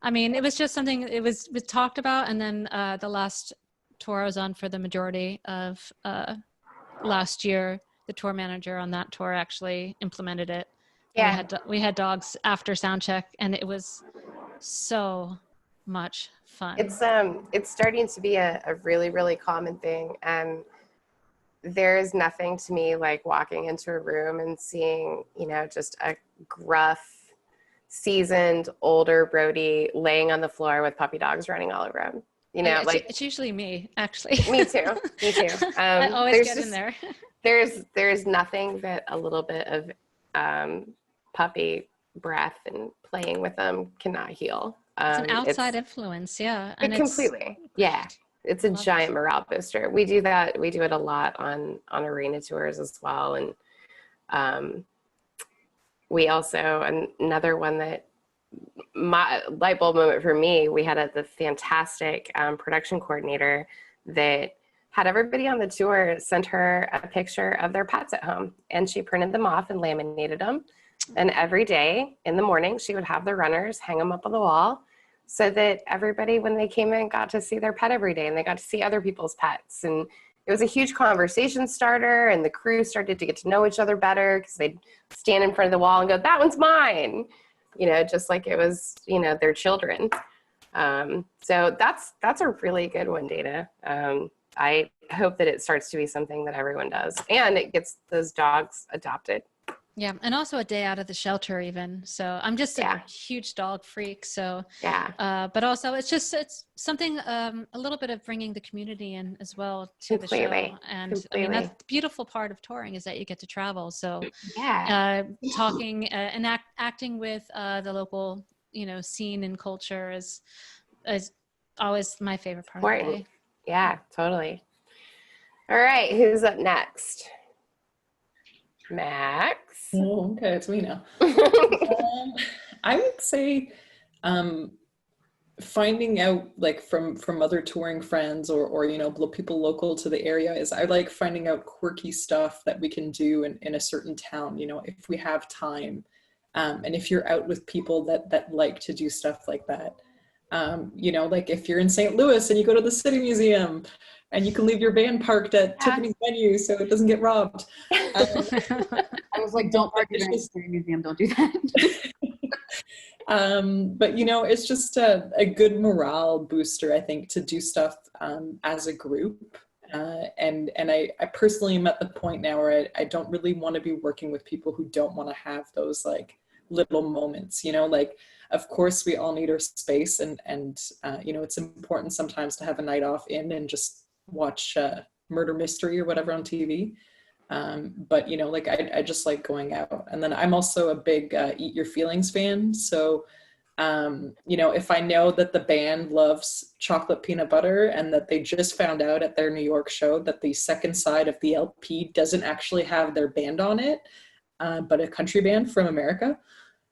I mean, it was just something, it was talked about. And then the last tour I was on for the majority of last year, the tour manager on that tour actually implemented it. Yeah. We had dogs after sound check, and it was so much fun. It's starting to be a really, really common thing. And there is nothing to me like walking into a room and seeing, you know, just a gruff, seasoned, older Brody laying on the floor with puppy dogs running all over him. You know, it's usually me, actually. Me too. I always get in there. There's nothing that a little bit of puppy breath and playing with them cannot heal. It's an outside influence, yeah. And completely. It's a giant morale booster. We do that. We do it a lot on arena tours as well. And we also, another one that, my light bulb moment for me, we had the fantastic production coordinator that had everybody on the tour send her a picture of their pets at home, and she printed them off and laminated them. And every day in the morning, she would have the runners hang them up on the wall so that everybody, when they came in, got to see their pet every day, and they got to see other people's pets. And it was a huge conversation starter, and the crew started to get to know each other better because they'd stand in front of the wall and go, "That one's mine," you know, just like it was, you know, their children. So that's a really good one, Dana. I hope that it starts to be something that everyone does, and it gets those dogs adopted. Yeah, and also a day out of the shelter even. So I'm just a huge dog freak. So but also it's something, a little bit of bringing the community in as well to the show. And I mean, that's the beautiful part of touring, is that you get to travel. So talking and acting with the local, you know, scene and culture is always my favorite part of the day. Yeah, totally. All right, who's up next? Max. Oh, okay, it's me now. I would say finding out like from other touring friends or you know people local to the area is I like finding out quirky stuff that we can do in a certain town, you know, if we have time, and if you're out with people that like to do stuff like that. You know, like if you're in St. Louis and you go to the City Museum and you can leave your van parked at Tiffany's venue so it doesn't get robbed. I was like, don't park your van at the museum, don't do that. But you know, it's just a good morale booster, I think, to do stuff as a group. And I personally am at the point now where I don't really want to be working with people who don't want to have those like little moments, you know, like of course we all need our space and you know, it's important sometimes to have a night off in and just watch murder mystery or whatever on TV. But you know, like I just like going out. And then I'm also a big Eat Your Feelings fan. So, you know, if I know that the band loves chocolate peanut butter and that they just found out at their New York show that the second side of the LP doesn't actually have their band on it, but a country band from America.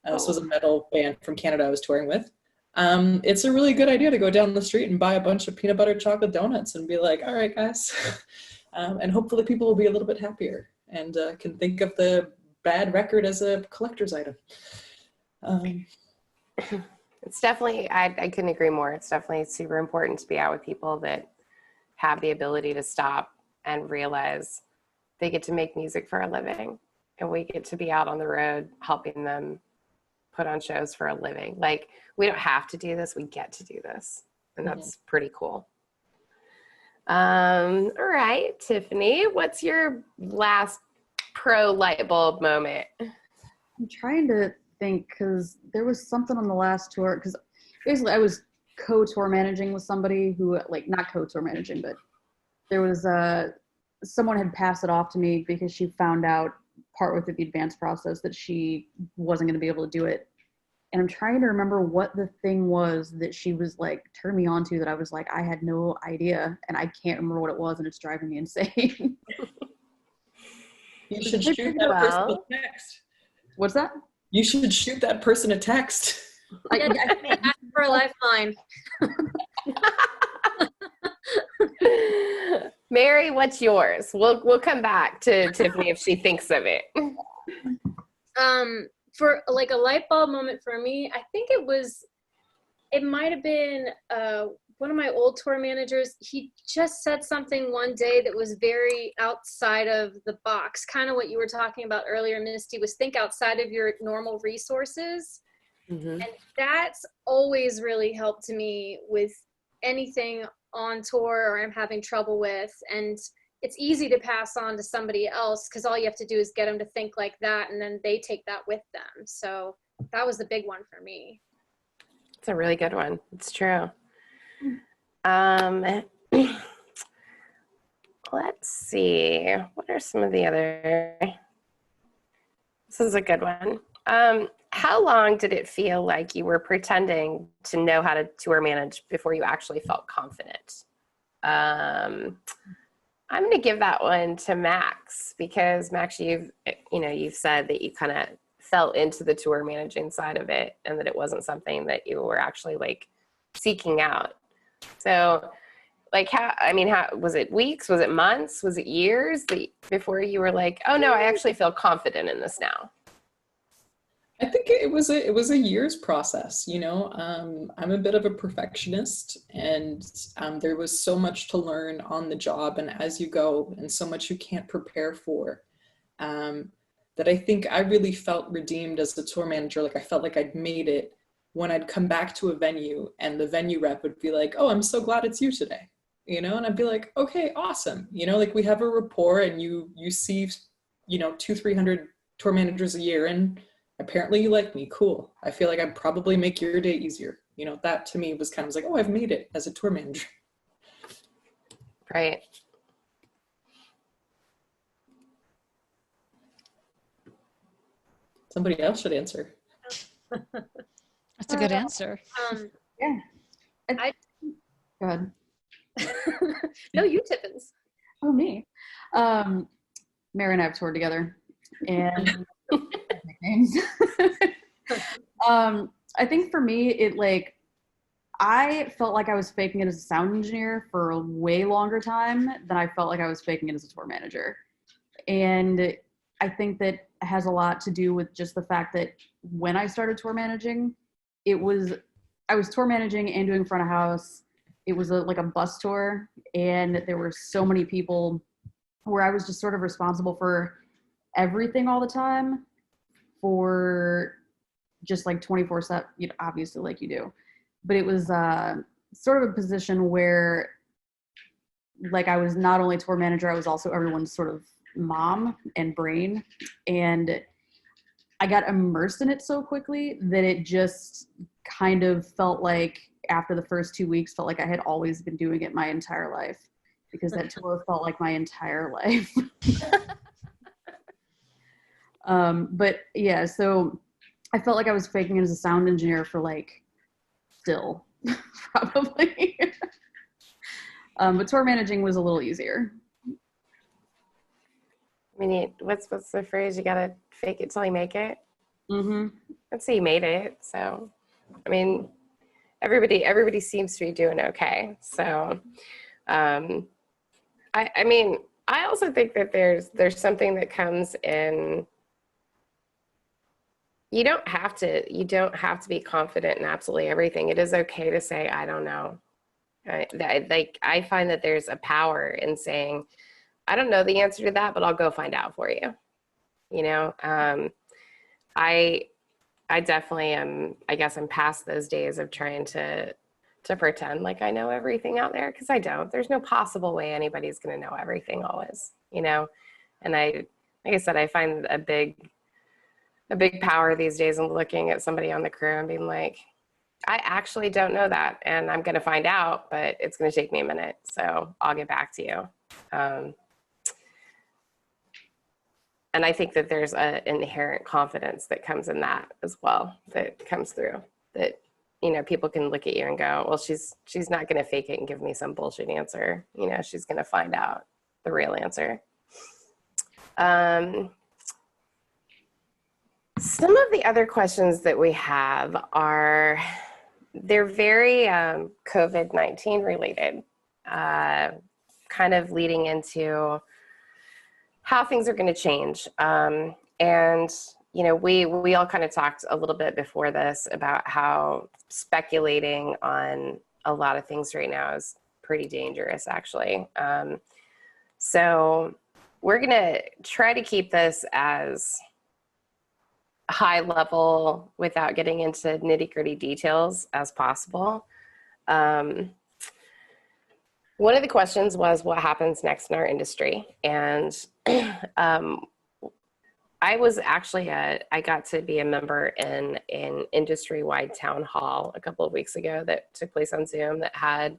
This was a metal band from Canada I was touring with. It's a really good idea to go down the street and buy a bunch of peanut butter chocolate donuts and be like, all right, guys. And hopefully people will be a little bit happier and can think of the bad record as a collector's item. It's definitely, I couldn't agree more. It's definitely super important to be out with people that have the ability to stop and realize they get to make music for a living and we get to be out on the road helping them put on shows for a living. Like, we don't have to do this, we get to do this. And that's pretty cool. All right, Tiffany, what's your last pro light bulb moment? I'm trying to think because there was something on the last tour, because basically I was co-tour managing with somebody who, like, not co-tour managing, but there was someone had passed it off to me because she found out partway through the advance process that she wasn't going to be able to do it. And I'm trying to remember what the thing was that she was like, turned me on to, that I was like, I had no idea. And I can't remember what it was. And it's driving me insane. You should shoot that person a text. What's that? You should shoot that person a text. Ask for a lifeline. Mary, what's yours? We'll come back to Tiffany if she thinks of it. For like a light bulb moment for me, I think it might have been one of my old tour managers. He just said something one day that was very outside of the box, kind of what you were talking about earlier, Misty, was think outside of your normal resources. Mm-hmm. And that's always really helped me with anything on tour or I'm having trouble with. And it's easy to pass on to somebody else because all you have to do is get them to think like that and then they take that with them. So that was the big one for me. It's a really good one. It's true. Let's see. What are some of the other? This is a good one. How long did it feel like you were pretending to know how to tour manage before you actually felt confident? I'm going to give that one to Max because Max, you've said that you kind of fell into the tour managing side of it and that it wasn't something that you were actually like seeking out. So like how was it weeks? Was it months? Was it years before you were like, oh no, I actually feel confident in this now? I think it was a year's process, you know. I'm a bit of a perfectionist and there was so much to learn on the job and as you go and so much you can't prepare for, that I think I really felt redeemed as a tour manager. Like I felt like I'd made it when I'd come back to a venue and the venue rep would be like, oh, I'm so glad it's you today, you know? And I'd be like, okay, awesome. You know, like we have a rapport and you see, you know, 200-300 tour managers a year and apparently you like me, cool. I feel like I'd probably make your day easier. You know, that to me was kind of like, oh, I've made it as a tour manager. Right. Somebody else should answer. That's a good answer. Yeah. Go ahead. No, you Tiffins. Oh, me. Mary and I have toured together, and nicknames. I think for me, I felt like I was faking it as a sound engineer for a way longer time than I felt like I was faking it as a tour manager. And I think that has a lot to do with just the fact that when I started tour managing, I was tour managing and doing front of house. It was like a bus tour, and there were so many people where I was just sort of responsible for everything all the time, for just like 24/7, obviously like you do. But it was sort of a position where like I was not only tour manager, I was also everyone's sort of mom and brain. And I got immersed in it so quickly that it just kind of felt like after the first 2 weeks, felt like I had always been doing it my entire life, because that tour felt like my entire life. But yeah, so I felt like I was faking it as a sound engineer for like still probably. But tour managing was a little easier. I mean, what's the phrase? You gotta fake it till you make it. Mm-hmm. Let's say you made it. So, I mean, everybody seems to be doing okay. So, I mean, I also think that there's something that comes in. You don't have to be confident in absolutely everything. It is okay to say, I don't know. I find that there's a power in saying, I don't know the answer to that, but I'll go find out for you. I definitely am. I guess I'm past those days of trying to pretend like I know everything out there, because I don't. There's no possible way anybody's going to know everything always, And like I said, I find a big power these days in looking at somebody on the crew and being like, I actually don't know that, and I'm going to find out, but it's going to take me a minute, so I'll get back to you. And I think that there's an inherent confidence that comes in that as well, that comes through, that, people can look at you and go, well, she's not going to fake it and give me some bullshit answer. She's going to find out the real answer. Some of the other questions that we have they're very COVID-19 related, kind of leading into how things are going to change. And, we all kind of talked a little bit before this about how speculating on a lot of things right now is pretty dangerous, actually. So we're going to try to keep this as high level without getting into nitty-gritty details as possible. One of the questions was what happens next in our industry, and I was actually I got to be a member in an industry-wide town hall a couple of weeks ago that took place on Zoom that had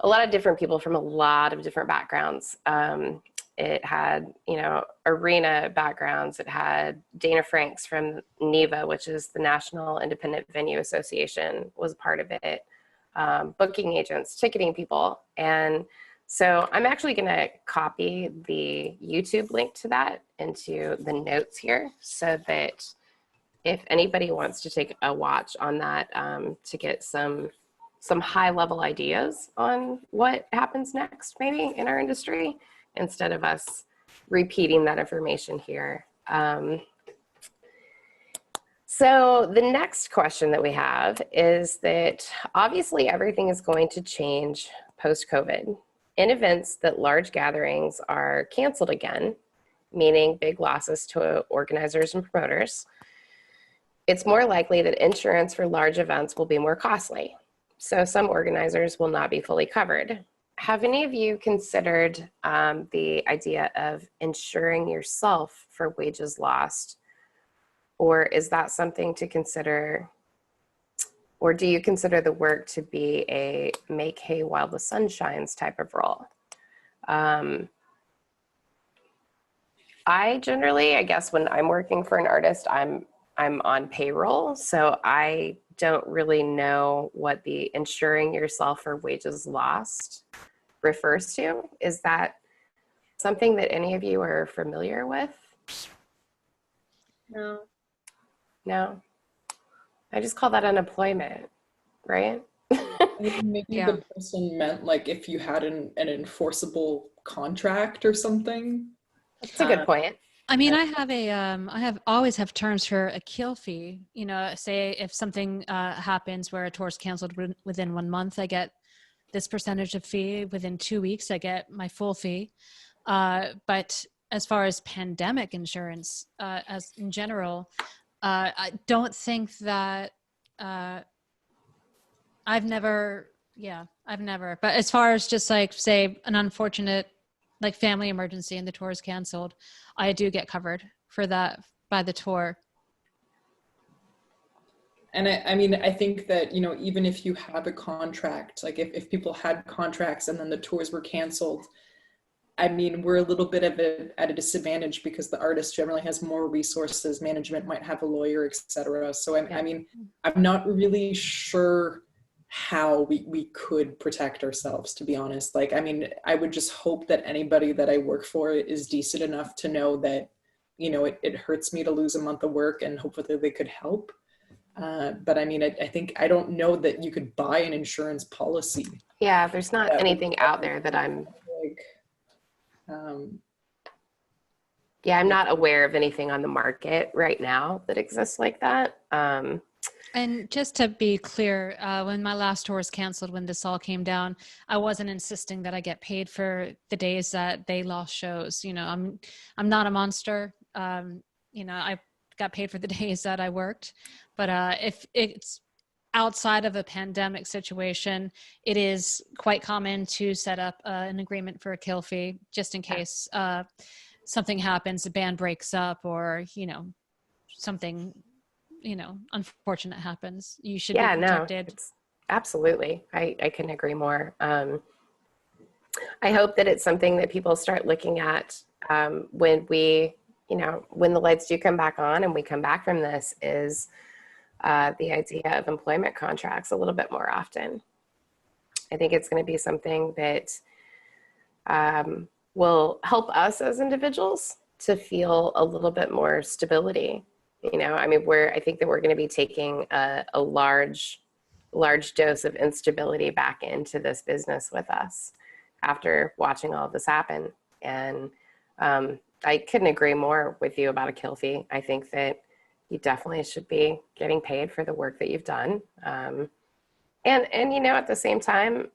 a lot of different people from a lot of different backgrounds. It had, arena backgrounds. It had Dana Franks from NEVA, which is the National Independent Venue Association, was part of it. Booking agents, ticketing people. And so I'm actually going to copy the YouTube link to that into the notes here, so that if anybody wants to take a watch on that, to get some high level ideas on what happens next, maybe in our industry, instead of us repeating that information here. So the next question that we have is that obviously everything is going to change post-COVID. In events that large gatherings are canceled again, meaning big losses to organizers and promoters, it's more likely that insurance for large events will be more costly. So some organizers will not be fully covered. Have any of you considered the idea of insuring yourself for wages lost? Or is that something to consider? Or do you consider the work to be a make hay while the sun shines type of role? I generally, I guess when I'm working for an artist, I'm on payroll, so I don't really know what the insuring yourself for wages lost refers to. Is that something that any of you are familiar with? No. No? I just call that unemployment, right? Maybe Yeah. the person meant like if you had an enforceable contract or something. That's a good point. I mean, I have always have terms for a kill fee. You know, say if something happens where a tour is canceled within 1 month, I get this percentage of fee. Within 2 weeks, I get my full fee. But as far as pandemic insurance, as in general, I don't think that I've never. But as far as just like say an unfortunate like family emergency and the tour is canceled, I do get covered for that by the tour. And I mean, I think that, you know, even if you have a contract, like if people had contracts and then the tours were canceled, I mean, we're a little bit at a disadvantage because the artist generally has more resources, management might have a lawyer, etc. So I mean, I'm not really sure how we could protect ourselves, to be honest. Like, I mean, I would just hope that anybody that I work for is decent enough to know that, you know, it hurts me to lose a month of work and hopefully they could help. But I mean, I think, I don't know that you could buy an insurance policy. Yeah, there's not anything out there that I'm, like, yeah, I'm not aware of anything on the market right now that exists like that. And just to be clear, when my last tour was canceled, when this all came down, I wasn't insisting that I get paid for the days that they lost shows. You know, I'm not a monster. You know, I got paid for the days that I worked. But if it's outside of a pandemic situation, it is quite common to set up an agreement for a kill fee, just in case something happens, the band breaks up, or, you know, something, you know, unfortunate happens. You should be protected. Absolutely. I couldn't agree more. I hope that it's something that people start looking at when we, you know, when the lights do come back on and we come back from this, is the idea of employment contracts a little bit more often. I think it's going to be something that will help us as individuals to feel a little bit more stability. You know, I mean, I think that we're going to be taking a large dose of instability back into this business with us after watching all of this happen. And I couldn't agree more with you about a kill fee. I think that you definitely should be getting paid for the work that you've done. And you know, at the same time,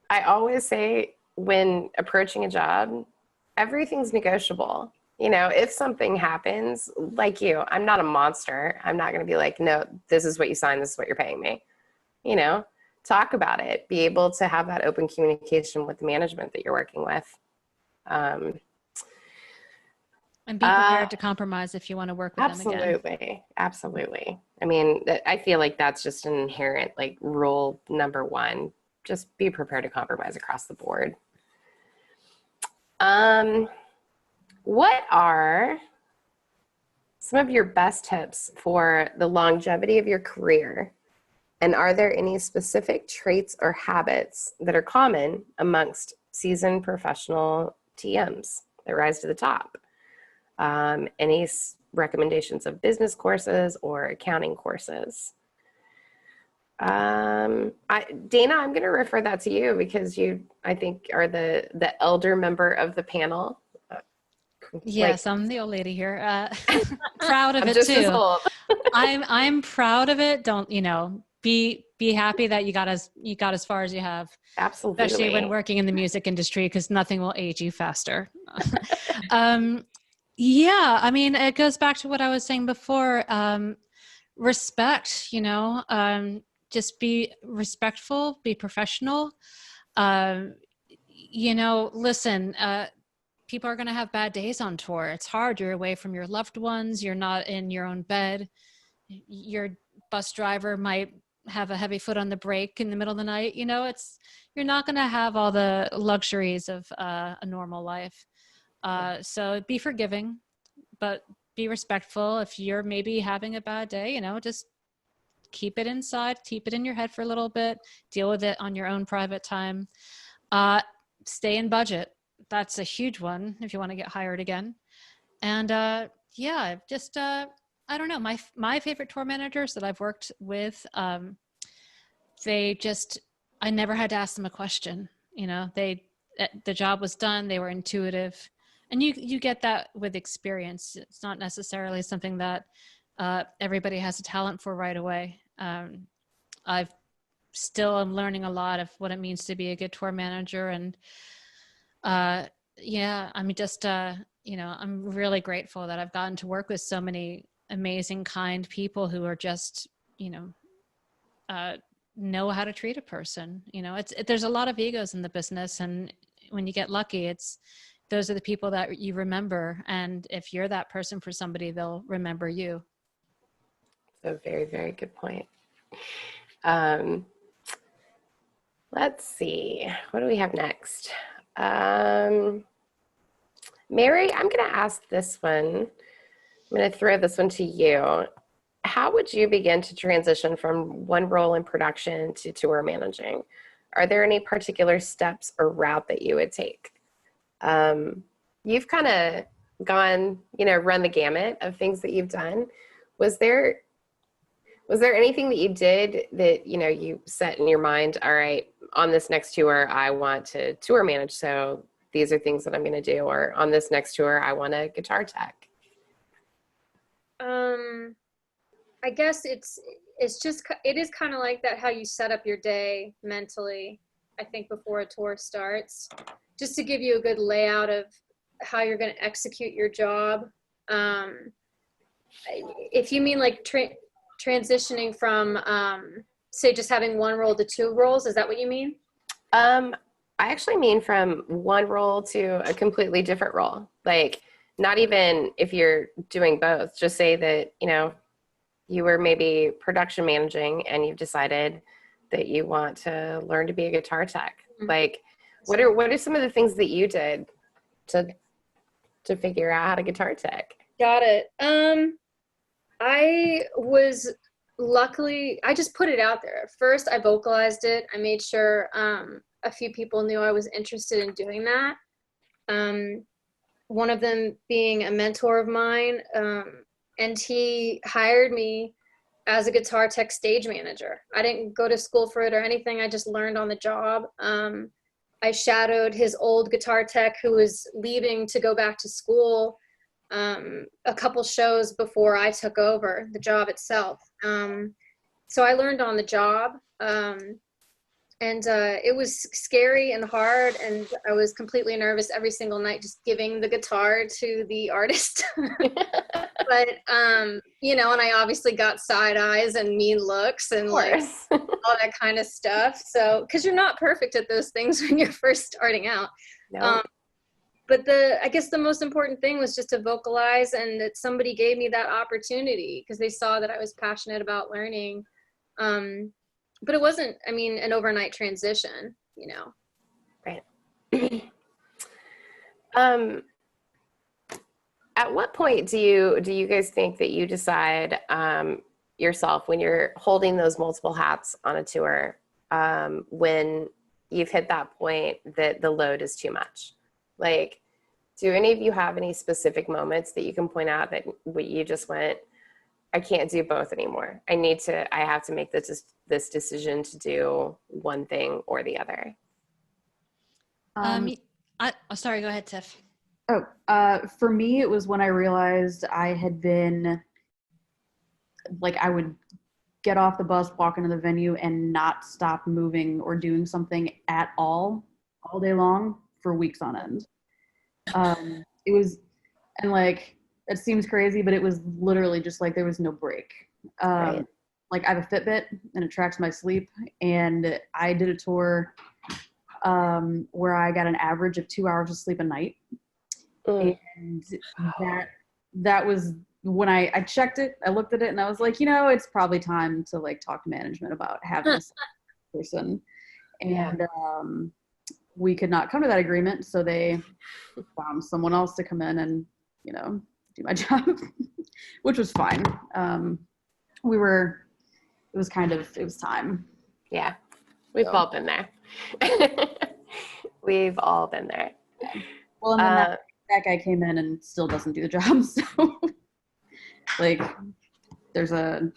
I always say when approaching a job, everything's negotiable. You know, if something happens, like you, I'm not a monster. I'm not going to be like, no, this is what you signed, this is what you're paying me. You know, talk about it, be able to have that open communication with the management that you're working with. And be prepared to compromise if you want to work with them again. Absolutely. I mean, I feel like that's just an inherent, like, rule number one. Just be prepared to compromise across the board. What are some of your best tips for the longevity of your career? And are there any specific traits or habits that are common amongst seasoned professional TMs that rise to the top? Any recommendations of business courses or accounting courses? Dana, I'm going to refer that to you because you, I think, are the elder member of the panel. Yes, I'm the old lady here. Proud of I'm it just too. as old. I'm proud of it. Don't, you know, be happy that you got as far as you have. Absolutely. Especially when working in the music industry, because nothing will age you faster. Yeah, I mean, it goes back to what I was saying before. Respect, you know, just be respectful, be professional. You know, listen, people are going to have bad days on tour. It's hard. You're away from your loved ones. You're not in your own bed. Your bus driver might have a heavy foot on the brake in the middle of the night. You know, you're not going to have all the luxuries of a normal life. So be forgiving, but be respectful. If you're maybe having a bad day, you know, just keep it inside, keep it in your head for a little bit, deal with it on your own private time. Stay in budget. That's a huge one if you want to get hired again. And yeah, just I don't know. My favorite tour managers that I've worked with, I never had to ask them a question. You know, the job was done. They were intuitive, and you get that with experience. It's not necessarily something that everybody has a talent for right away. I've still am learning a lot of what it means to be a good tour manager, and yeah, I mean, just you know, I'm really grateful that I've gotten to work with so many amazing, kind people who are just, you know how to treat a person. You know, there's a lot of egos in the business, and when you get lucky, those are the people that you remember, and if you're that person for somebody, they'll remember you. So very, very good point. Let's see, what do we have next? Mary, I'm going to ask this one. I'm going to throw this one to you. How would you begin to transition from one role in production to tour managing? Are there any particular steps or route that you would take? You've kind of gone, you know, run the gamut of things that you've done. Was there anything that you did that, you know, you set in your mind, all right, on this next tour, I want to tour manage, so these are things that I'm going to do, or on this next tour, I want a guitar tech? I guess it is kind of like that, how you set up your day mentally, I think, before a tour starts, just to give you a good layout of how you're going to execute your job. If you mean like transitioning from, say, just having one role to two roles, is that what you mean? I actually mean from one role to a completely different role. Like, not even if you're doing both, just say that, you know, you were maybe production managing and you've decided that you want to learn to be a guitar tech. Mm-hmm. Like, what are some of the things that you did to figure out how to guitar tech? Got it. I was luckily, I just put it out there. First, I vocalized it. I made sure a few people knew I was interested in doing that. One of them being a mentor of mine, and he hired me as a guitar tech stage manager. I didn't go to school for it or anything. I just learned on the job. I shadowed his old guitar tech who was leaving to go back to school a couple shows before I took over the job itself. So I learned on the job, and it was scary and hard, and I was completely nervous every single night just giving the guitar to the artist. But, you know, and I obviously got side eyes and mean looks and like all that kind of stuff. So, because you're not perfect at those things when you're first starting out. No. But I guess the most important thing was just to vocalize, and that somebody gave me that opportunity because they saw that I was passionate about learning. But it wasn't, I mean, an overnight transition, you know. Right. At what point do you guys think that you decide yourself, when you're holding those multiple hats on a tour, when you've hit that point that the load is too much? Like, do any of you have any specific moments that you can point out that you just went, I can't do both anymore. I have to make this decision to do one thing or the other? Sorry, go ahead, Tiff. For me, it was when I realized I had been, like, I would get off the bus, walk into the venue, and not stop moving or doing something at all day long for weeks on end. It was, and like, it seems crazy, but it was literally just like there was no break. Right. Like, I have a Fitbit and it tracks my sleep, and I did a tour where I got an average of 2 hours of sleep a night. And that was when I checked it, I looked at it, and I was like, you know, it's probably time to like talk to management about having this person. And we could not come to that agreement, so they found someone else to come in and, you know, do my job, which was fine. It was time. Yeah, we've all been there. We've all been there. Well, and then that guy came in and still doesn't do the job. So, like, it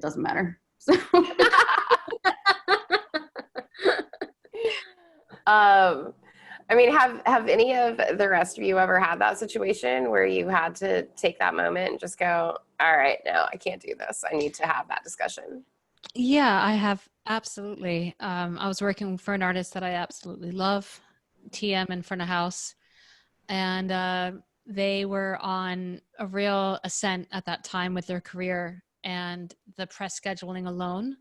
doesn't matter. So. I mean, have any of the rest of you ever had that situation where you had to take that moment and just go, all right, no, I can't do this. I need to have that discussion. Yeah, I have. Absolutely. I was working for an artist that I absolutely love, TM in front of house. And they were on a real ascent at that time with their career. And the press scheduling alone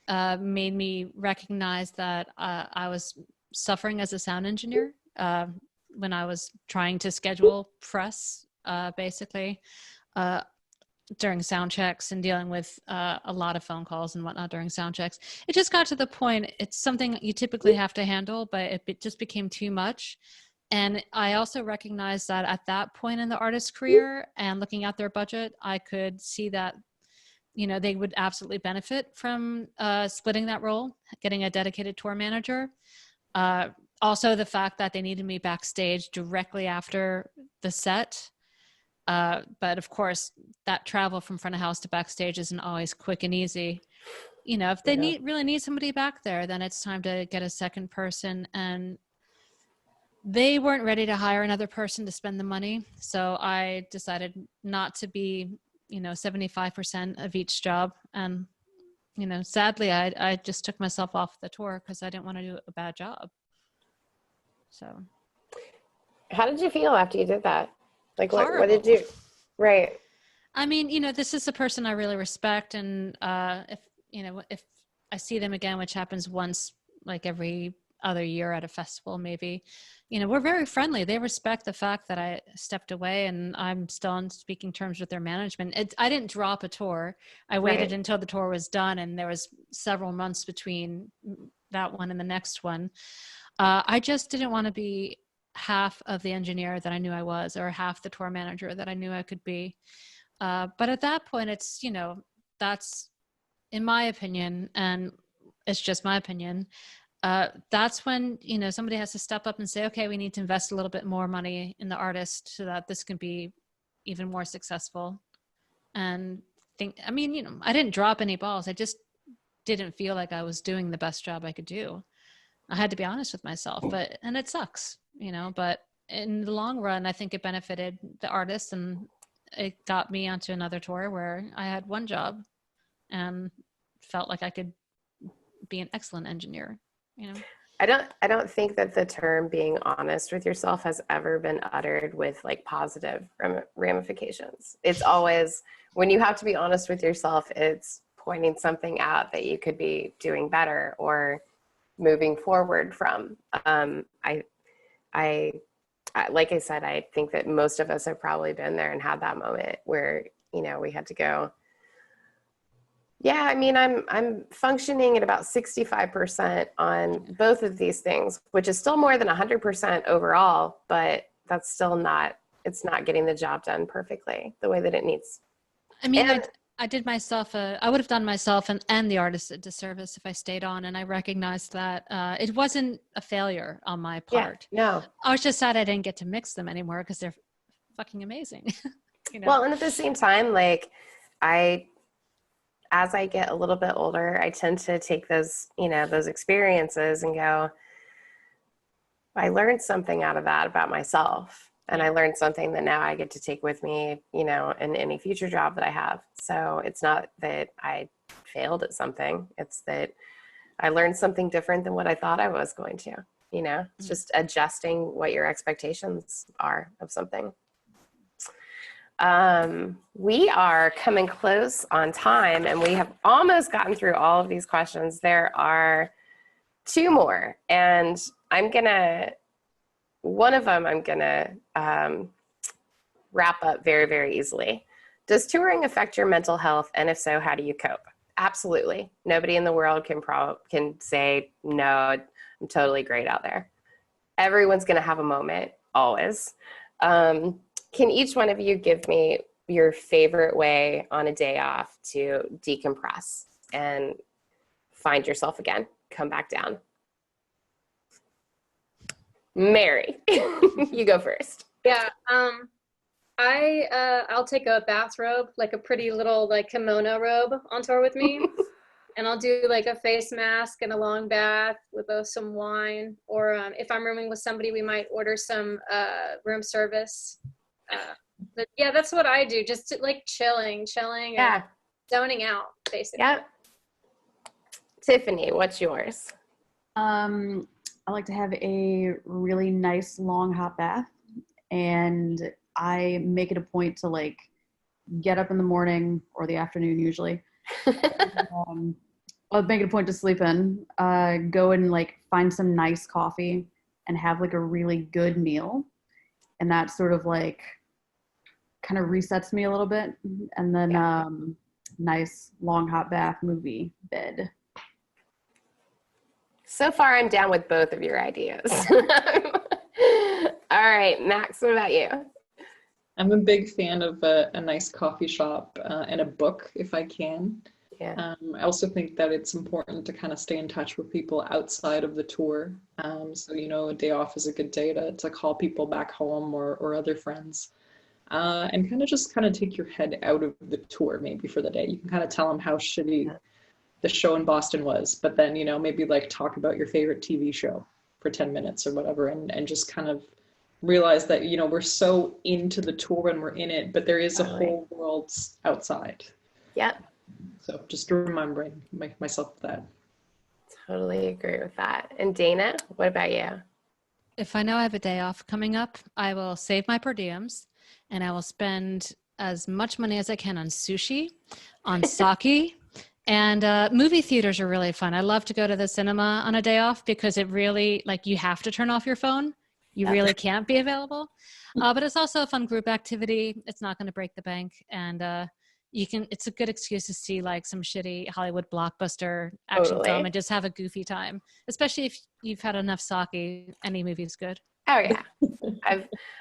made me recognize that I was suffering as a sound engineer when I was trying to schedule press, basically, during sound checks and dealing with a lot of phone calls and whatnot during sound checks. It just got to the point, it's something you typically have to handle, but it just became too much. And I also recognized that at that point in the artist's career and looking at their budget, I could see that they would absolutely benefit from splitting that role, getting a dedicated tour manager. Also, the fact that they needed me backstage directly after the set. But of course, that travel from front of house to backstage isn't always quick and easy. If they really need somebody back there, then it's time to get a second person. And they weren't ready to hire another person to spend the money. So I decided not to be 75% of each job. And, sadly, I just took myself off the tour because I didn't want to do a bad job. So. How did you feel after you did that? Like, what did Horrible. you, right. I mean, this is a person I really respect. And if I see them again, which happens once, like every other year at a festival, maybe, we're very friendly. They respect the fact that I stepped away and I'm still on speaking terms with their management. I didn't drop a tour. I waited until the tour was done, and there was several months between that one and the next one. I just didn't want to be half of the engineer that I knew I was, or half the tour manager that I knew I could be. But at that point, it's, that's, in my opinion, and it's just my opinion, that's when, somebody has to step up and say, okay, we need to invest a little bit more money in the artist so that this can be even more successful. And I didn't drop any balls. I just didn't feel like I was doing the best job I could do. I had to be honest with myself, and it sucks, but in the long run, I think it benefited the artist, and it got me onto another tour where I had one job and felt like I could be an excellent engineer. I don't think that the term being honest with yourself has ever been uttered with like positive ramifications. It's always, when you have to be honest with yourself, it's pointing something out that you could be doing better or moving forward from. I like I said, I think that most of us have probably been there and had that moment where, we had to go, yeah, I mean, I'm functioning at about 65% on both of these things, which is still more than 100% overall, but that's still it's not getting the job done perfectly the way that it needs. I mean, I did myself, I would have done myself and the artist a disservice if I stayed on. And I recognized that it wasn't a failure on my part. Yeah, no. I was just sad I didn't get to mix them anymore because they're fucking amazing. Well, and at the same time, like as I get a little bit older, I tend to take those experiences and go, I learned something out of that about myself. And I learned something that now I get to take with me, in any future job that I have. So it's not that I failed at something. It's that I learned something different than what I thought I was going to, It's just adjusting what your expectations are of something. We are coming close on time, and we have almost gotten through all of these questions. There are two more, and one of them I'm gonna wrap up very, very easily. Does touring affect your mental health? And if so, how do you cope? Absolutely. Nobody in the world can say, no, I'm totally great out there. Everyone's gonna have a moment, always. Can each one of you give me your favorite way on a day off to decompress and find yourself again, come back down? Mary, you go first. Yeah. I'll take a bathrobe, like a pretty little like kimono robe on tour with me. And I'll do like a face mask and a long bath with some wine. Or if I'm rooming with somebody, we might order some room service. But yeah, that's what I do. Just like chilling and zoning out, basically. Yeah. Tiffany, what's yours? I like to have a really nice long hot bath, and I make it a point to like get up in the morning or the afternoon usually. I'll make it a point to sleep in, go and like find some nice coffee and have like a really good meal. And that sort of like kind of resets me a little bit. And then nice long hot bath, movie, bed. So far, I'm down with both of your ideas. All right, Max, what about you? I'm a big fan of a nice coffee shop and a book if I can. Yeah. I also think that it's important to kind of stay in touch with people outside of the tour. So, a day off is a good day to call people back home or other friends. And kind of take your head out of the tour maybe for the day. You can kind of tell them how shitty the show in Boston was, but then, maybe like talk about your favorite TV show for 10 minutes or whatever, and just kind of realize that, we're so into the tour and we're in it, but there is a whole world outside. Yep. So just remembering myself of that. Totally agree with that. And Dana, what about you? If I know I have a day off coming up, I will save my per diems and I will spend as much money as I can on sushi, on sake, and movie theaters are really fun. I love to go to the cinema on a day off because it really, like, you have to turn off your phone. You really can't be available. But it's also a fun group activity. It's not going to break the bank. And it's a good excuse to see like some shitty Hollywood blockbuster action film and just have a goofy time, especially if you've had enough sake. Any movie's good. Oh yeah.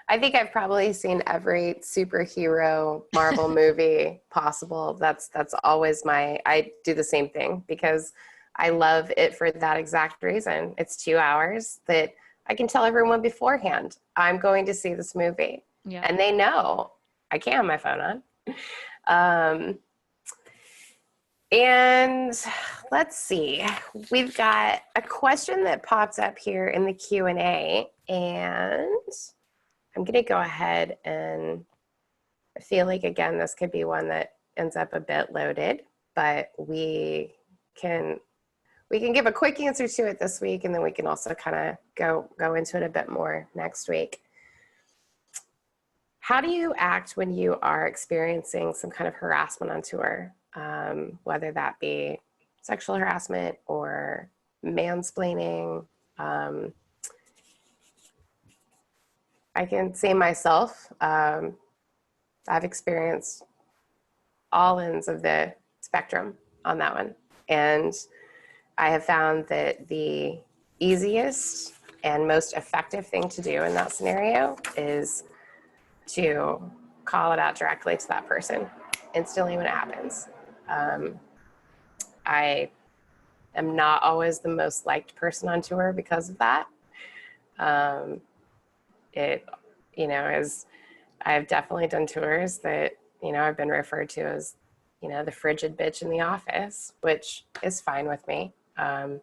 I think I've probably seen every superhero Marvel movie possible. That's always I do the same thing because I love it for that exact reason. It's 2 hours that I can tell everyone beforehand, I'm going to see this movie. Yeah. And they know I can't have my phone on. And let's see, we've got a question that pops up here in the Q&A, and I'm going to go ahead and I feel like, again, this could be one that ends up a bit loaded, but we can give a quick answer to it this week, and then we can also kind of go into it a bit more next week. How do you act when you are experiencing some kind of harassment on tour? Whether that be sexual harassment or mansplaining. I can say myself, I've experienced all ends of the spectrum on that one. And I have found that the easiest and most effective thing to do in that scenario is to call it out directly to that person instantly when it happens. I am not always the most liked person on tour because of that. I've definitely done tours that, I've been referred to as, the frigid bitch in the office, which is fine with me. Like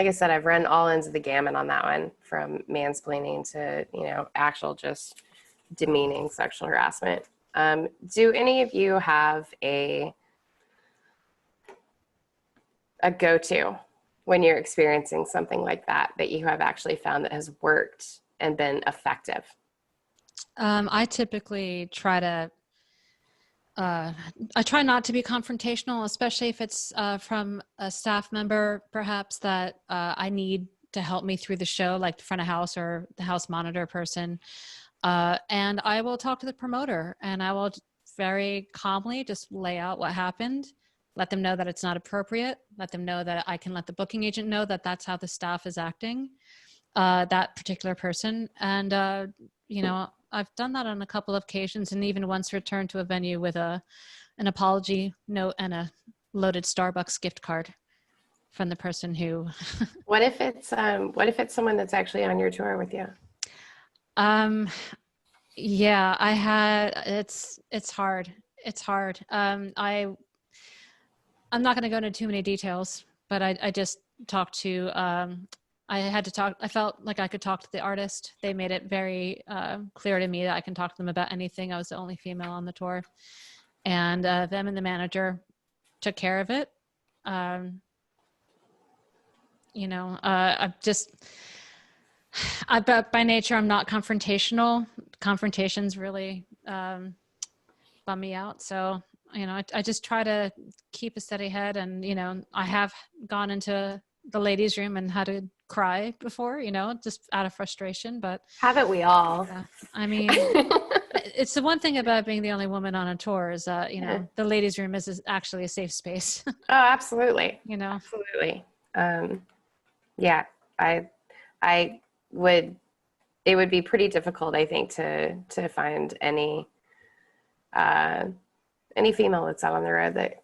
I said, I've run all ends of the gamut on that one, from mansplaining to, actual just demeaning sexual harassment. Do any of you have a go-to when you're experiencing something like that you have actually found that has worked and been effective? I typically try not to be confrontational, especially if it's from a staff member, perhaps, that I need to help me through the show, like the front of house or the house monitor person. And I will talk to the promoter, and I will very calmly just lay out what happened, let them know that it's not appropriate, let them know that I can let the booking agent know that that's how the staff is acting, that particular person. And, I've done that on a couple of occasions, and even once returned to a venue with an apology note and a loaded Starbucks gift card. from the person who. What if it's someone that's actually on your tour with you? Yeah, I had, it's hard. It's hard. I'm not going to go into too many details, but I just talked to, I felt like I could talk to the artist. They made it very clear to me that I can talk to them about anything. I was the only female on the tour, and them and the manager took care of it. But by nature, I'm not confrontational. Confrontations really bum me out. So, I just try to keep a steady head. And, I have gone into the ladies' room and had to cry before, just out of frustration. But haven't we all? Yeah, I mean, it's the one thing about being the only woman on a tour is that, the ladies' room is actually a safe space. Oh, absolutely. Absolutely. Yeah, it would be pretty difficult, I think, to find any female that's out on the road that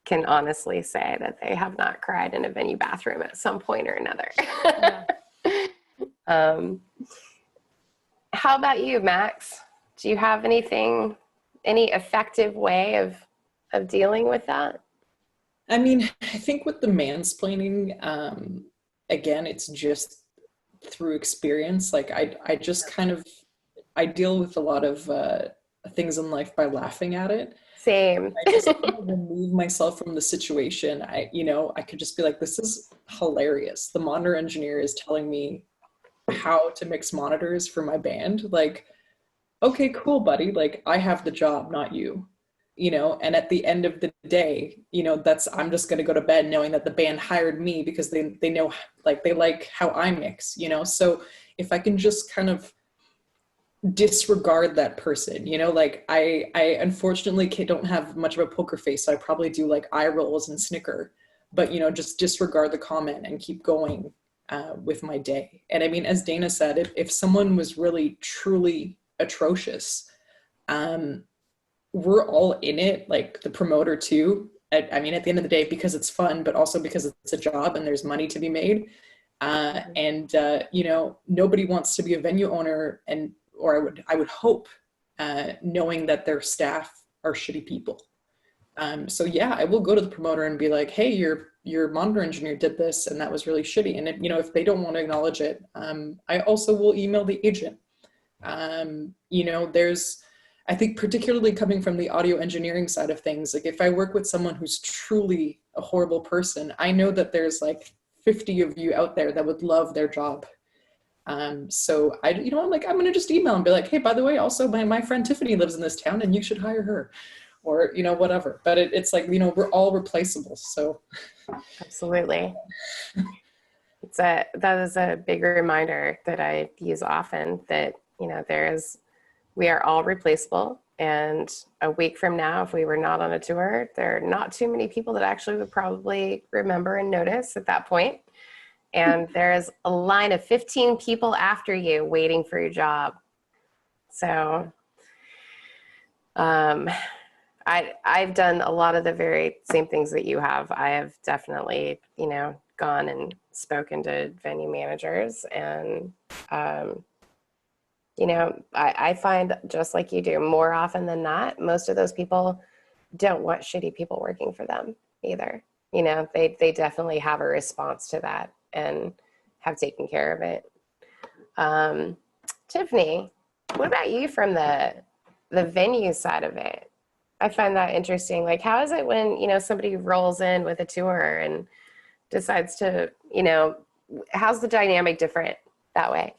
can honestly say that they have not cried in a venue bathroom at some point or another. Yeah. How about you, Max? Do you have any effective way of dealing with that? I mean, I think with the mansplaining, again, it's just through experience. Like I just I deal with a lot of things in life by laughing at it. Same. I just remove myself from the situation. I could just be like, this is hilarious. The monitor engineer is telling me how to mix monitors for my band. Like, okay, cool, buddy. Like, I have the job, not you. And at the end of the day, I'm just going to go to bed knowing that the band hired me because they know, like, they like how I mix, so if I can just kind of disregard that person, like I unfortunately don't have much of a poker face. So I probably do like eye rolls and snicker, but, just disregard the comment and keep going with my day. And I mean, as Dana said, if someone was really, truly atrocious, we're all in it, like the promoter too. I mean, at the end of the day, because it's fun, but also because it's a job and there's money to be made. Nobody wants to be a venue owner or I would hope, knowing that their staff are shitty people. So yeah, I will go to the promoter and be like, hey, your monitor engineer did this and that was really shitty. And if they don't want to acknowledge it, I also will email the agent. I think particularly coming from the audio engineering side of things, like if I work with someone who's truly a horrible person, I know that there's like 50 of you out there that would love their job. So I'm going to just email and be like, hey, by the way, also my friend Tiffany lives in this town and you should hire her, or, whatever. But it's like, we're all replaceable. So. Absolutely. That is a big reminder that I use often that, we are all replaceable. And a week from now, if we were not on a tour, there are not too many people that actually would probably remember and notice at that point. And there's a line of 15 people after you waiting for your job. So I've done a lot of the very same things that you have. I have definitely, gone and spoken to venue managers and, I find, just like you do, more often than not, most of those people don't want shitty people working for them either. They definitely have a response to that and have taken care of it. Tiffany, what about you from the venue side of it? I find that interesting. Like, how is it when, somebody rolls in with a tour and decides to, how's the dynamic different that way?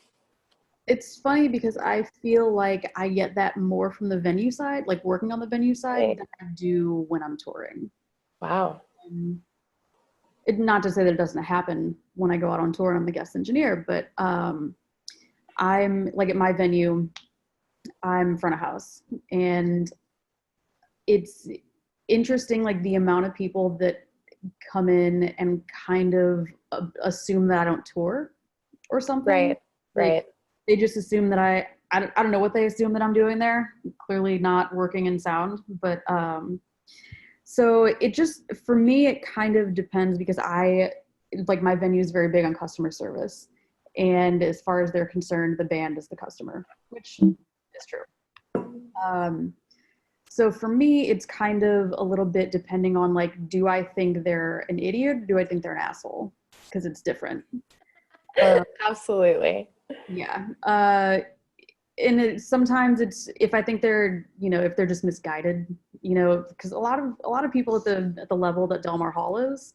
It's funny because I feel like I get that more from the venue side, like working on the venue side, right, than I do when I'm touring. Wow. Not to say that it doesn't happen when I go out on tour and I'm the guest engineer, but I'm like at my venue, I'm front of house, and it's interesting, like the amount of people that come in and kind of assume that I don't tour or something. Right. Right. They just assume that I don't know what they assume that I'm doing there. Clearly not working in sound, but So it just, for me, it kind of depends because my venue is very big on customer service. And as far as they're concerned, the band is the customer, which is true. So for me, it's kind of a little bit depending on like, do I think they're an idiot? Or do I think they're an asshole? Because it's different. Absolutely. Yeah. And sometimes it's, if I think they're, if they're just misguided, because a lot of people at the level that Del Mar Hall is,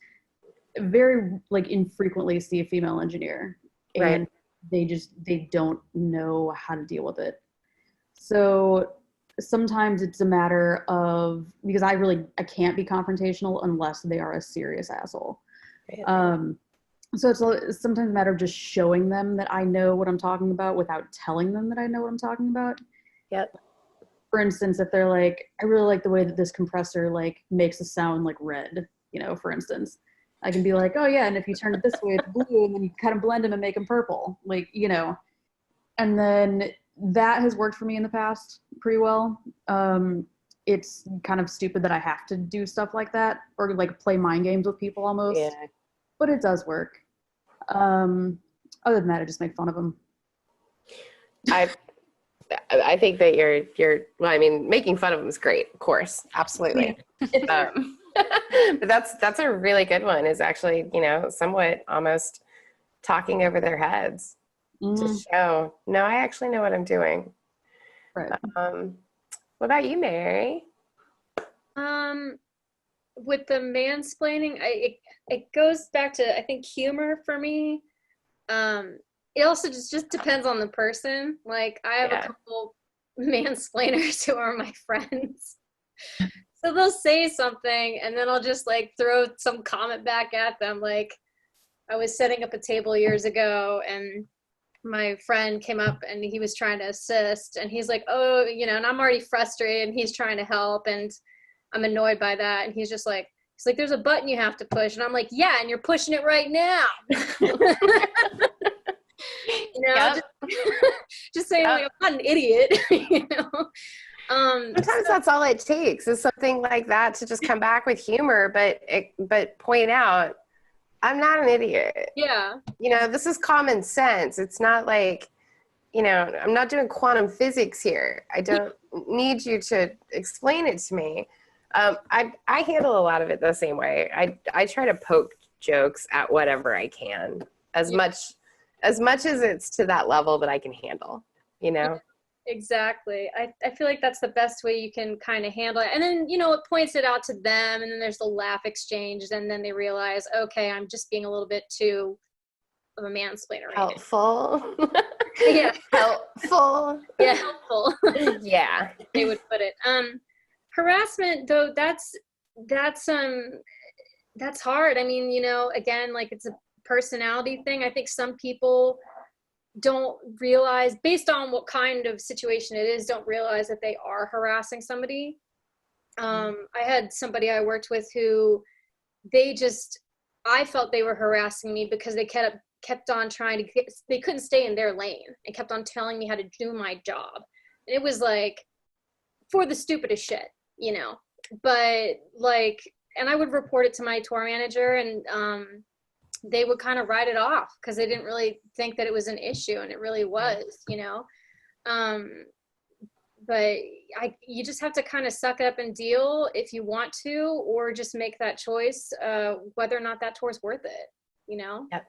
very like infrequently see a female engineer, and they don't know how to deal with it. So sometimes it's a matter of, because I can't be confrontational unless they are a serious asshole. Right. So it's sometimes a matter of just showing them that I know what I'm talking about without telling them that I know what I'm talking about. Yep. For instance, if they're like, I really like the way that this compressor like makes a sound like red, for instance, I can be like, oh yeah, and if you turn it this way, it's blue, and then you kind of blend them and make them purple, and then that has worked for me in the past pretty well. It's kind of stupid that I have to do stuff like that or like play mind games with people almost. Yeah. But it does work. Other than that, I just make fun of them. I think that making fun of them is great, of course, absolutely. But that's a really good one. Is actually, somewhat almost talking over their heads to show, no, I actually know what I'm doing. Right. What about you, Mary? With the mansplaining, it goes back to, I think, humor for me. It also just depends on the person. Like, I have a couple mansplainers who are my friends. So they'll say something, and then I'll just, like, throw some comment back at them. Like, I was setting up a table years ago, and my friend came up, and he was trying to assist, and he's like, oh, and I'm already frustrated, and he's trying to help, and I'm annoyed by that. And he's like, there's a button you have to push. And I'm like, yeah, and you're pushing it right now. Yep. just saying, like, I'm not an idiot. Sometimes that's all it takes is something like that to just come back with humor, but point out, I'm not an idiot. Yeah. This is common sense. It's not like, I'm not doing quantum physics here. I don't need you to explain it to me. I handle a lot of it the same way. I try to poke jokes at whatever I can, as much as it's to that level that I can handle, Exactly. I feel like that's the best way you can kind of handle it. And then, it points it out to them, and then there's the laugh exchange, and then they realize, okay, I'm just being a little bit too of a mansplainer. Helpful. Yeah. Helpful. Yeah, helpful. Yeah. They would put it. Harassment, though, that's hard. I mean, again, like, it's a personality thing. I think some people don't realize, based on what kind of situation it is, don't realize that they are harassing somebody. I had somebody I worked with who I felt they were harassing me because they kept on trying to they couldn't stay in their lane and kept on telling me how to do my job. And it was like, for the stupidest shit, but like, and I would report it to my tour manager, and they would kind of write it off because they didn't really think that it was an issue, and it really was, but you just have to kind of suck it up and deal if you want to, or just make that choice, whether or not that tour is worth it, Yep.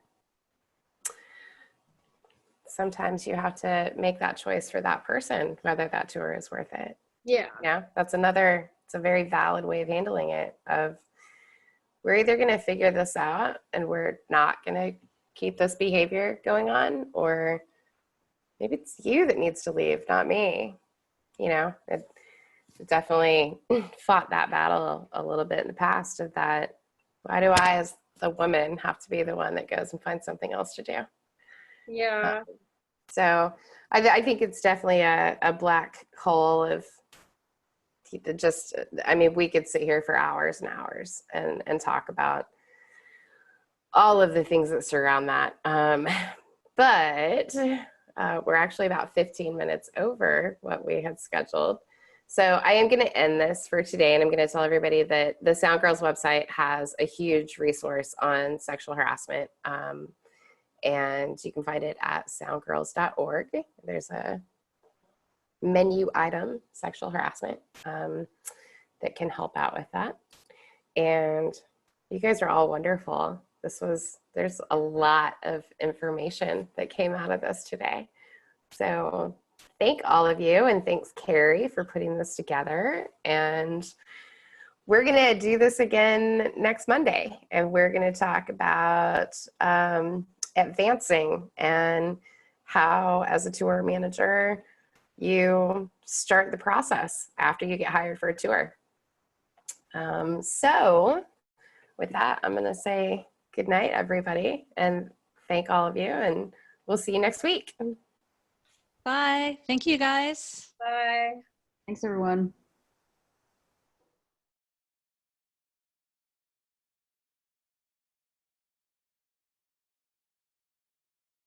Sometimes you have to make that choice for that person, whether that tour is worth it. Yeah. Yeah. It's a very valid way of handling it, of, we're either going to figure this out and we're not going to keep this behavior going on, or maybe it's you that needs to leave, not me. It definitely fought that battle a little bit in the past, of that, why do I as the woman have to be the one that goes and finds something else to do? Yeah. So I think it's definitely a black hole of just, we could sit here for hours and hours and talk about all of the things that surround that. But we're actually about 15 minutes over what we had scheduled. So I am going to end this for today, and I'm going to tell everybody that the SoundGirls website has a huge resource on sexual harassment, and you can find it at soundgirls.org. There's a menu item, sexual harassment, that can help out with that. And you guys are all wonderful. There's a lot of information that came out of this today. So thank all of you, and thanks Carrie for putting this together. And we're gonna do this again next Monday, and we're gonna talk about advancing and how, as a tour manager, you start the process after you get hired for a tour. So with that, I'm gonna say good night, everybody, and thank all of you, and we'll see you next week. Bye. Thank you, guys. Bye. Thanks, everyone.